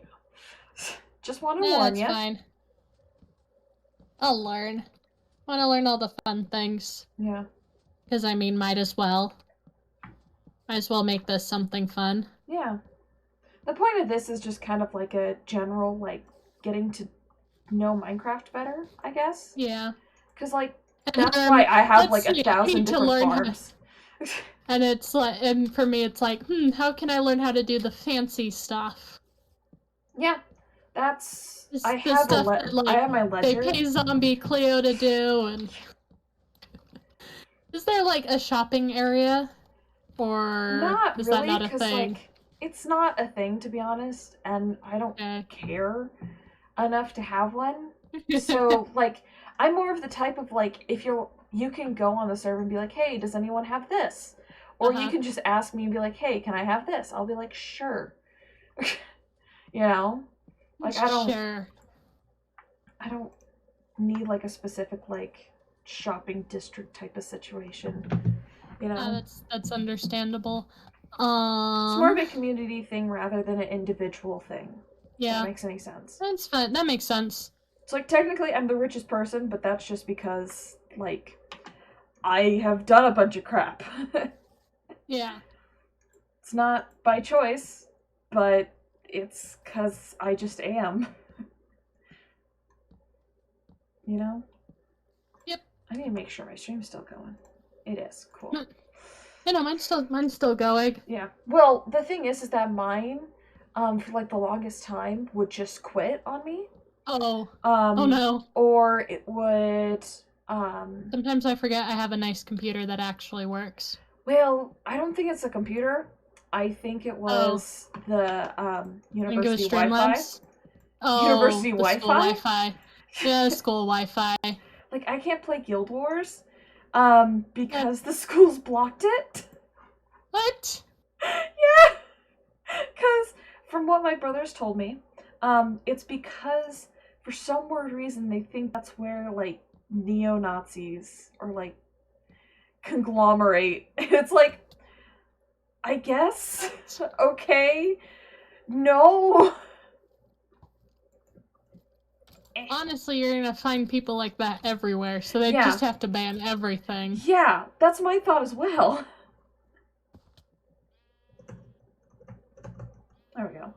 Just want to warn you. That's fine. I'll learn. Want to learn all the fun things. Yeah. Because, I mean, might as well. Might as well make this something fun. Yeah. The point of this is just kind of like a general, like, getting to know Minecraft better, I guess. Yeah. Because, like, that's why I have, like, 1,000 different farms. And it's like, and for me, it's like, how can I learn how to do the fancy stuff? Yeah. That's... I have my ledger. They pay Zombie Cleo to do, and... Is there, like, a shopping area? Or is that not a thing? Like, it's not a thing, to be honest, and I don't care enough to have one. So, like, I'm more of the type of, like, if you can go on the server and be like, hey, does anyone have this? Or you can just ask me and be like, hey, can I have this? I'll be like, sure. You know? Like, I don't need, like, a specific, like, shopping district type of situation. you know? That's understandable. It's more of a community thing rather than an individual thing. Yeah. If that makes any sense. That's fine. That makes sense. It's like, technically, I'm the richest person, but that's just because, like, I have done a bunch of crap. Yeah. It's not by choice, but it's because I just am. You know? Yep. I need to make sure my stream's still going. It is. Cool. You know, mine's still going. Yeah. Well, the thing is that mine, for like the longest time, would just quit on me. Oh. Oh no. Or it would. Sometimes I forget I have a nice computer that actually works. Well, I don't think it's a computer. I think it was the university Wi-Fi. Oh, university the Wi-Fi. School Wi-Fi. Yeah, school Wi-Fi. Like, I can't play Guild Wars, because the school's blocked it. What? Yeah, because from what my brothers told me, it's because for some weird reason they think that's where like neo-Nazis or like conglomerate. It's like, I guess. Okay. No. Honestly, you're gonna find people like that everywhere, so they just have to ban everything. Yeah, that's my thought as well. There we go.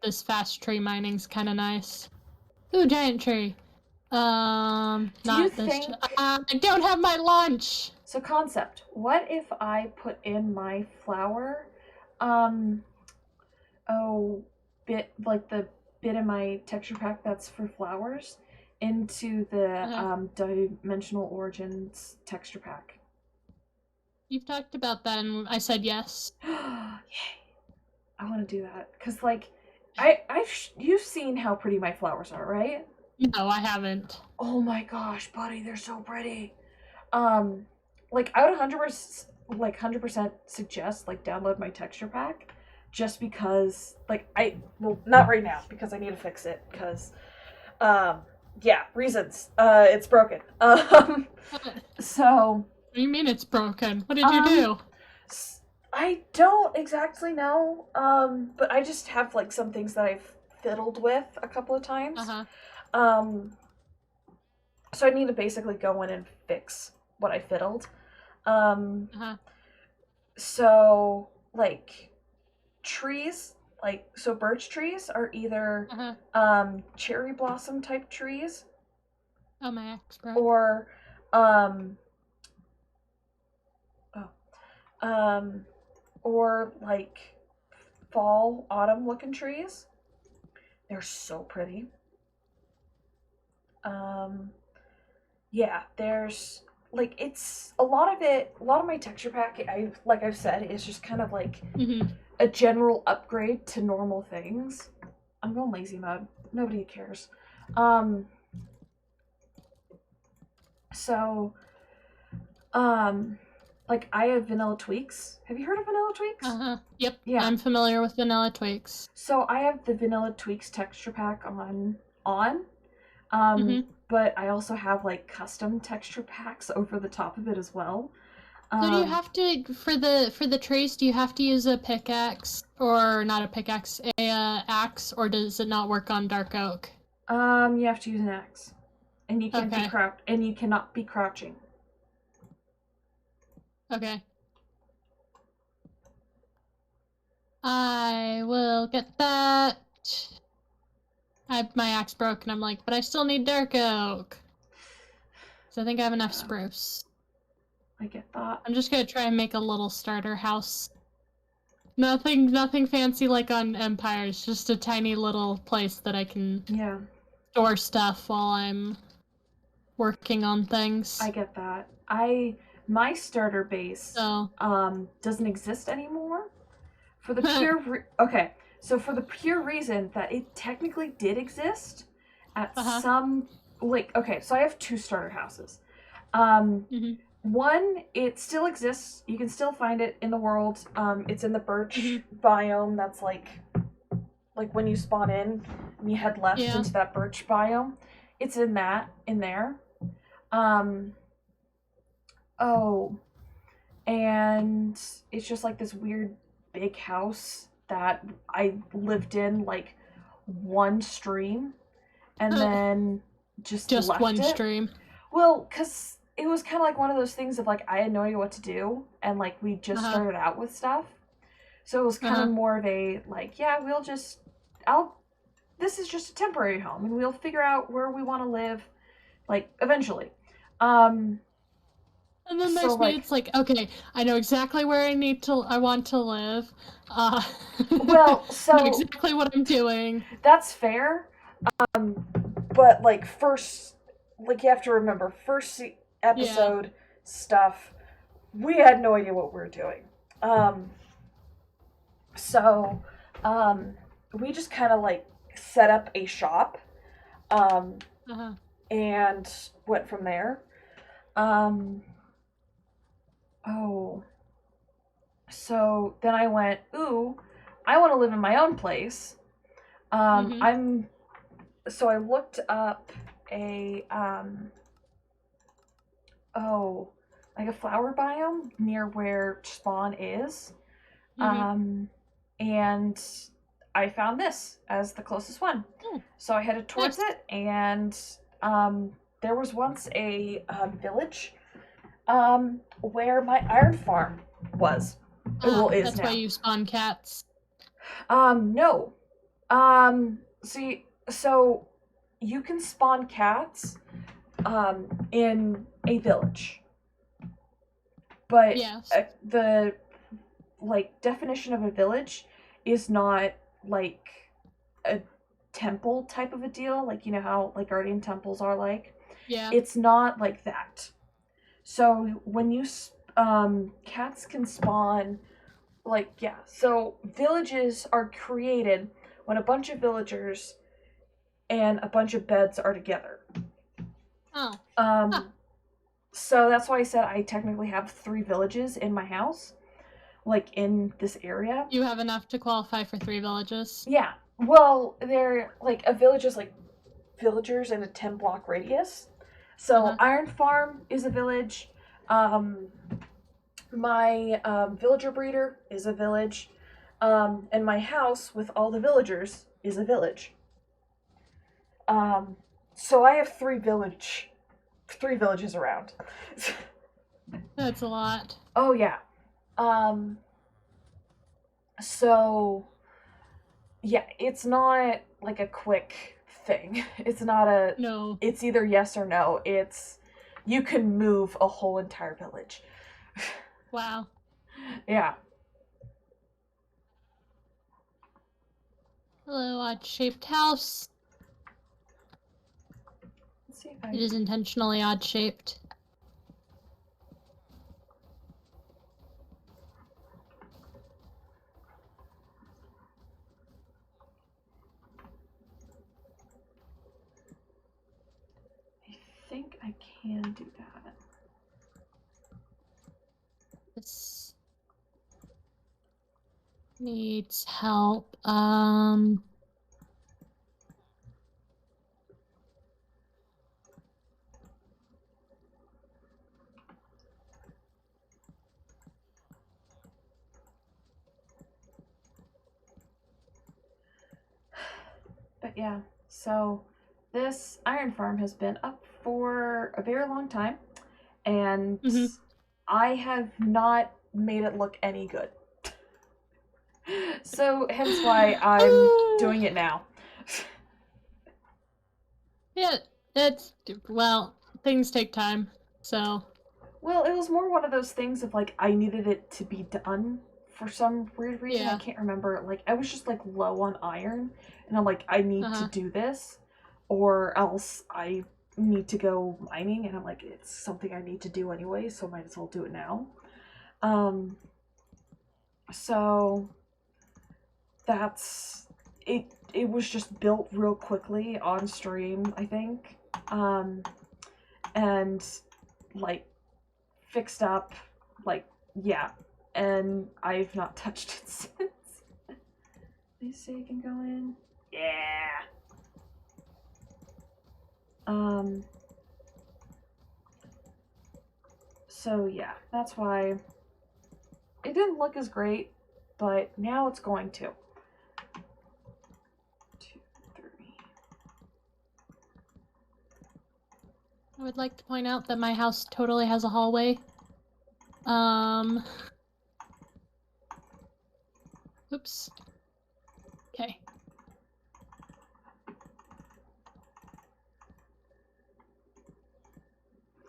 This fast tree mining's kind of nice. Ooh, giant tree. Not this. I don't have my lunch. So concept. What if I put in my flower, the bit in my texture pack that's for flowers into the Dimensional Origins texture pack? You've talked about that, and I said yes. Yay! I want to do that because, like, you've seen how pretty my flowers are, right? No, I haven't. Oh my gosh, buddy, they're so pretty. Like, I would 100% suggest like download my texture pack, just because not right now because I need to fix it because, reasons. It's broken. So. What do you mean it's broken? What did you do? I don't exactly know, but I just have like some things that I've fiddled with a couple of times. So I need to basically go in and fix what I fiddled. So like trees, so birch trees are either cherry blossom type trees. Oh, my axe broke. Or like fall, autumn looking trees. They're so pretty. There's like, it's a lot of my texture pack, I've said, is just kind of like a general upgrade to normal things. I'm going lazy mode. Nobody cares. Like, I have vanilla tweaks. Have you heard of vanilla tweaks? Yep. Yeah. I'm familiar with vanilla tweaks. So I have the vanilla tweaks texture pack on. But I also have like custom texture packs over the top of it as well. So do you have to, for the trees, do you have to use a pickaxe, or not a pickaxe, a axe, or does it not work on dark oak? You have to use an axe, and you can't you cannot be crouching. Okay. I will get that. My axe broke, and I'm like, but I still need dark oak. So I think I have enough spruce. I get that. I'm just gonna try and make a little starter house. Nothing fancy like on Empires, just a tiny little place that I can store stuff while I'm working on things. I get that. My starter base doesn't exist anymore for the pure for the pure reason that it technically did exist at some so I have 2 starter houses. One, it still exists. You can still find it in the world. It's in the birch biome. That's like when you spawn in and you head left into that birch biome. It's in there. Oh, and it's just like this weird big house that I lived in like one stream and then just Just left one it. stream. Well, because it was kind of like one of those things of like I had no idea what to do and like we just started out with stuff. So it was kind of more of a like, yeah, this is just a temporary home and we'll figure out where we want to live like eventually. Um And then so there's me. like It's like, okay, I know exactly where I want to live. Uh, well, know so exactly what I'm doing. that's fair. But like first like you have to remember Yeah. episode stuff, we had no idea what we were doing. Um so um we just kind of like set up a shop um Uh-huh. and went from there. Um oh, so then I went, ooh, I want to live in my own place. Mm-hmm. I'm so I looked up a oh, like a flower biome near where Spawn is. Mm-hmm. And I found this as the closest one. Oh, So I headed towards nice. it, and there was once a village where my iron farm was. Well, is That's why now. you spawn cats. No. See, so you can spawn cats in a village, but Yes. the like definition of a village is not like a temple type of a deal, like you know how like guardian temples are like. Yeah. It's not like that. So when you cats can spawn like yeah. So villages are created when a bunch of villagers and a bunch of beds are together. Oh. So that's why I said I technically have 3 villages in my house, like in this area. You have enough to qualify for 3 villages. Yeah. Well, they're like a village is like villagers in a 10-block radius. So Iron Farm is a village. Um, my villager breeder is a village. And my house with all the villagers is a village. So I have 3 villages around. That's a lot. Oh yeah. So yeah, it's not like a quick thing. It's not a No. it's either yes or no. It's you can move a whole entire village. Wow. Yeah. Hello, odd-shaped house. Let's see if It is intentionally odd-shaped. I think I can do that. This needs help. But yeah, so this iron farm has been up for a very long time, and I have not made it look any good. So hence why I'm doing it now. Yeah, well, things take time, so. Well, it was more one of those things of like I needed it to be done for some weird reason. Yeah. I can't remember. Like I was just like low on iron, and I'm like I need to do this, or else I need to go mining, and I'm like it's something I need to do anyway, so might as well do it now. So that's it. It was just built real quickly on stream, I think, and like fixed up, like yeah, and I've not touched it since. They say I can go in. Yeah. So yeah, that's why it didn't look as great, but now it's going to. 2, 3. I would like to point out that my house totally has a hallway. Oops. Okay.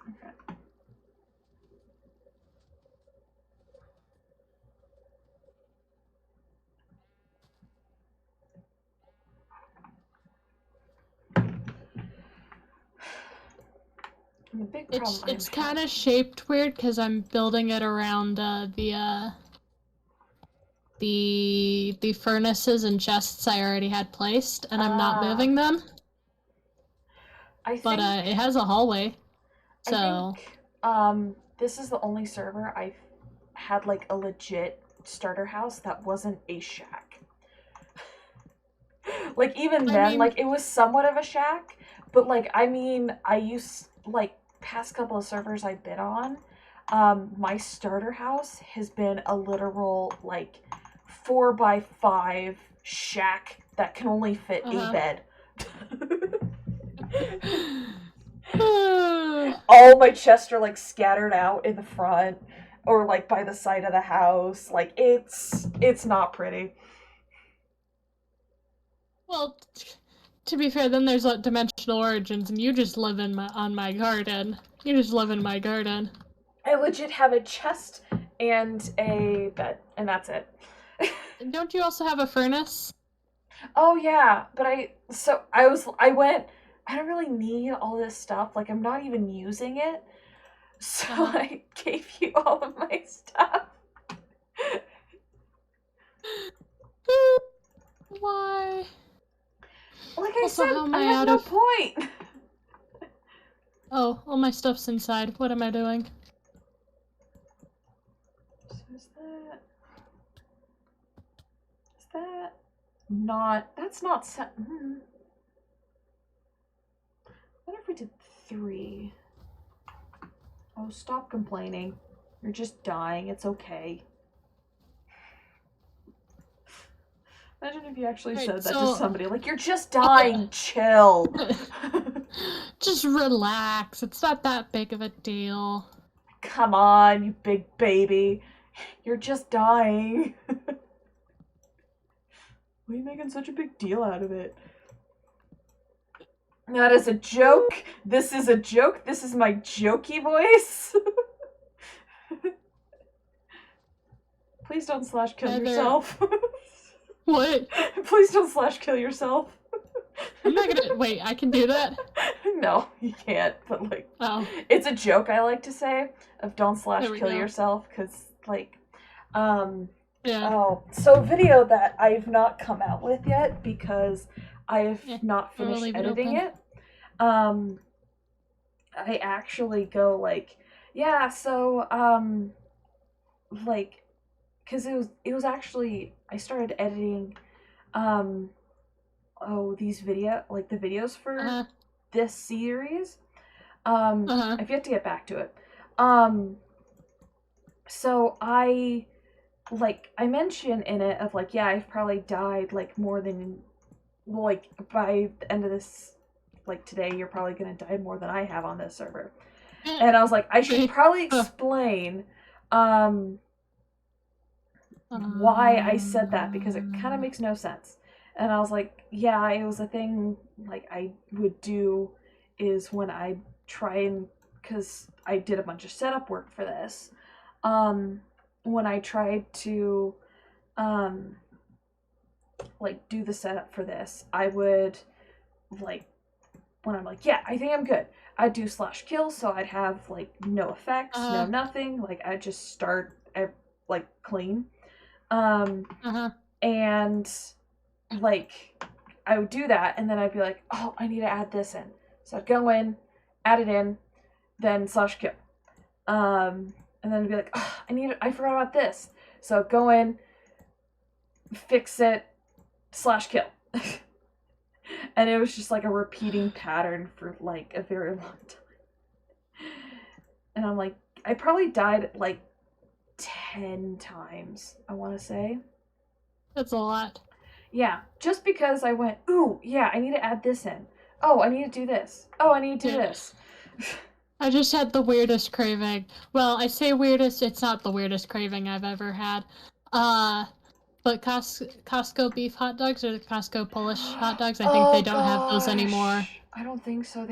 Okay. The big problem It's kind of shaped weird because I'm building it around the furnaces and chests I already had placed, and I'm not moving them. But it has a hallway, so. I think this is the only server I've had like a legit starter house that wasn't a shack. Like even then, like it was somewhat of a shack, but like I mean, I used like past couple of servers I've been on, my starter house has been a literal like 4x5 shack that can only fit a bed. All my chests are like scattered out in the front or like by the side of the house. Like it's not pretty. Well, to be fair, then there's Dimensional Origins, and you just live on my garden. You just live in my garden. I legit have a chest and a bed, and that's it. Don't you also have a furnace? Oh yeah, but I went. I don't really need all this stuff. Like I'm not even using it, so I gave you all of my stuff. Why? Like I said, I have no point. Oh, all my stuff's inside. What am I doing? So is that not? That's not set. What if we did 3? Oh, stop complaining. You're just dying. It's okay. Imagine if you actually said that to somebody. Like, you're just dying. Chill. Just relax. It's not that big of a deal. Come on, you big baby. You're just dying. Why are you making such a big deal out of it? That is a joke. This is a joke. This is my jokey voice. Please don't slash kill yourself. What? Please don't slash kill yourself. I'm not gonna. Wait, I can do that? No, you can't. But, like, it's a joke I like to say of don't slash kill yourself, because, like, yeah. Oh, so a video that I've not come out with yet because I've not finished editing it. I actually go like, yeah, so like, because it was actually I started editing, these the videos for this series. I've yet to get back to it. So I mention in it of like, yeah, I've probably died like more than, like by the end of this, like today, you're probably gonna die more than I have on this server. And I was like, I should probably explain why I said that, because it kind of makes no sense. And I was like, yeah, it was a thing like I would do is when I try and, because I did a bunch of setup work for this, when I tried to like do the setup for this, I would like, when I'm like, yeah, I think I'm good, I'd do slash kill, so I'd have like no effects, no nothing, like I'd just start like clean. And like I would do that, and then I'd be like, oh, I need to add this in, so I'd go in, add it in, then slash kill. And then I'd be like, oh, I forgot about this, so I'd go in, fix it, slash kill. And it was just like a repeating pattern for like a very long time. And I'm like, I probably died like 10 times, I want to say. That's a lot. Yeah, just because I went, ooh, yeah, I need to add this in. Oh, I need to do this. Oh, I need to do Yeah. this. I just had the weirdest craving. Well, I say weirdest, it's not the weirdest craving I've ever had. But Costco beef hot dogs or the Costco Polish hot dogs, I think they Oh don't have those anymore. gosh. I don't think so.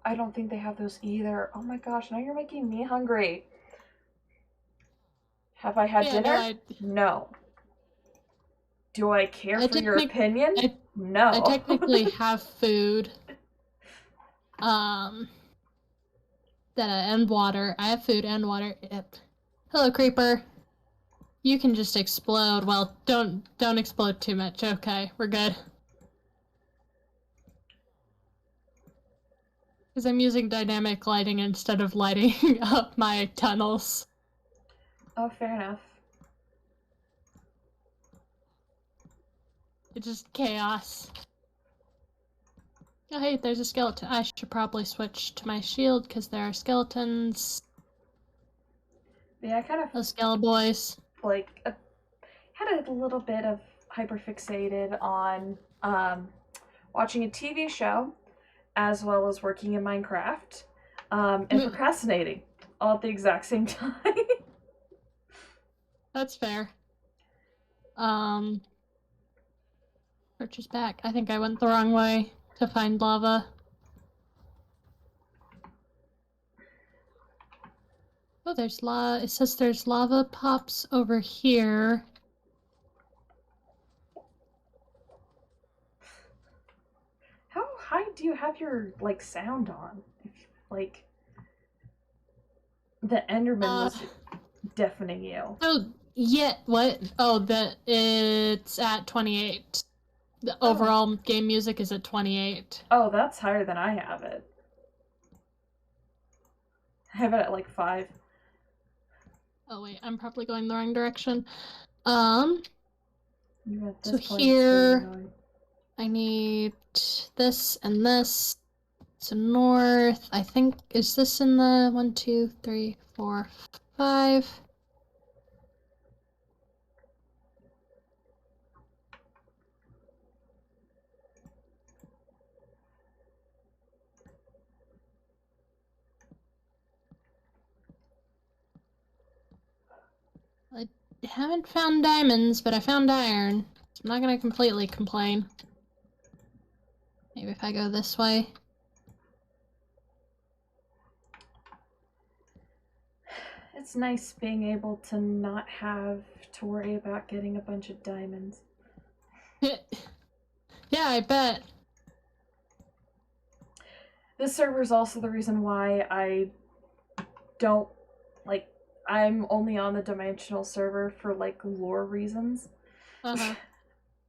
I don't think they have those either. Oh my gosh, now you're making me hungry. Have I had Yeah, no, dinner? No. Do I care I for your opinion? I I No. technically have food. Um, and water. I have food and water. Yep. Hello, creeper. You can just explode. Well, don't explode too much. Okay, we're good. Because I'm using dynamic lighting instead of lighting up my tunnels. Oh, fair enough. It's just chaos. Oh, hey, there's a skeleton. I should probably switch to my shield because there are skeletons. Yeah, I kind of Those boys. like had a little bit of hyperfixated on watching a TV show as well as working in Minecraft and procrastinating all at the exact same time. That's fair. Purchase back. I think I went the wrong way to find lava. Oh, there's lava. It says there's lava pops over here. How high do you have your like sound on? Like the Enderman was deafening you. Oh, yeah. What? Oh, it's at 28. The overall game music is at 28. Oh, that's higher than I have it. I have it at like 5. Oh wait, I'm probably going the wrong direction. So here I need this and this. So north, I think, is this in the 1, 2, 3, 4, 5? I haven't found diamonds, but I found iron. So I'm not gonna completely complain. Maybe if I go this way. It's nice being able to not have to worry about getting a bunch of diamonds. Yeah, I bet. This server is also the reason why I don't like. I'm only on the dimensional server for like lore reasons. Uh-huh.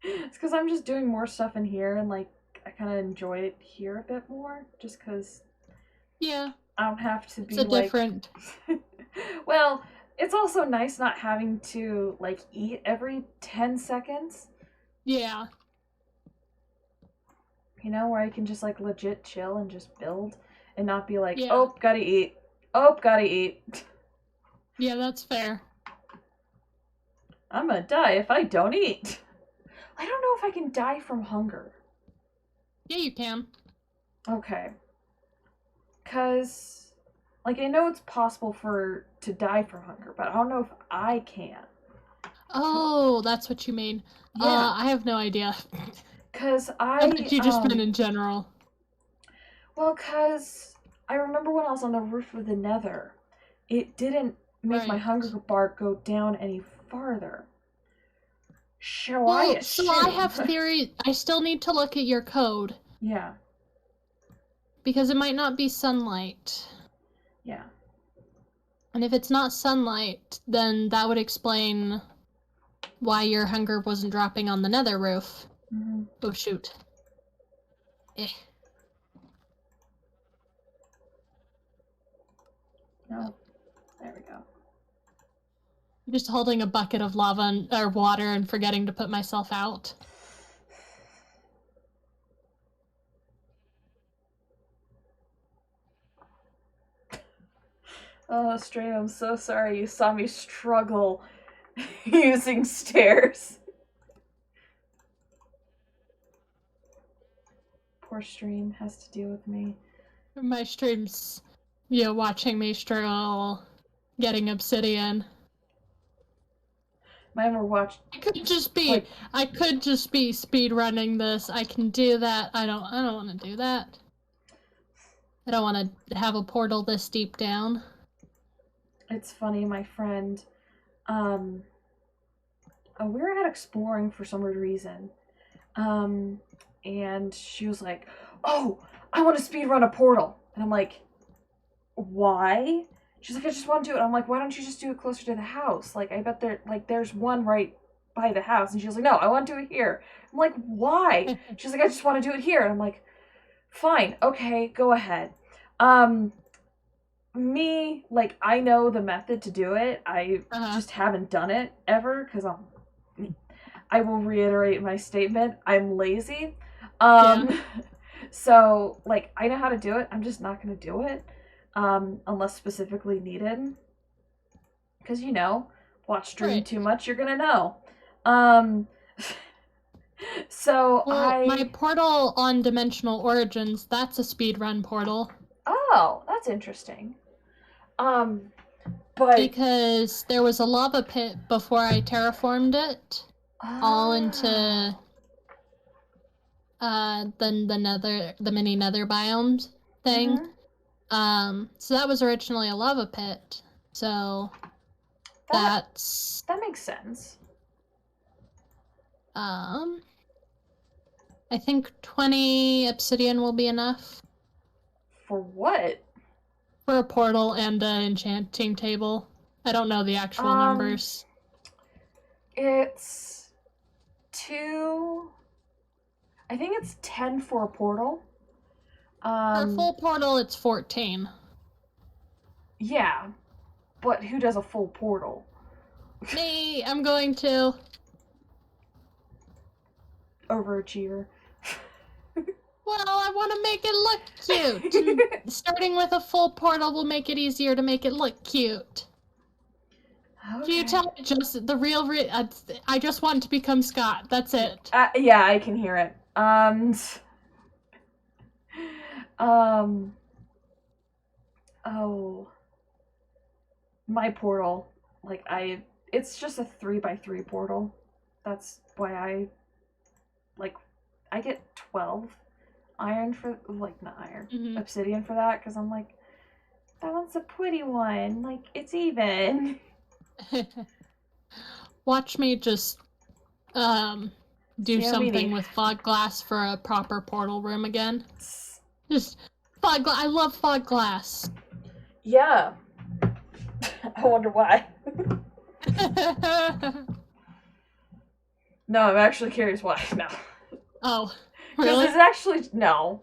It's because I'm just doing more stuff in here and like I kind of enjoy it here a bit more just because. Yeah. I don't have to be it's a like. Different. Well, it's also nice not having to like eat every 10 seconds. Yeah. You know, where I can just like legit chill and just build and not be like, Yeah. oh, gotta eat. Oh, gotta eat. Yeah, that's fair. I'm gonna die if I don't eat. I don't know if I can die from hunger. Yeah, you can. Okay. Cause like I know it's possible to die from hunger, but I don't know if I can. Oh, that's what you mean. Yeah. I have no idea. Cause I bet you just meant in general. Well, cause I remember when I was on the roof of the Nether, it didn't make my hunger bar go down any farther. So I have theory. I still need to look at your code. Yeah. Because it might not be sunlight. Yeah. And if it's not sunlight, then that would explain why your hunger wasn't dropping on the Nether roof. Mm-hmm. Oh, shoot. No. There we go. I'm just holding a bucket of lava or water and forgetting to put myself out. Oh, Stray, I'm so sorry you saw me struggle using stairs. Poor stream has to deal with me. My stream's, watching me struggle getting obsidian. Mine were watched. I could just be speed running this. I can do that. I don't want to do that. I don't want to have a portal this deep down. It's funny, my friend. We were out exploring for some weird reason. And she was like, "Oh, I want to speed run a portal." And I'm like, "Why?" She's like, "I just want to do it." I'm like, "Why don't you just do it closer to the house? Like, I bet there's one right by the house." And she was like, "No, I want to do it here." I'm like, "Why?" She's like, "I just want to do it here." And I'm like, "Fine, okay, go ahead." I know the method to do it. I just haven't done it ever because I will reiterate my statement. I'm lazy. So, I know how to do it. I'm just not going to do it unless specifically needed. Because, watch stream too much, you're going to know. My portal on Dimensional Origins, that's a speedrun portal. Oh, that's interesting. But... Because there was a lava pit before I terraformed it. All into the mini nether biome thing. Mm-hmm. So that was originally a lava pit. So that makes sense. I think 20 obsidian will be enough. For what? For a portal and an enchanting table. I don't know the actual numbers. It's 2... I think it's 10 for a portal. For a full portal, it's 14. Yeah, but who does a full portal? Me, I'm going to. Overachiever. Well, I want to make it look cute. Starting with a full portal will make it easier to make it look cute. Okay. Can you tell me just the real I just want to become Scott. That's it. Yeah, I can hear it. Oh. My portal, it's just a 3x3 portal. That's why I get 12 iron for, not iron, obsidian for that, because I'm like, that one's a pretty one. It's even. Watch me just do something with fog glass for a proper portal room again. Just fog glass. I love fog glass. Yeah. I wonder why. No, I'm actually curious why. No. Oh, really? Because it's actually, no.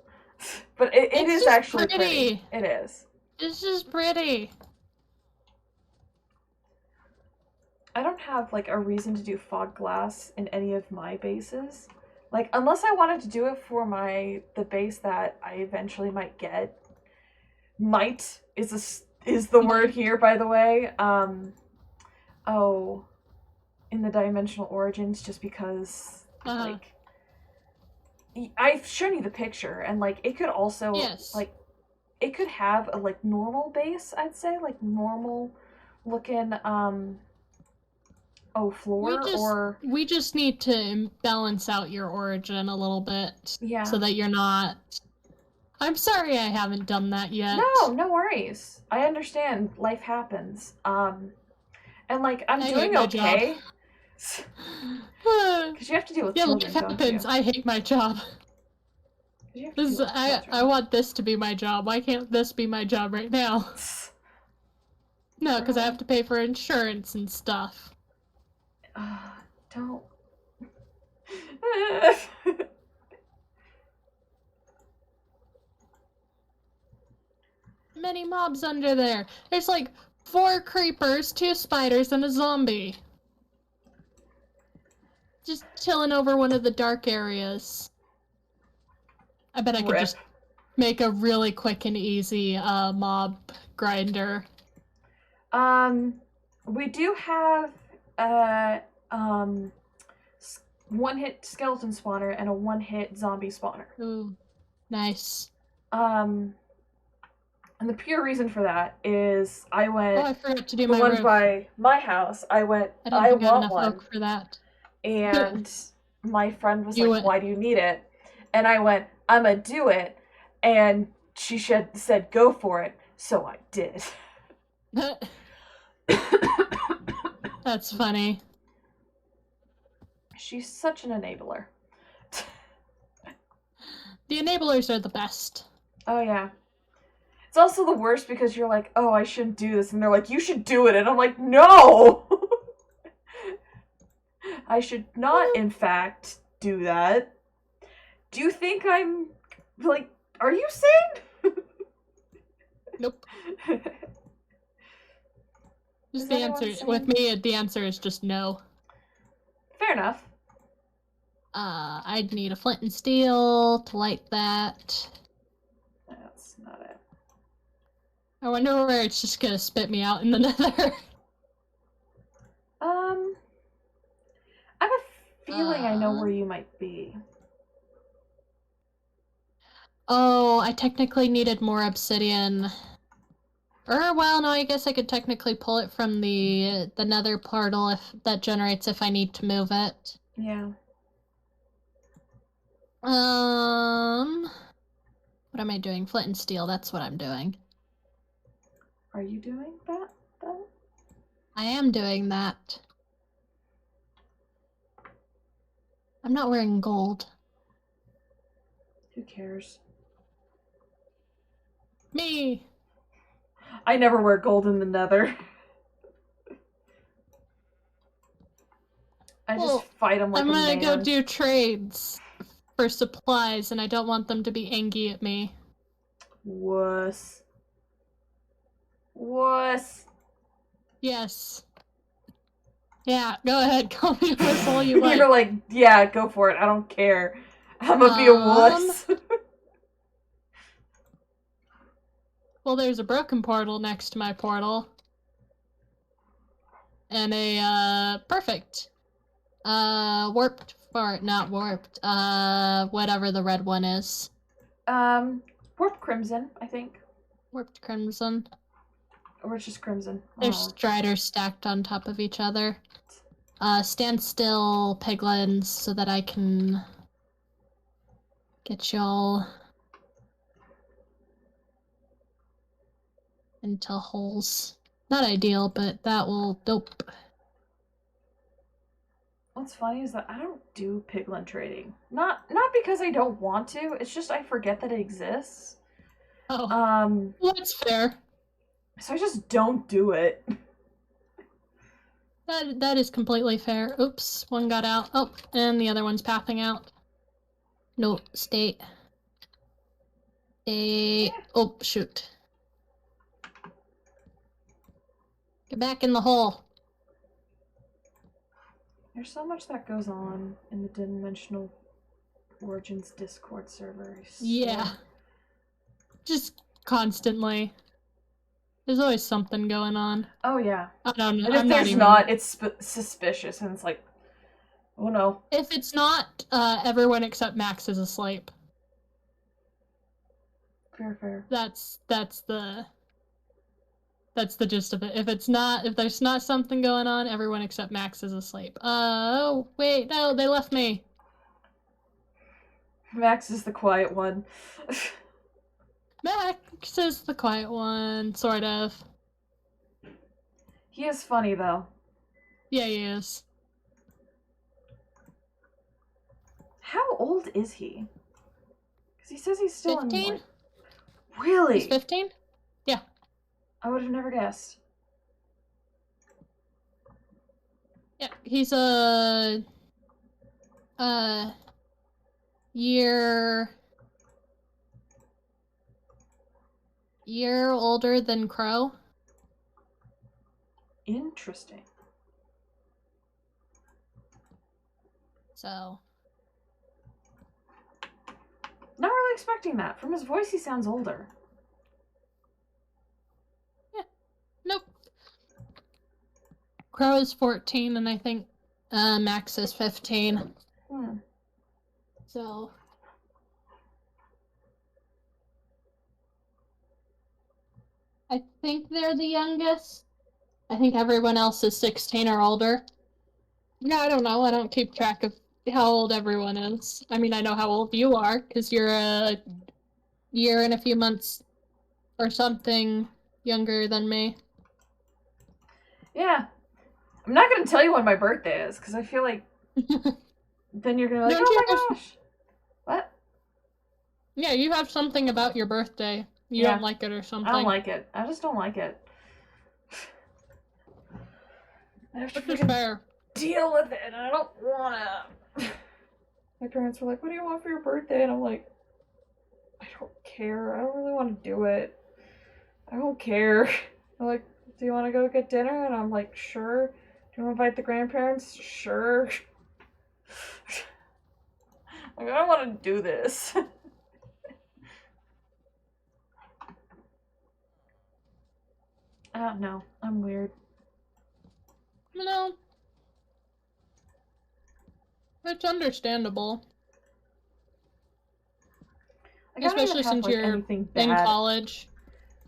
But it is actually pretty. It is. It's just pretty. I don't have, a reason to do fog glass in any of my bases. Unless I wanted to do it for the base that I eventually might get. Might is the word here, by the way. In the Dimensional Origins, just because, I've shown you the picture, and, it could also, it could have a, normal base, I'd say, normal looking, floor, We just need to balance out your origin a little bit. Yeah. So that you're not... I'm sorry I haven't done that yet. No worries. I understand. Life happens. And, I'm doing okay. Because you have to deal with children, life happens. I hate my job. I want this to be my job. Why can't this be my job right now? No, because I have to pay for insurance and stuff. Don't. Many mobs under there. There's 4 creepers, 2 spiders, and a zombie. Just chilling over one of the dark areas. I bet I could just make a really quick and easy mob grinder. We do have a one-hit skeleton spawner and a one-hit zombie spawner. Ooh, nice. And the pure reason for that is I went. Oh, I forgot to do the my ones roof. by my house. I went. I don't I think I have want enough one, oak for that. and my friend was You like, went- "Why do you need it?" And I went, "I'm gonna do it," and she said, "Go for it." So I did. That's funny. She's such an enabler. The enablers are the best. Oh yeah. It's also the worst because you're like, "Oh, I shouldn't do this," and they're like, "You should do it," and I'm like, "No." I should not, in fact, do that. Do you think I'm like? Are you sane? Nope. Just Is the anyone answer sane? with me. The answer is just no. Fair enough. I'd need a flint and steel to light that. That's not it. I wonder where it's just gonna spit me out in the nether. I have a feeling I know where you might be. Oh, I technically needed more obsidian. Or, well, no, I guess I could technically pull it from the nether portal if that generates if I need to move it. Yeah. What am I doing? Flint and steel, that's what I'm doing. Are you doing that, though? I am doing that. I'm not wearing gold. Who cares? Me! I never wear gold in the nether. I just fight them like I'm a gonna man. go do trades for supplies, and I don't want them to be angry at me. Wuss. Wuss. Yes. Yeah, go ahead, call me a wuss all you like. You're like, yeah, go for it. I don't care. I'm gonna be a wuss. Well, there's a broken portal next to my portal. And a, perfect. Warped, or not warped, whatever the red one is. Warp Crimson, I think. Warped Crimson. Or it's just Crimson. There's striders stacked on top of each other. Stand still, piglins, so that I can get y'all into holes. Not ideal, but that will dope. What's funny is that I don't do piglin trading. Not because I don't want to, it's just I forget that it exists. Oh. Well, that's fair. So I just don't do it. That is completely fair. Oops, one got out. Oh, and the other one's pathing out. No, stay. Stay. Oh, shoot. Get back in the hole. There's so much that goes on in the Dimensional Origins Discord server. Yeah. Just constantly. There's always something going on. Oh, yeah. I don't know. And if there's not, it's suspicious, and it's like, oh no. If it's not, everyone except Max is asleep. Fair. That's the gist of it. If there's not something going on, everyone except Max is asleep. Oh, wait, no, they left me. Max is the quiet one. Max is the quiet one, sort of. He is funny, though. Yeah, he is. How old is he? Because he says he's still 15? in... Really? He's 15? Yeah. I would have never guessed. Yeah, he's a year older than Crow. Interesting. So. Not really expecting that. From his voice, he sounds older. Yeah. Nope. Pro is 14, and I think Max is 15. So I think they're the youngest. I think everyone else is 16 or older. Yeah, I don't know. I don't keep track of how old everyone is. I mean, I know how old you are, because you're a year and a few months or something younger than me. Yeah. I'm not going to tell you when my birthday is, because I feel like then you're going to be like, Don't oh you my have... gosh. What? Yeah, you have something about your birthday. You don't like it or something. I don't like it. I just don't like it. I have to Which is fair. deal with it, and I don't want to. My parents were like, what do you want for your birthday? And I'm like, I don't care. I don't really want to do it. I don't care. I'm like, do you want to go get dinner? And I'm like, sure. Do you want to invite the grandparents? Sure. Like, I don't want to do this. I don't know. I'm weird. No. It's understandable. Like, especially since you're in college.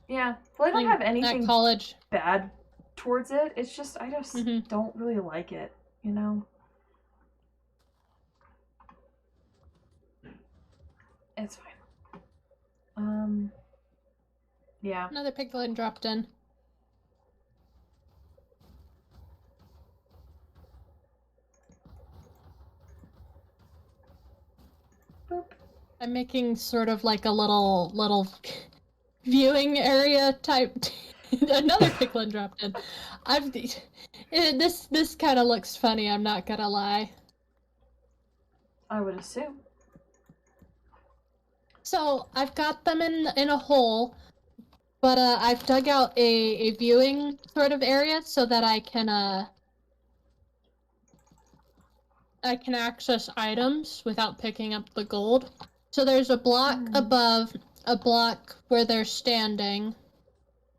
Yeah. Well, I don't have anything at college bad towards it. It's just, I just don't really like it, you know? It's fine. Yeah. Another piglin dropped in. Boop. I'm making sort of like a little viewing area type. Another piglin dropped in. This kind of looks funny. I'm not gonna lie. I would assume. So I've got them in a hole, but I've dug out a viewing sort of area so that I can access items without picking up the gold. So there's a block above, a block where they're standing,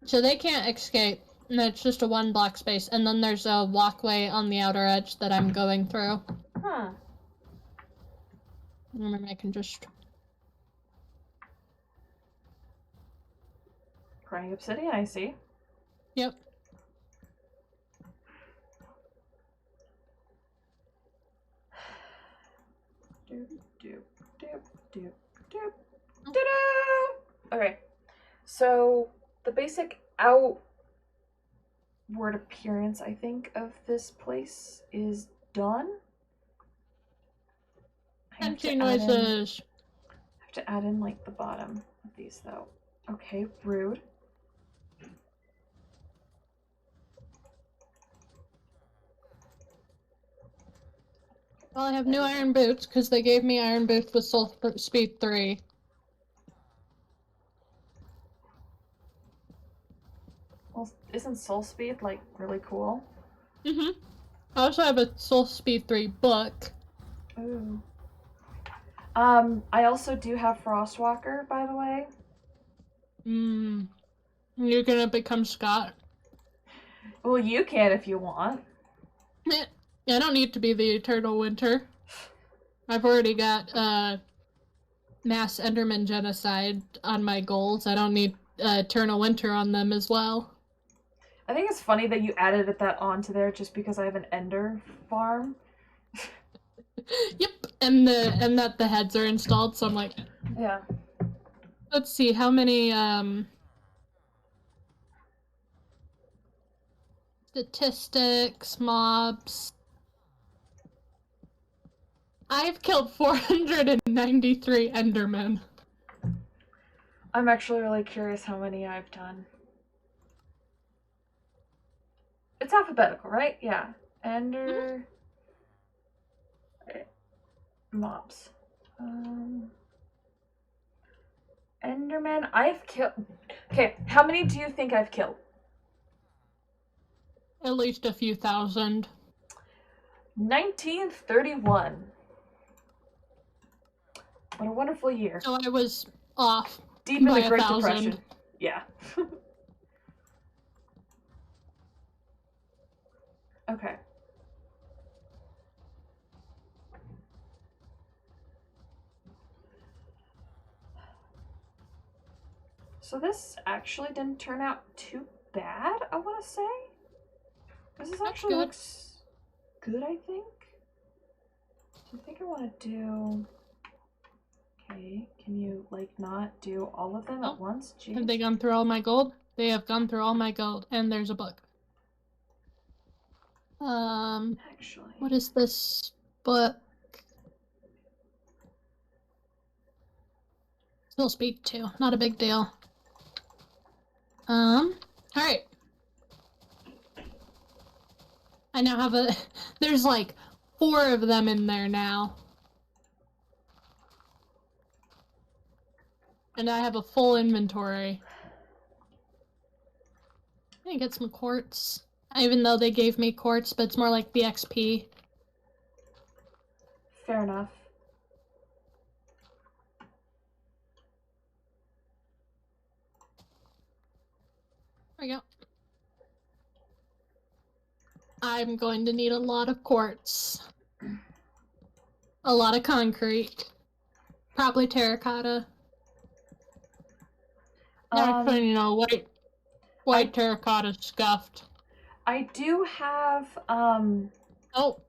so they can't escape. And it's just a 1 block space, and then there's a walkway on the outer edge that I'm going through. Huh. Remember, I can just... Crying obsidian, I see. Yep. Okay, so the basic outward appearance, I think, of this place is done. Empty noises. I have to add in, like, the bottom of these, though. Okay, rude. Well, I have new iron boots, because they gave me iron boots with soul speed 3. Well, isn't soul speed, like, really cool? I also have a soul speed 3 book. Ooh. I also do have Frostwalker, by the way. You're gonna become Scott? Well, you can if you want. Yeah, I don't need to be the Eternal Winter. I've already got, mass Enderman genocide on my goals. I don't need, Eternal Winter on them as well. I think it's funny that you added that onto there just because I have an Ender farm. Yep, and that the heads are installed, so I'm like... Yeah. Let's see, how many, statistics, mobs... I've killed 493 Endermen. I'm actually really curious how many I've done. It's alphabetical, right? Yeah. Ender... Mobs. Enderman, I've killed... Okay, how many do you think I've killed? At least a few thousand. 1931. What a wonderful year. So I was off. Deep in by the Great 1,000. Depression. Yeah. Okay. So this actually didn't turn out too bad, I want to say. This actually good. looks good, I think. So I think I want to do... Okay, can you, like, not do all of them at once? Jeez. Have they gone through all my gold? They have gone through all my gold, and there's a book. Actually... What is this book? Still speed 2, not a big deal. Alright. I now have a... There's like 4 of them in there now. And I have a full inventory. I'm gonna get some quartz. Even though they gave me quartz, but it's more like the XP. Fair enough. There we go. I'm going to need a lot of quartz. A lot of concrete. Probably terracotta. Actually, white terracotta scuffed. I do have, Oh.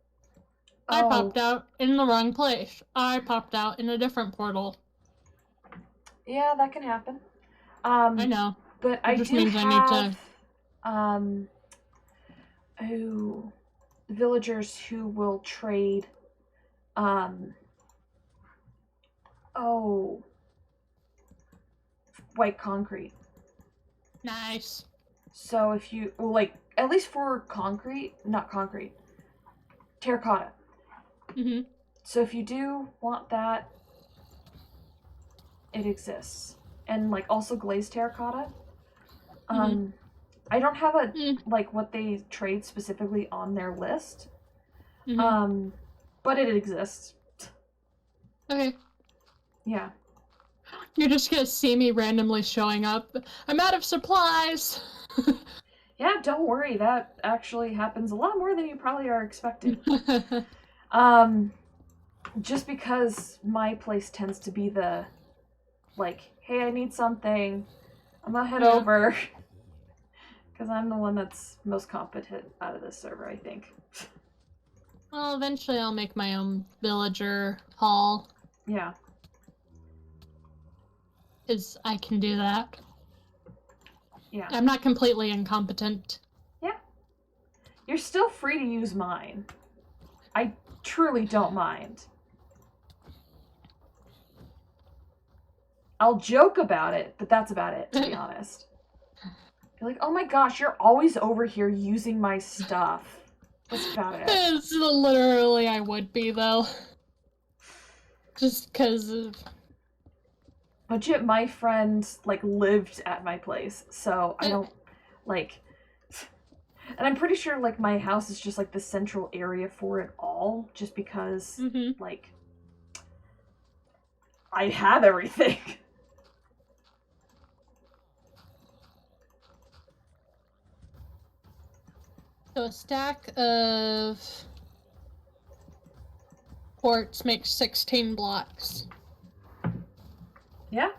I popped out in the wrong place. I popped out in a different portal. Yeah, that can happen. I know. But I do have, villagers who will trade, white concrete. Nice. So if you, well, like, at least for terracotta. Mm-hmm. So if you do want that, it exists. And, like, also glazed terracotta. I don't have like, what they trade specifically on their list. But it exists. Okay. Yeah. You're just gonna see me randomly showing up. I'm out of supplies! Yeah, don't worry. That actually happens a lot more than you probably are expecting. Just because my place tends to be the, like, hey, I need something. I'm gonna head over. Because I'm the one that's most competent out of this server, I think. Well, eventually I'll make my own villager hall. Yeah. Because I can do that. Yeah. I'm not completely incompetent. Yeah. You're still free to use mine. I truly don't mind. I'll joke about it, but that's about it, to be honest. You're like, oh my gosh, you're always over here using my stuff. That's about it. It's literally I would be, though. Just because of... Legit, my friend, like, lived at my place, so I don't, like... And I'm pretty sure, like, my house is just, like, the central area for it all, just because, like... I have everything. So a stack of quartz makes 16 blocks. Yeah.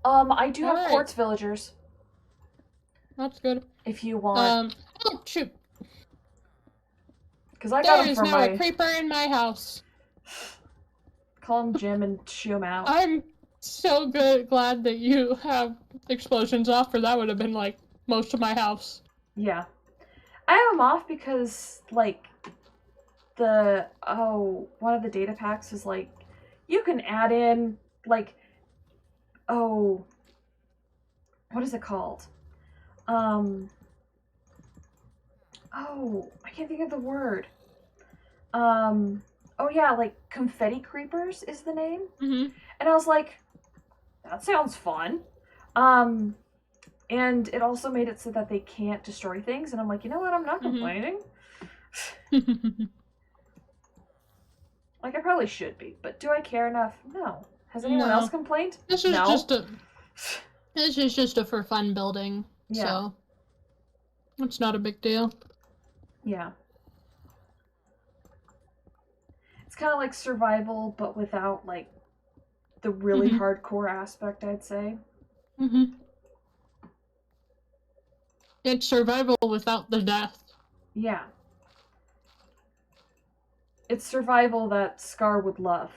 I do have quartz villagers. That's good. If you want. Oh, shoot. Because I got him from There is now a creeper in my house. Call him Jim and shoo him out. I'm so glad that you have explosions off, or that would have been, like, most of my house. Yeah. I have them off because, like, one of the data packs is, like, you can add in, like, what is it called? I can't think of the word. Like, confetti creepers is the name. Mm-hmm. And I was like, that sounds fun. And it also made it so that they can't destroy things, and I'm like, you know what, I'm not complaining. Like, I probably should be, but do I care enough? No. Has anyone else complained? This is just a for fun building, so it's not a big deal. Yeah. It's kind of like survival, but without, like, the really hardcore aspect, I'd say. It's survival without the death. Yeah. It's survival that Scar would love.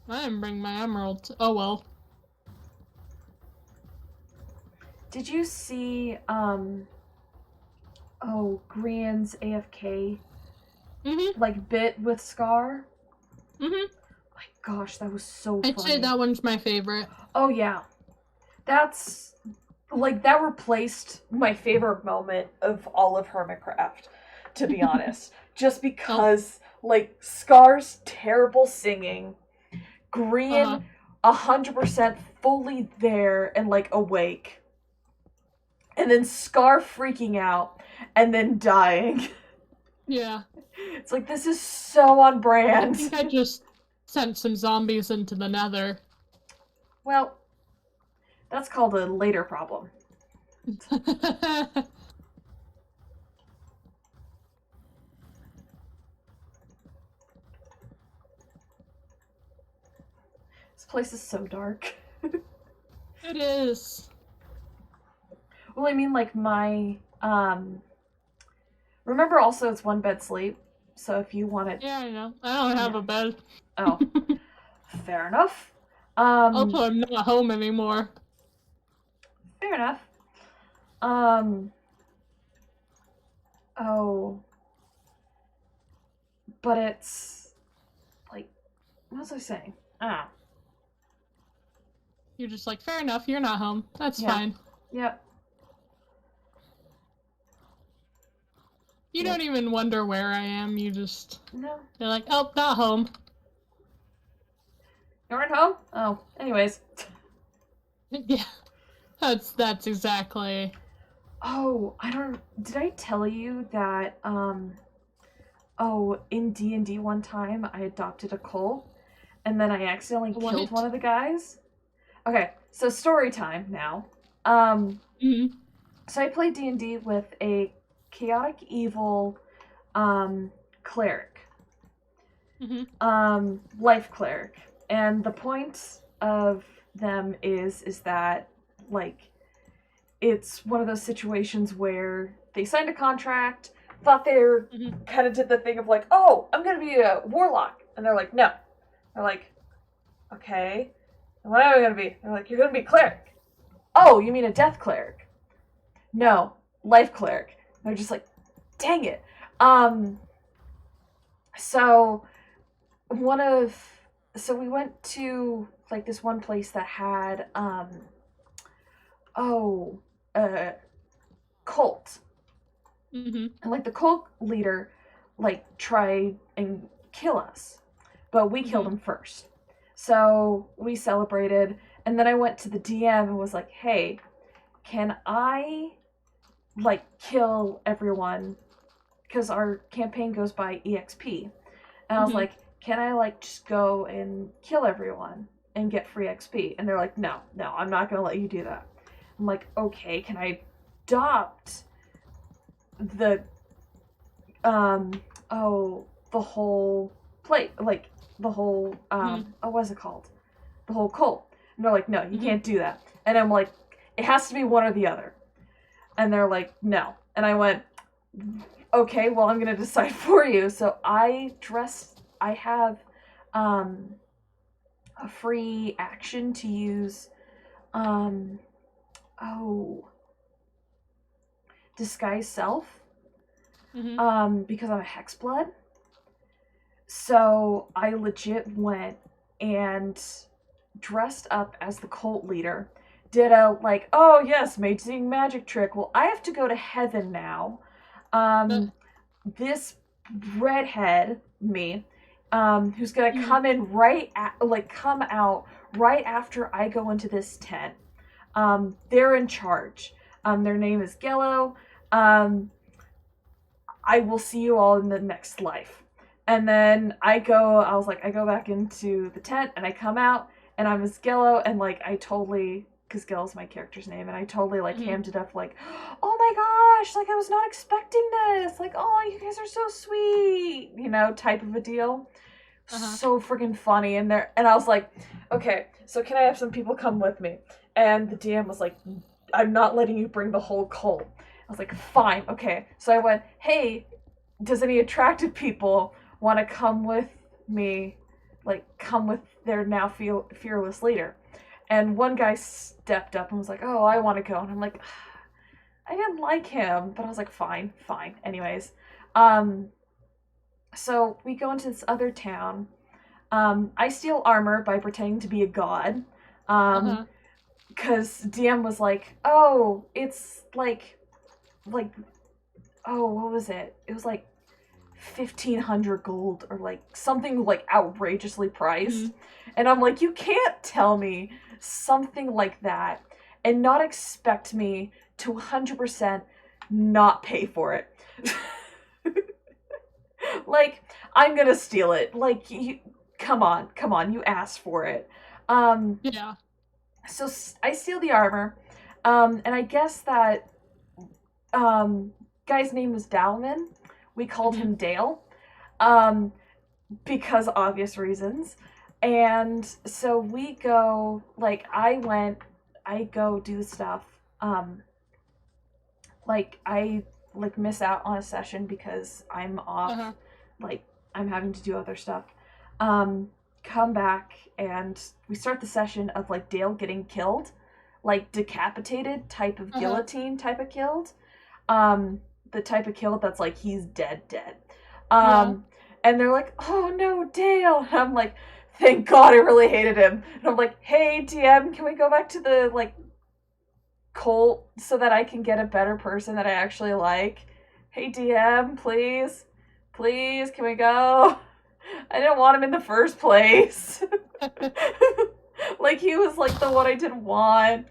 I didn't bring my emeralds. Oh well. Did you see, Grian's AFK, like, bit with Scar? My gosh, that was so funny. I'd say that one's my favorite. Oh, yeah. That's, like, that replaced my favorite moment of all of Hermitcraft, to be honest. Just because, like, Scar's terrible singing, Grian 100% fully there and, like, awake, and then Scar freaking out, and then dying. Yeah. It's like, this is so on brand. I think I just sent some zombies into the nether. Well, that's called a later problem. This place is so dark. It is. Well, I mean, like, my, remember also it's one bed sleep, so if you want it... Yeah, I know. I don't have a bed. Oh. Fair enough. Also, I'm not home anymore. Fair enough. Oh. But it's, like, what was I saying? You're just like, fair enough, you're not home. That's fine. Yep. You don't even wonder where I am, you just... No. You're like, oh, not home. You aren't home? Oh, anyways. Yeah. That's exactly... Oh, did I tell you that, in D&D one time, I adopted a colt, and then I accidentally killed one of the guys? Okay, so story time now. So I played D&D with a chaotic evil, cleric. Life cleric. And the point of them is that, like, it's one of those situations where they signed a contract, thought they were, kind of did the thing of like, oh, I'm going to be a warlock. And they're like, no. They're like, okay. And what am I going to be? They're like, you're going to be cleric. Oh, you mean a death cleric? No, life cleric. And they're just like, dang it. So we went to, like, this one place that had, cult. And, like, the cult leader, like, tried and kill us. But we killed him first. So we celebrated. And then I went to the DM and was like, hey, can I, like, kill everyone? Because our campaign goes by EXP. And I was like, can I, like, just go and kill everyone and get free XP? And they're like, no, I'm not going to let you do that. I'm like, okay, can I adopt the whole plate, like, the whole, what's it called? The whole cult. And they're like, no, you can't do that. And I'm like, it has to be one or the other. And they're like, no. And I went, okay, well, I'm going to decide for you. So I have, a free action to use, disguise self, because I'm a hexblood. So I legit went and dressed up as the cult leader, did a, like, oh yes, amazing magic trick. Well, I have to go to heaven now. This redhead, me, who's gonna come in come out right after I go into this tent. They're in charge. Their name is Gello. I will see you all in the next life. And then I go back into the tent and I come out and I'm as Gello and, like, I totally because Gil's my character's name, and I totally like hammed it up like, oh my gosh, like I was not expecting this, like, oh, you guys are so sweet, you know, type of a deal. So freaking funny. And I was like, okay, so can I have some people come with me? And the DM was like, I'm not letting you bring the whole cult. I was like, fine, okay. So I went, hey, does any attractive people want to come with me, like come with their now fearless leader? And one guy stepped up and was like, oh, I want to go. And I'm like, I didn't like him, but I was like, fine. Anyways, so we go into this other town. I steal armor by pretending to be a god. Because DM was like, oh, it's like, oh, what was it? It was like 1,500 gold or like something like outrageously priced. And I'm like, you can't tell me something like that and not expect me to 100% not pay for it. Like, I'm gonna steal it. Like, you, come on, you asked for it. Yeah. So I steal the armor, and I guess that guy's name was Dalman. We called him Dale, because obvious reasons. And so we go, like, I go do stuff. Like, I, like, miss out on a session because I'm off. Like, I'm having to do other stuff. Come back, and we start the session of, like, Dale getting killed. Like, decapitated type of guillotine type of killed. The type of kill that's like, he's dead. And they're like, oh no, Dale. And I'm like, thank God, I really hated him. And I'm like, hey, DM, can we go back to the, like, cult so that I can get a better person that I actually like? Hey, DM, please, can we go? I didn't want him in the first place. Like, he was, like, the one I didn't want.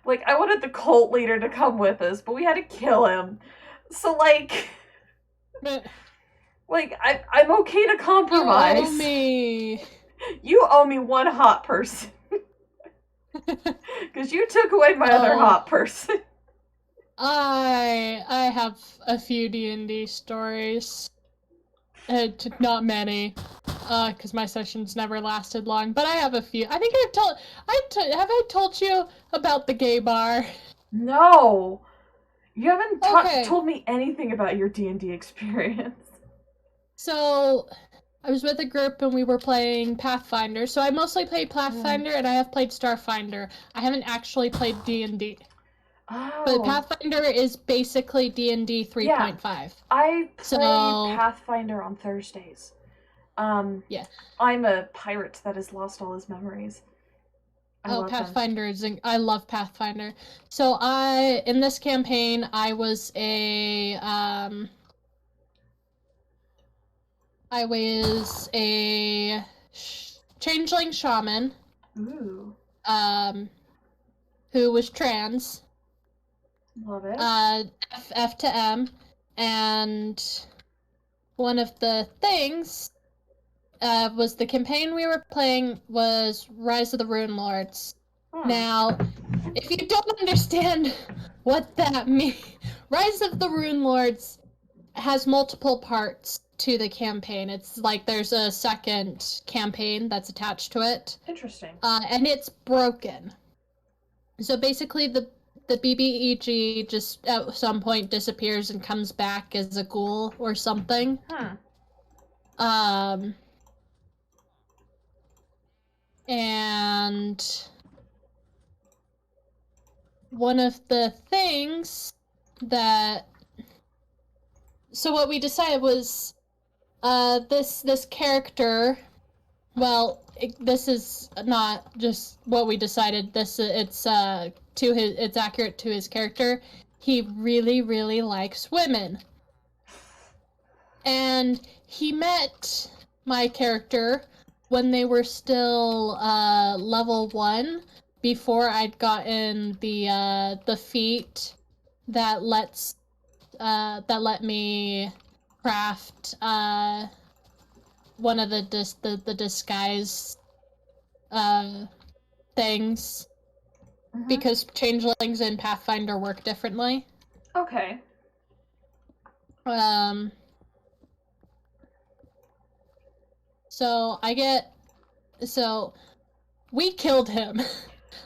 Like, I wanted the cult leader to come with us, but we had to kill him. So, like, I'm okay to compromise. You owe me. You owe me one hot person. Because you took away my other hot person. I have a few D&D stories. Not many, because my sessions never lasted long. But I have a few. I think have I told you about the gay bar? No, you haven't told me anything about your D&D experience. So, I was with a group and we were playing Pathfinder. So I mostly played Pathfinder and I have played Starfinder. I haven't actually played D&D. Oh. But Pathfinder is basically D&D 3.5. Yeah. I play Pathfinder on Thursdays. Yeah. I'm a pirate that has lost all his memories. Pathfinder I love Pathfinder. So in this campaign, I was a changeling shaman. Ooh. Who was trans. Love it. F to M, and one of the things was the campaign we were playing was Rise of the Rune Lords. Now, if you don't understand what that means, Rise of the Rune Lords has multiple parts to the campaign. It's like there's a second campaign that's attached to it. Interesting. And it's broken. So basically the BBEG just at some point disappears and comes back as a ghoul or something. And one of the things so what we decided was this character, well, this is not just what we decided. It's accurate to his character. He really, really likes women. And he met my character when they were still level 1, before I'd gotten the feat that let me craft one of the disguise things. because changelings in Pathfinder work differently. Okay. So we killed him.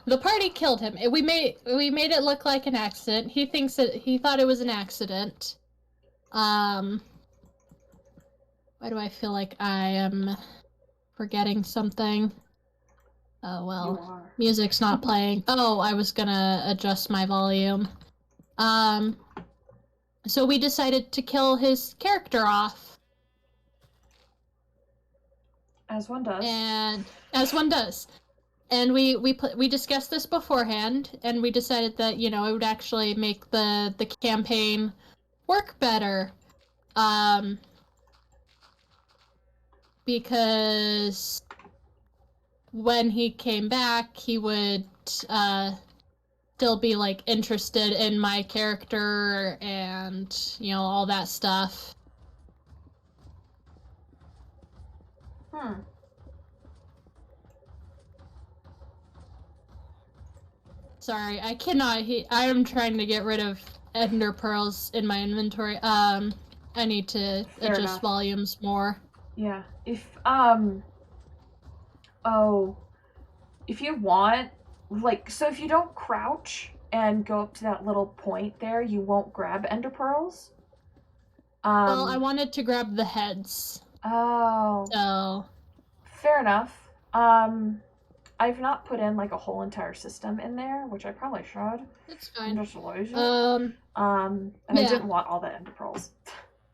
The party killed him. We made it look like an accident. He thought it was an accident. Why do I feel like I am forgetting something? Oh well, music's not playing. Oh, I was gonna adjust my volume. So we decided to kill his character off. As one does. And we discussed this beforehand, and we decided that, you know, it would actually make the campaign work better. Because when he came back, he would still be, like, interested in my character and, you know, all that stuff. Sorry, I cannot I am trying to get rid of ender pearls in my inventory. I need to adjust volumes more. Yeah. If you want, like, so if you don't crouch and go up to that little point there, you won't grab ender pearls. Well, I wanted to grab the heads. Oh. So. Fair enough. I've not put in, like, a whole entire system in there, which I probably should. It's fine. Just and yeah. I didn't want all the ender pearls.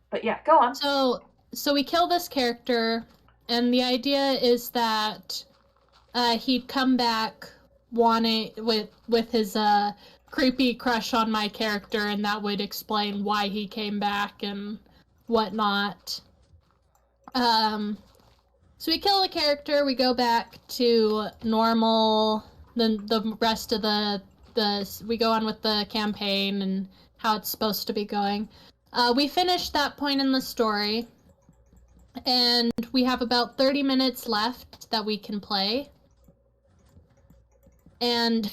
But yeah, go on. So we kill this character, and the idea is that he'd come back wanting with his creepy crush on my character, and that would explain why he came back and whatnot. So we kill the character, we go back to normal, then the rest of we go on with the campaign and how it's supposed to be going. We finished that point in the story, and we have about 30 minutes left that we can play. And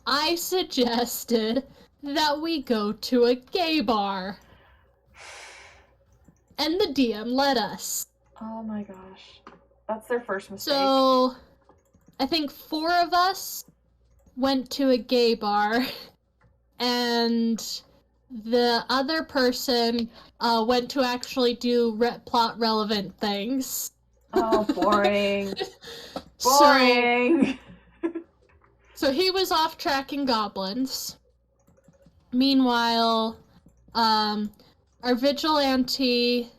I suggested that we go to a gay bar. And the DM let us. Oh my gosh. That's their first mistake. So, I think 4 of us went to a gay bar, and the other person went to actually do plot-relevant things. Oh, boring. Boring! So he was off tracking goblins. Meanwhile, our vigilante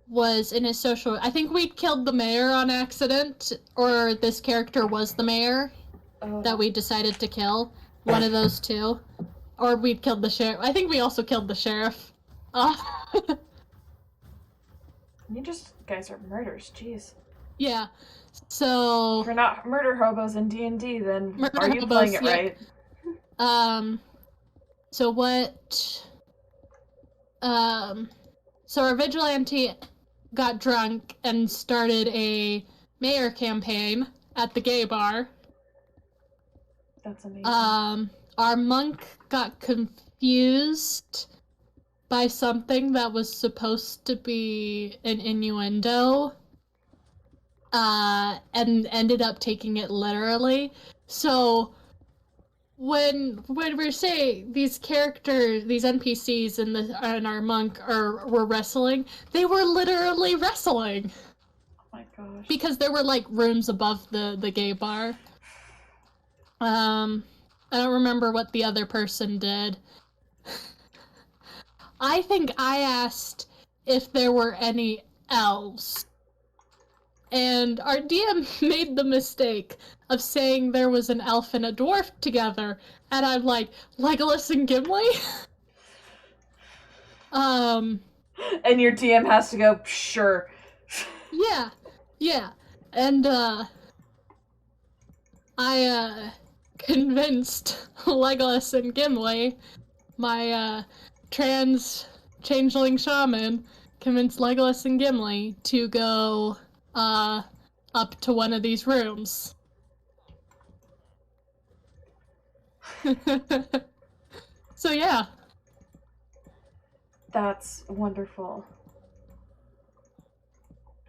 was in his social. I think we killed the mayor on accident, or this character was the mayor that we decided to kill. One of those two, or we'd killed the sheriff. I think we also killed the sheriff. You guys are murderers, jeez. Yeah. So if you're not murder hobos in D&D, then are you playing it right? So what? So our vigilante got drunk and started a mayor campaign at the gay bar. That's amazing. Our monk got confused by something that was supposed to be an innuendo, and ended up taking it literally. So when we're saying these characters, these NPCs and our monk were wrestling, they were literally wrestling. Oh my gosh. Because there were, like, rooms above the gay bar. I don't remember what the other person did. I think I asked if there were any elves. And our DM made the mistake of saying there was an elf and a dwarf together. And I'm like, Legolas and Gimli? And your DM has to go, sure. Yeah. And, I, convinced Legolas and Gimli, my, trans changeling shaman, convinced Legolas and Gimli to go, up to one of these rooms. So yeah. That's wonderful.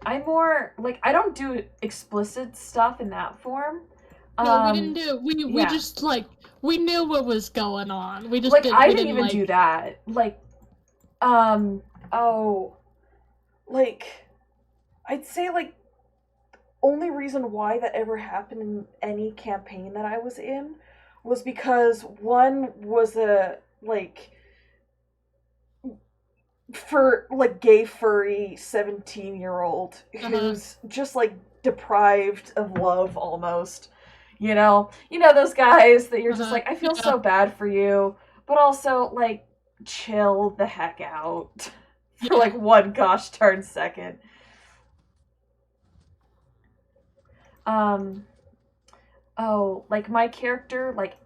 I'm more like I don't do explicit stuff in that form. No, we didn't do it. We yeah. just like we knew what was going on. We just like didn't. I we didn't even like... do that. Like, like I'd say like only reason why that ever happened in any campaign that I was in was because one was a like for like gay furry 17-year-old who's just like deprived of love almost. You know those guys that you're just like, I feel so bad for you, but also like chill the heck out for like one gosh darn second. Like my character like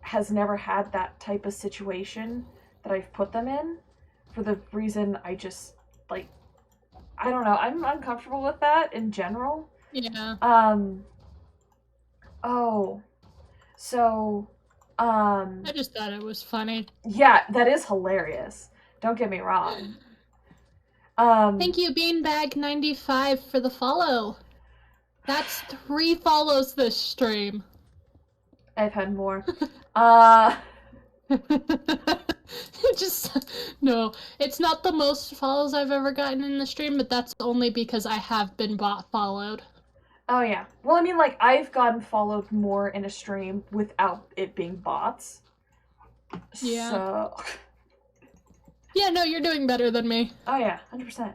has never had that type of situation that I've put them in, for the reason I just like, I don't know, I'm uncomfortable with that in general. Yeah. So I just thought it was funny. Yeah, that is hilarious. Don't get me wrong. Thank you, Beanbag95, for the follow. That's 3 follows this stream. I've had more. Just no, it's not the most follows I've ever gotten in the stream, but that's only because I have been bot followed. Oh yeah. Well, I mean, like I've gotten followed more in a stream without it being bots. Yeah. So. Yeah, no, you're doing better than me. Oh yeah, 100%.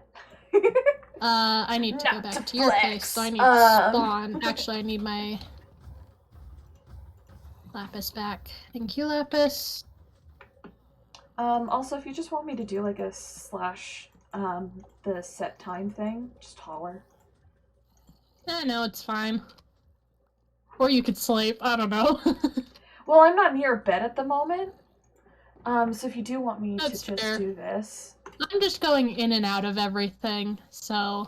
I need to go back to your place, so I need to spawn. Actually, I need my Lapis back. Thank you, Lapis. Also, if you just want me to do like a slash the set time thing, just holler. No, it's fine. Or you could sleep. I don't know. Well, I'm not near a bed at the moment. So if you do want me That's to just fair. do this. I'm just going in and out of everything, so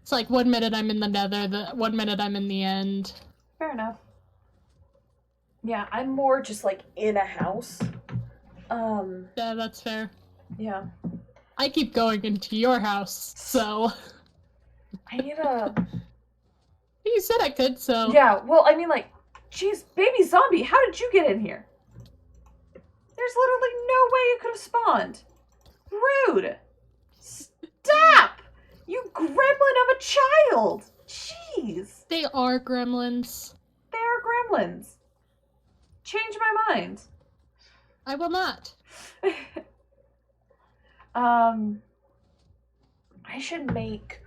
it's like 1 minute I'm in the nether, the 1 minute I'm in the end. Fair enough. Yeah, I'm more just like in a house. Yeah, that's fair. Yeah. I keep going into your house, so. I need a. You said I could, so. Yeah, well, I mean, like, geez, baby zombie, how did you get in here? There's literally no way you could have spawned. Rude. Stop! You gremlin of a child! Jeez. They are gremlins. They are gremlins. Change my mind. I will not. I should make...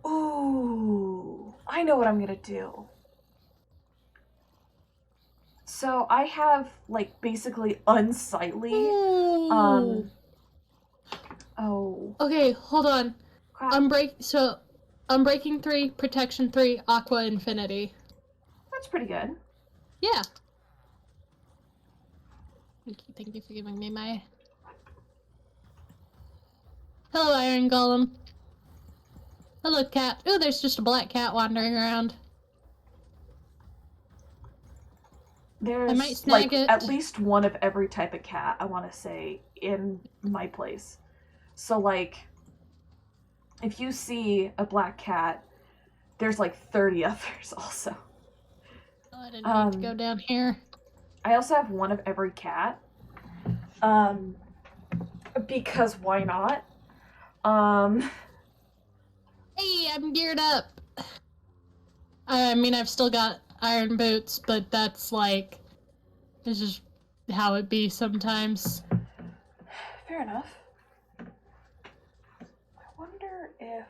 Ooh, I know what I'm gonna do. So I have, like, basically unsightly, Ooh. Oh. Okay, hold on. Crap. Unbreaking 3, Protection 3, Aqua Infinity. That's pretty good. Yeah. Thank you for giving me my... Hello, Iron Golem. Hello, cat. Ooh, there's just a black cat wandering around. There's I might snag like it. at least one of every type of cat, I want to say, in my place. So like, if you see a black cat, there's like 30 others also. Oh, I didn't need to go down here. I also have one of every cat. Because why not? Hey, I'm geared up. I mean, I've still got iron boots, but that's like, it's just how it be sometimes. Fair enough. I wonder if...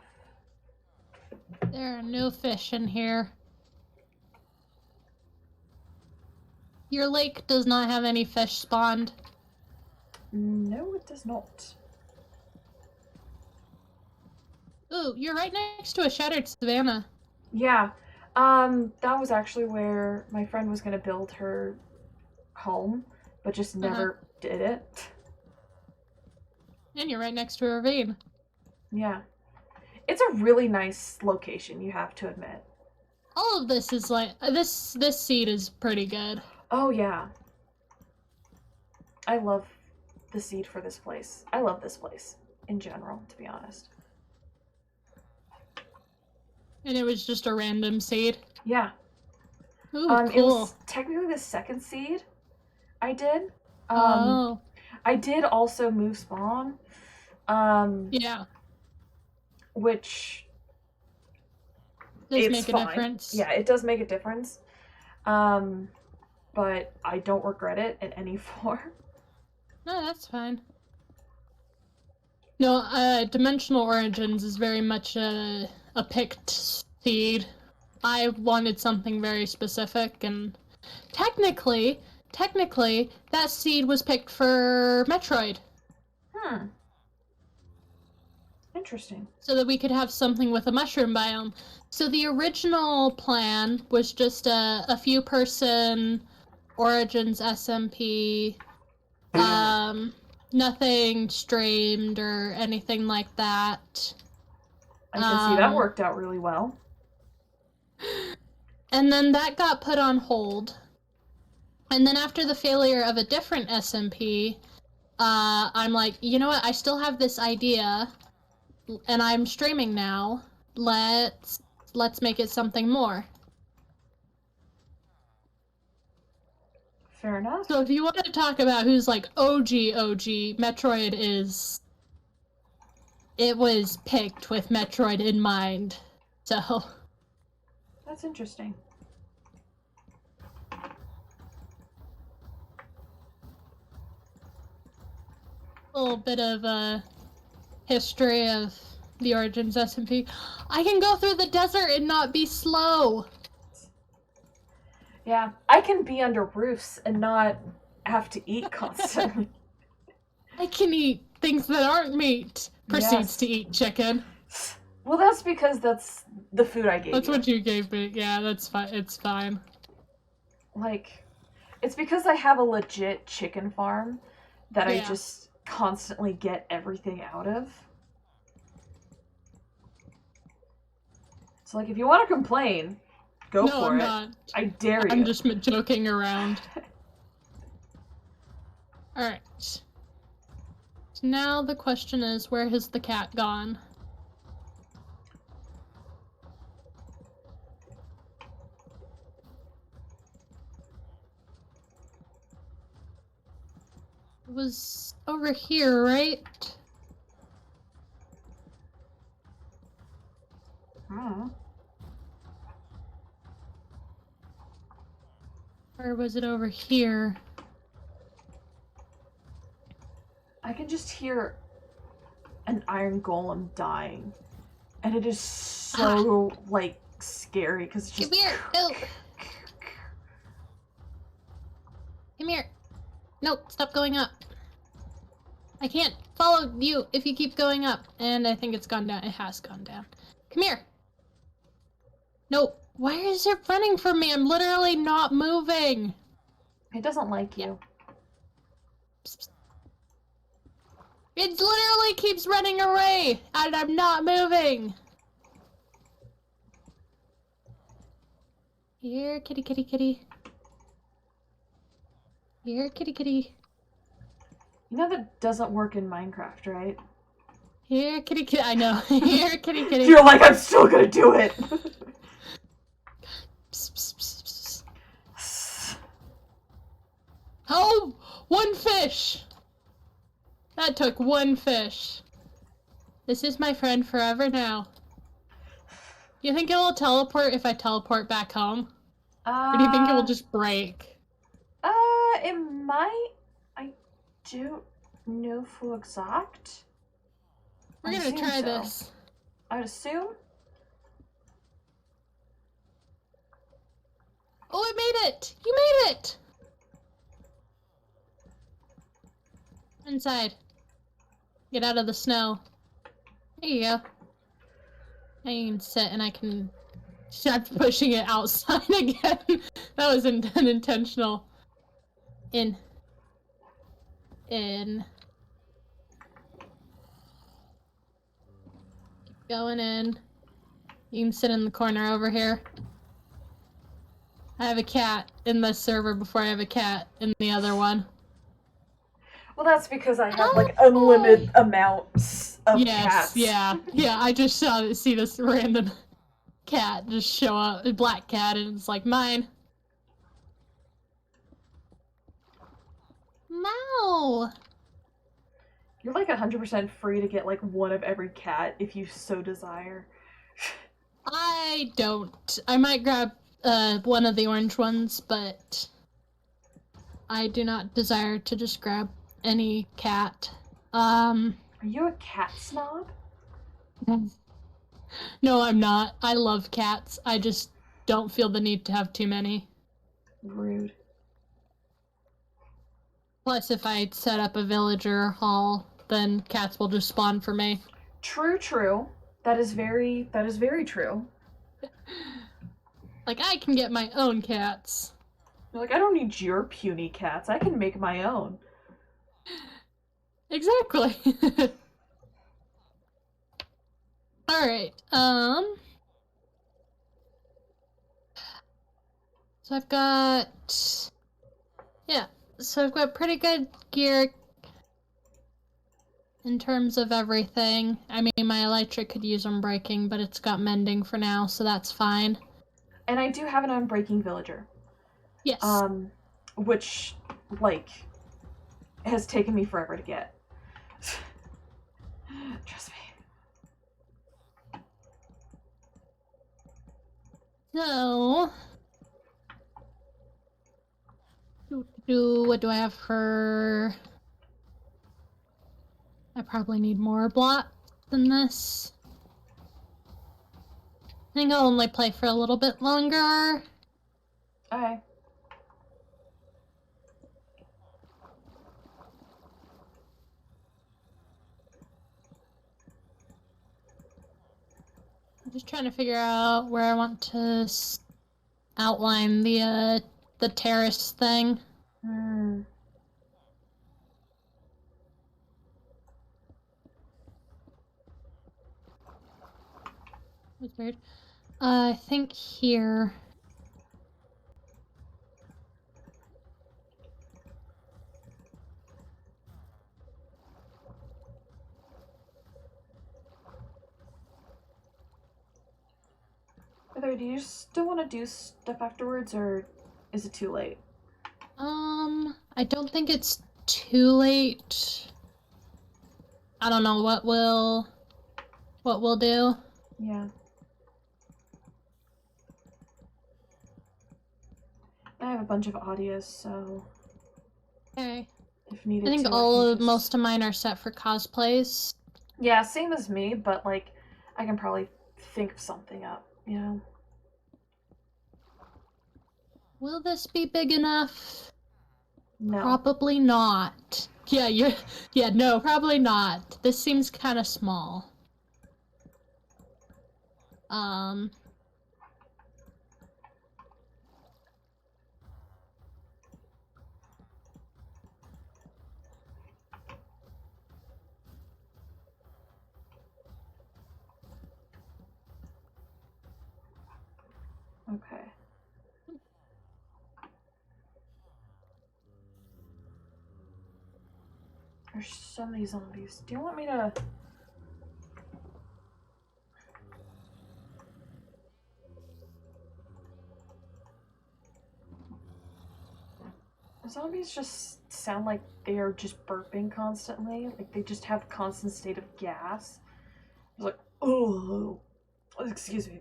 There are no fish in here. Your lake does not have any fish spawned. No, it does not. Ooh, you're right next to a shattered savannah. Yeah. That was actually where my friend was gonna build her home, but just never did it. And you're right next to a ravine. Yeah. It's a really nice location, you have to admit. All of this is like this seed is pretty good. Oh yeah. I love the seed for this place. I love this place in general, to be honest. And it was just a random seed. Yeah. Ooh, cool. It was technically the second seed I did. Oh. I did also move spawn. Yeah. Which Does it's make a fine. difference. Yeah, it does make a difference. But I don't regret it in any form. No, that's fine. No, Dimensional Origins is very much a picked seed. I wanted something very specific, and technically, that seed was picked for Metroid. Interesting. So that we could have something with a mushroom biome. So the original plan was just a few person Origins SMP, nothing streamed or anything like that. I can see that worked out really well. And then that got put on hold. And then after the failure of a different SMP, I'm like, you know what? I still have this idea, and I'm streaming now. Let's make it something more. Fair enough. So if you want to talk about who's like OG, Metroid is... It was picked with Metroid in mind, so... That's interesting. A little bit of a history of the Origins SMP. I can go through the desert and not be slow! Yeah, I can be under roofs and not have to eat constantly. I can eat things that aren't meat. Proceeds to eat chicken. Well, that's because that's the food I gave That's you. what you gave me. Yeah, that's fine. It's fine. Like, it's because I have a legit chicken farm that I just constantly get everything out of. So, like, if you want to complain, go for I'm it. Not. I dare you. I'm just joking around. Alright. So now the question is, where has the cat gone? It was over here, right? Or was it over here? I can just hear an iron golem dying. And it is so, like, scary, because it's just... Come here! No! Come here! No, stop going up. I can't follow you if you keep going up. And I think it's gone down. It has gone down. Come here! No! Why is it running from me? I'm literally not moving! It doesn't like you. Psst, psst. It literally keeps running away! And I'm not moving! Here, kitty, kitty, kitty. Here, kitty, kitty. You know that doesn't work in Minecraft, right? Here, kitty, kitty. I know. Here, kitty, kitty. You're like, I'm still gonna do it! Psst, psst, psst, psst. Oh! One fish! That took one fish. This is my friend forever now. You think it will teleport if I teleport back home? Or do you think it will just break? It might. I don't know for exact. We're gonna try this. I would assume. Oh, it made it! You made it! Inside. Get out of the snow. There you go. Now you can sit and I can start pushing it outside again. That was unintentional. In. Keep going in. You can sit in the corner over here. I have a cat in this server before I have a cat in the other one. Well, that's because I have like unlimited amounts of cats. Yeah. I just see this random cat just show up, a black cat, and it's like mine. No. You're like 100% free to get like one of every cat if you so desire. I don't. I might grab one of the orange ones, but I do not desire to just grab any cat. Are you a cat snob? No, I'm not. I love cats. I just don't feel the need to have too many. Rude. Plus, if I set up a villager hall, then cats will just spawn for me. True. That is very true. Like, I can get my own cats. You're like, I don't need your puny cats. I can make my own. Exactly. Alright, so I've got... Yeah, so I've got pretty good gear in terms of everything. I mean, my electric could use unbreaking, but it's got mending for now, so that's fine. And I do have an unbreaking villager. Yes. Which, like, has taken me forever to get. Trust me. So... What do I have for... I probably need more blocks than this. I think I'll only play for a little bit longer. Okay. I'm just trying to figure out where I want to outline the terrace thing. That's weird. I think here. By the way, do you still want to do stuff afterwards, or is it too late? I don't think it's too late. I don't know what we'll do. Yeah. I have a bunch of audios, so Okay. if needed, I think most of mine are set for cosplays. Yeah, same as me, but like, I can probably think of something up. You know. Will this be big enough? No. Probably not. Yeah, no, probably not. This seems kind of small. Okay. There's so many zombies. Do you want me to... Zombies just sound like they are just burping constantly. Like they just have a constant state of gas. It's like, oh, excuse me.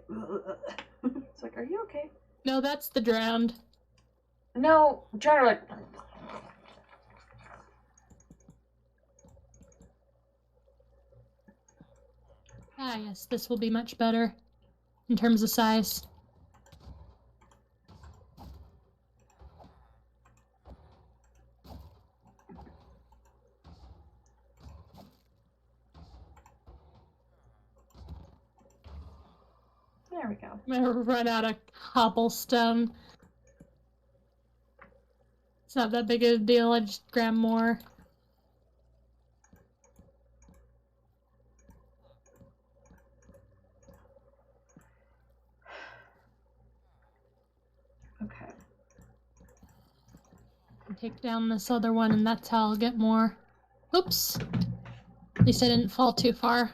It's like, are you okay? No, that's the drowned. No, I'm trying to like... Ah, yes, this will be much better in terms of size. There we go. I'm gonna run out of cobblestone. It's not that big of a deal, I just grab more. Okay. take down this other one, and that's how I'll get more. Oops. At least I didn't fall too far.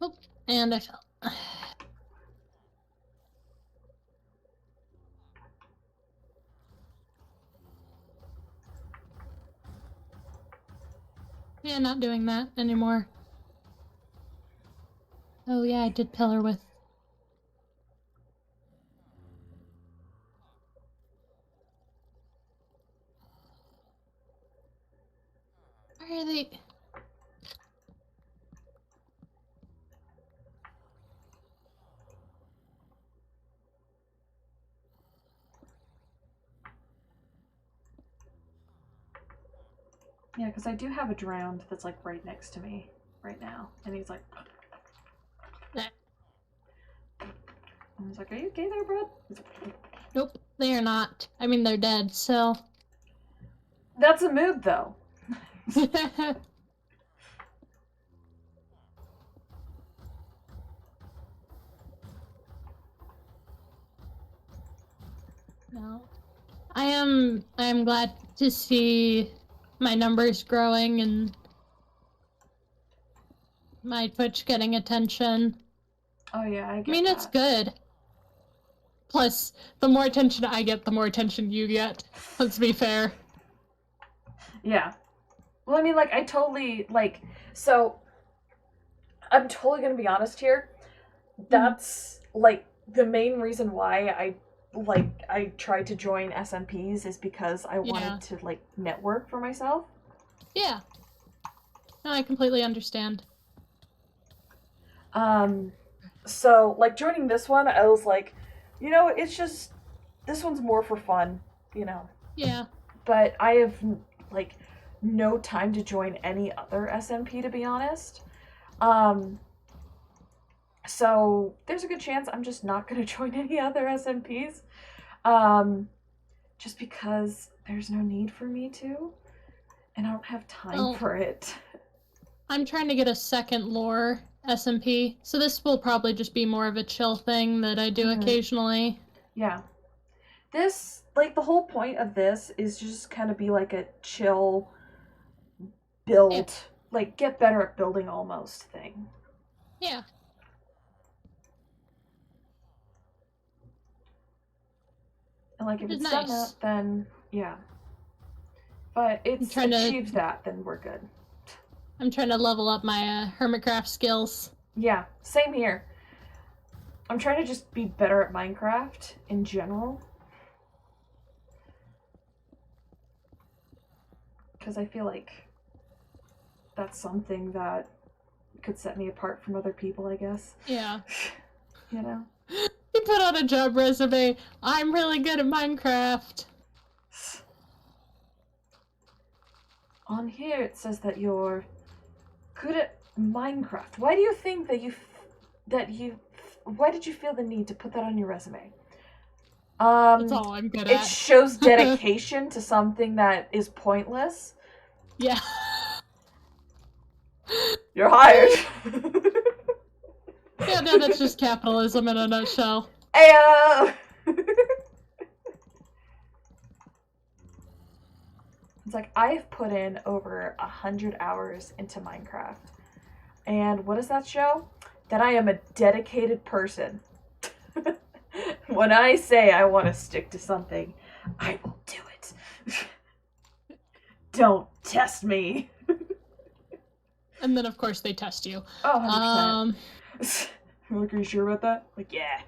Oh, and I fell. Yeah, not doing that anymore. Oh yeah, I did pillar with. Where are they? Yeah, because I do have a drowned that's like right next to me right now, and he's like. Nah. I was like, "Are you okay there, bud?" Like, Nope, they are not. I mean, they're dead, so. That's a mood, though. No. I am glad to see my numbers growing and my Twitch getting attention. Oh yeah, I mean, that. It's good. Plus, the more attention I get, the more attention you get. Let's be fair. Yeah. Well, I mean, like, I totally, like, so, I'm totally gonna be honest here. That's, like, the main reason why I tried to join SMPs is because I wanted to, like, network for myself. Yeah. No, I completely understand. So, like, joining this one, I was like, you know, it's just, this one's more for fun, you know. Yeah. But I have, like, no time to join any other SMP, to be honest. So there's a good chance I'm just not going to join any other SMPs. Just because there's no need for me to. And I don't have time for it. I'm trying to get a second lore SMP, so this will probably just be more of a chill thing that I do occasionally. Yeah. This, like, the whole point of this is just kind of be like a chill build, like, get better at building almost thing. Yeah. And, like, if it's done that, then, yeah. But it's achieved that, then we're good. I'm trying to level up my Hermitcraft skills. Yeah, same here. I'm trying to just be better at Minecraft in general. Because I feel like that's something that could set me apart from other people, I guess. Yeah. You know? You put on a job resume, I'm really good at Minecraft. On here it says that you're good at Minecraft. Why do you think why did you feel the need to put that on your resume? That's all I'm good at. It shows dedication to something that is pointless. Yeah. You're hired. Yeah, no, that's just capitalism in a nutshell. Ayo! It's like, I've put in over 100 hours into Minecraft. And what does that show? That I am a dedicated person. When I say I want to stick to something, I will do it. Don't test me. And then, of course, they test you. Oh, 100%. Like, are you sure about that? Like, yeah,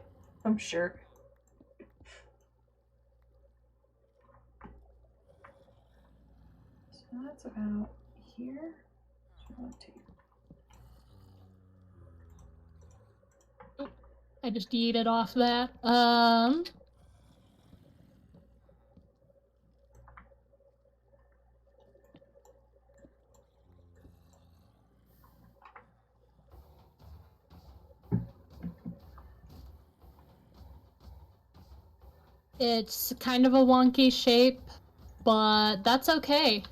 I'm sure. So that's about here. I just yeeted off that. It's kind of a wonky shape, but that's okay.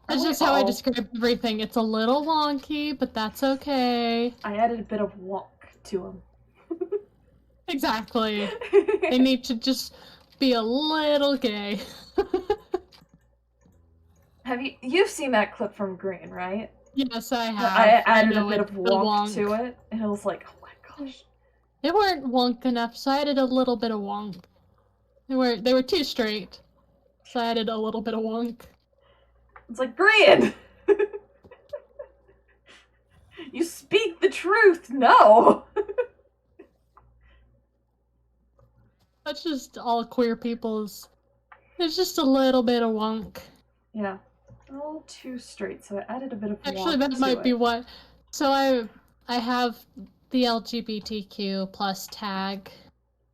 That's just how I describe everything. It's a little wonky, but that's okay. I added a bit of wonk to him. Exactly. They need to just be a little gay. You've seen that clip from Green, right? Yes, I have. I added a know bit it's of the wonk to it, and it was like, oh my gosh. They weren't wonk enough, so I added a little bit of wonk. They were too straight, so I added a little bit of wonk. It's like, Green! You speak the truth! No! That's just all queer people's. There's just a little bit of wonk. Yeah. A little too straight, so I added a bit of Actually, wonk that might to be it. what. So I have the LGBTQ plus tag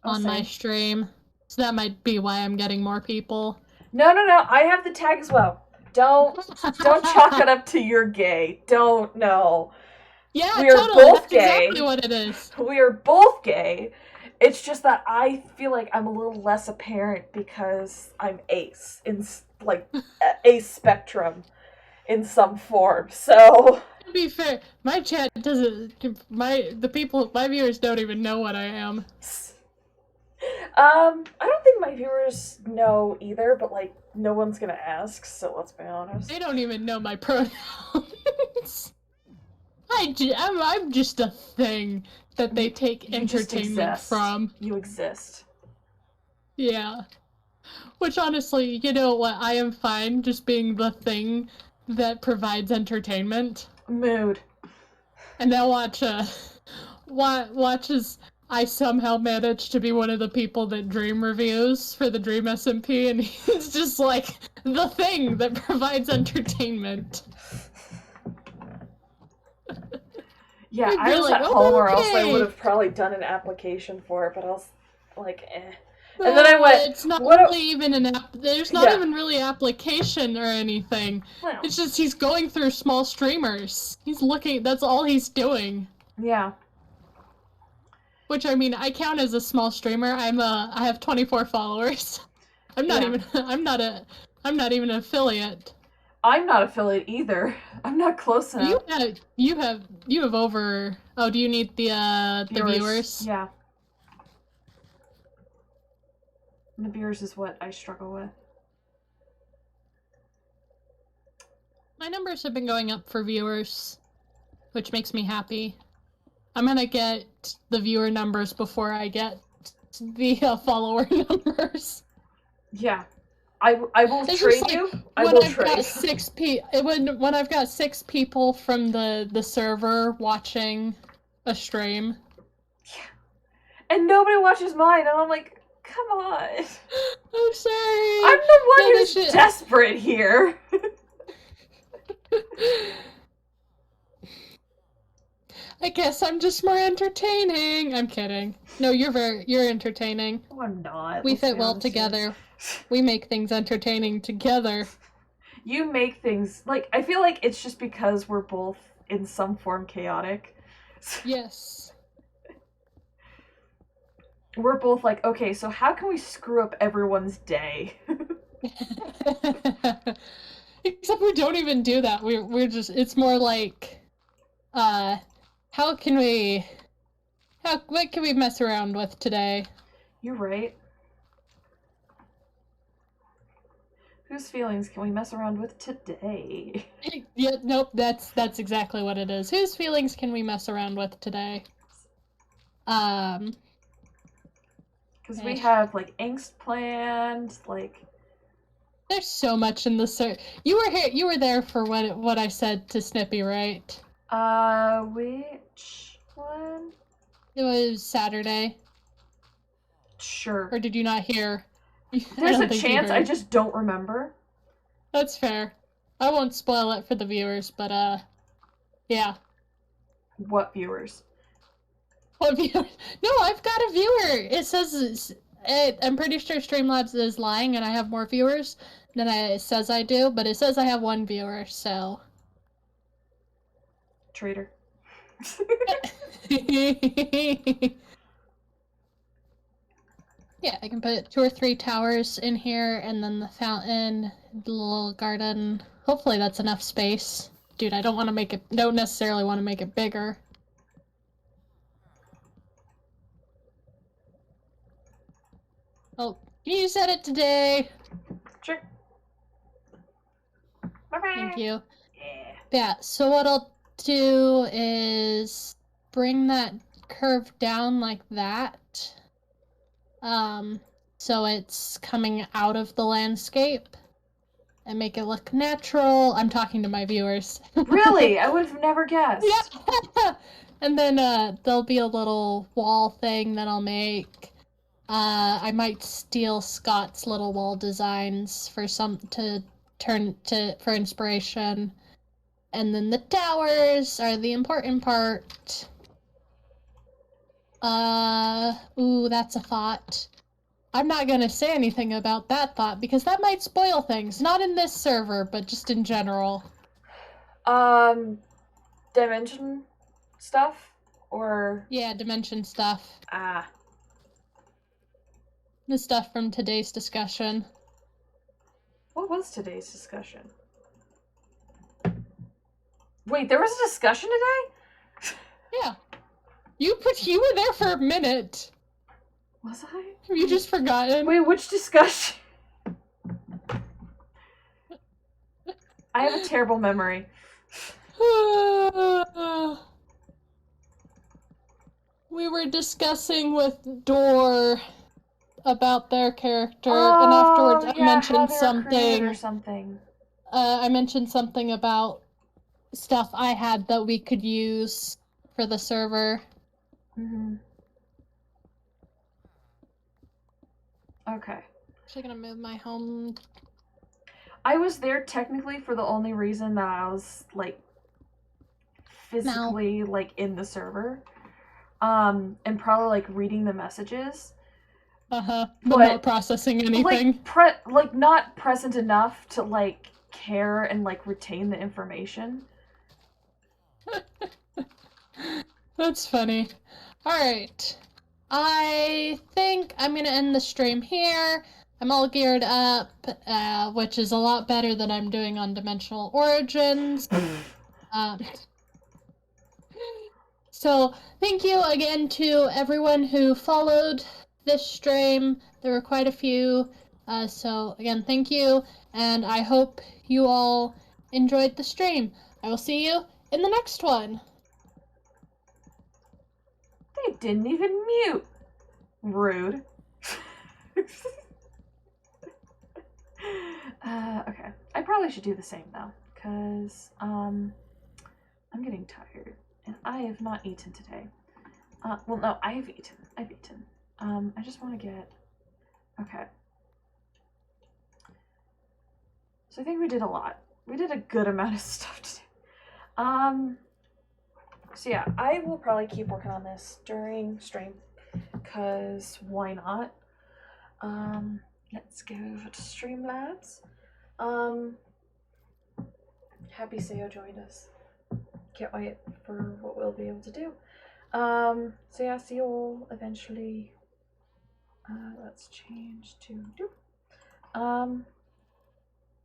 on my stream, so that might be why I'm getting more people. No, I have the tag as well. Don't chalk it up to you're gay. Don't, no. Yeah, we are totally. both That's gay. Exactly what it is. We are both gay. It's just that I feel like I'm a little less apparent because I'm ace in like ace spectrum in some form. So to be fair, my chat doesn't. My viewers don't even know what I am. I don't think my viewers know either, but like no one's gonna ask. So let's be honest. They don't even know my pronouns. I'm just a thing that they take entertainment from. You exist. Yeah. Which honestly, you know what? I am fine just being the thing that provides entertainment. Mood. And now watch as I somehow manage to be one of the people that Dream reviews for the Dream SMP, and he's just like the thing that provides entertainment. Yeah, I was like, at home, or else I would have probably done an application for it, but I was like, eh. No, and then I went, it's not really even an app. There's not even really application or anything. Well. It's just he's going through small streamers. He's looking. That's all he's doing. Yeah. Which, I mean, I count as a small streamer. I have 24 followers. I'm not even. I'm not even an affiliate. I'm not affiliate either. I'm not close enough. You have over. Oh, do you need the viewers? Yeah. And the viewers is what I struggle with. My numbers have been going up for viewers, which makes me happy. I'm gonna get the viewer numbers before I get the follower numbers. Yeah. I will trade you. I will trade. When I've got 6 people from the server watching a stream. Yeah. And nobody watches mine, and I'm like, come on. I'm sorry. I'm the one who's desperate here. I guess I'm just more entertaining. I'm kidding. No, you're entertaining. Oh, I'm not. We fit well together. We make things entertaining together. You make things, like, I feel like it's just because we're both in some form chaotic. Yes. We're both like, okay, so how can we screw up everyone's day? Except we don't even do that. We're just, it's more like, what can we mess around with today? You're right. Whose feelings can we mess around with today? Yeah, nope, that's exactly what it is. Whose feelings can we mess around with today? Because we have, like, angst planned, like... There's so much in the You were there for what I said to Snippy, right? Which one? It was Saturday. Sure. Or did you not hear? There's a chance, I just don't remember. That's fair. I won't spoil it for the viewers, but, yeah. What viewers? What viewers? No, I've got a viewer! It says, I'm pretty sure Streamlabs is lying and I have more viewers than it says I do, but it says I have 1 viewer, so... Traitor. Yeah, I can put 2 or 3 towers in here, and then the fountain, the little garden. Hopefully that's enough space. Dude, I don't necessarily want to make it bigger. Oh, you said it today. Sure. Thank you. Yeah. Yeah, so what I'll do is bring that curve down like that. So it's coming out of the landscape and make it look natural. I'm talking to my viewers. Really? I would have never guessed. Yeah. And then there'll be a little wall thing that I'll make. I might steal Scott's little wall designs for for inspiration. And then the towers are the important part. Ooh, that's a thought. I'm not gonna say anything about that thought because that might spoil things. Not in this server, but just in general. Dimension stuff? Or. Yeah, dimension stuff. Ah. The stuff from today's discussion. What was today's discussion? Wait, there was a discussion today? Yeah. You were there for a minute. Was I? Have you just forgotten? Wait, which discussion? I have a terrible memory. We were discussing with Door about their character, and afterwards I mentioned something. I mentioned something about stuff I had that we could use for the server. Mm-hmm. Okay. Actually, gonna move my home. I was there technically for the only reason that I was like physically like in the server, and probably like reading the messages. But not processing anything. Like not present enough to like care and like retain the information. That's funny. Alright. I think I'm gonna end the stream here. I'm all geared up, which is a lot better than I'm doing on Dimensional Origins. So, thank you again to everyone who followed this stream. There were quite a few. So, again, thank you, and I hope you all enjoyed the stream. I will see you in the next one. They didn't even mute. Rude. Okay. I probably should do the same though, because I'm getting tired and I have not eaten today. Well, no, I've eaten. I just want to get. Okay. So I think we did a lot. We did a good amount of stuff today. So yeah, I will probably keep working on this during stream, because why not? Let's go over to Streamlabs. Happy Sayo joined us. Can't wait for what we'll be able to do. So yeah, see you all eventually. Let's change to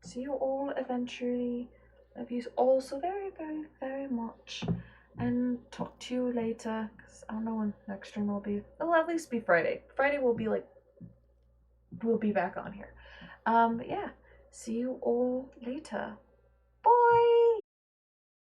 see you all eventually. Love you all so very, very, very much. And talk to you later, because I don't know when next stream will be. It'll at least be Friday. Friday will be like, we'll be back on here. But yeah, see you all later. Bye!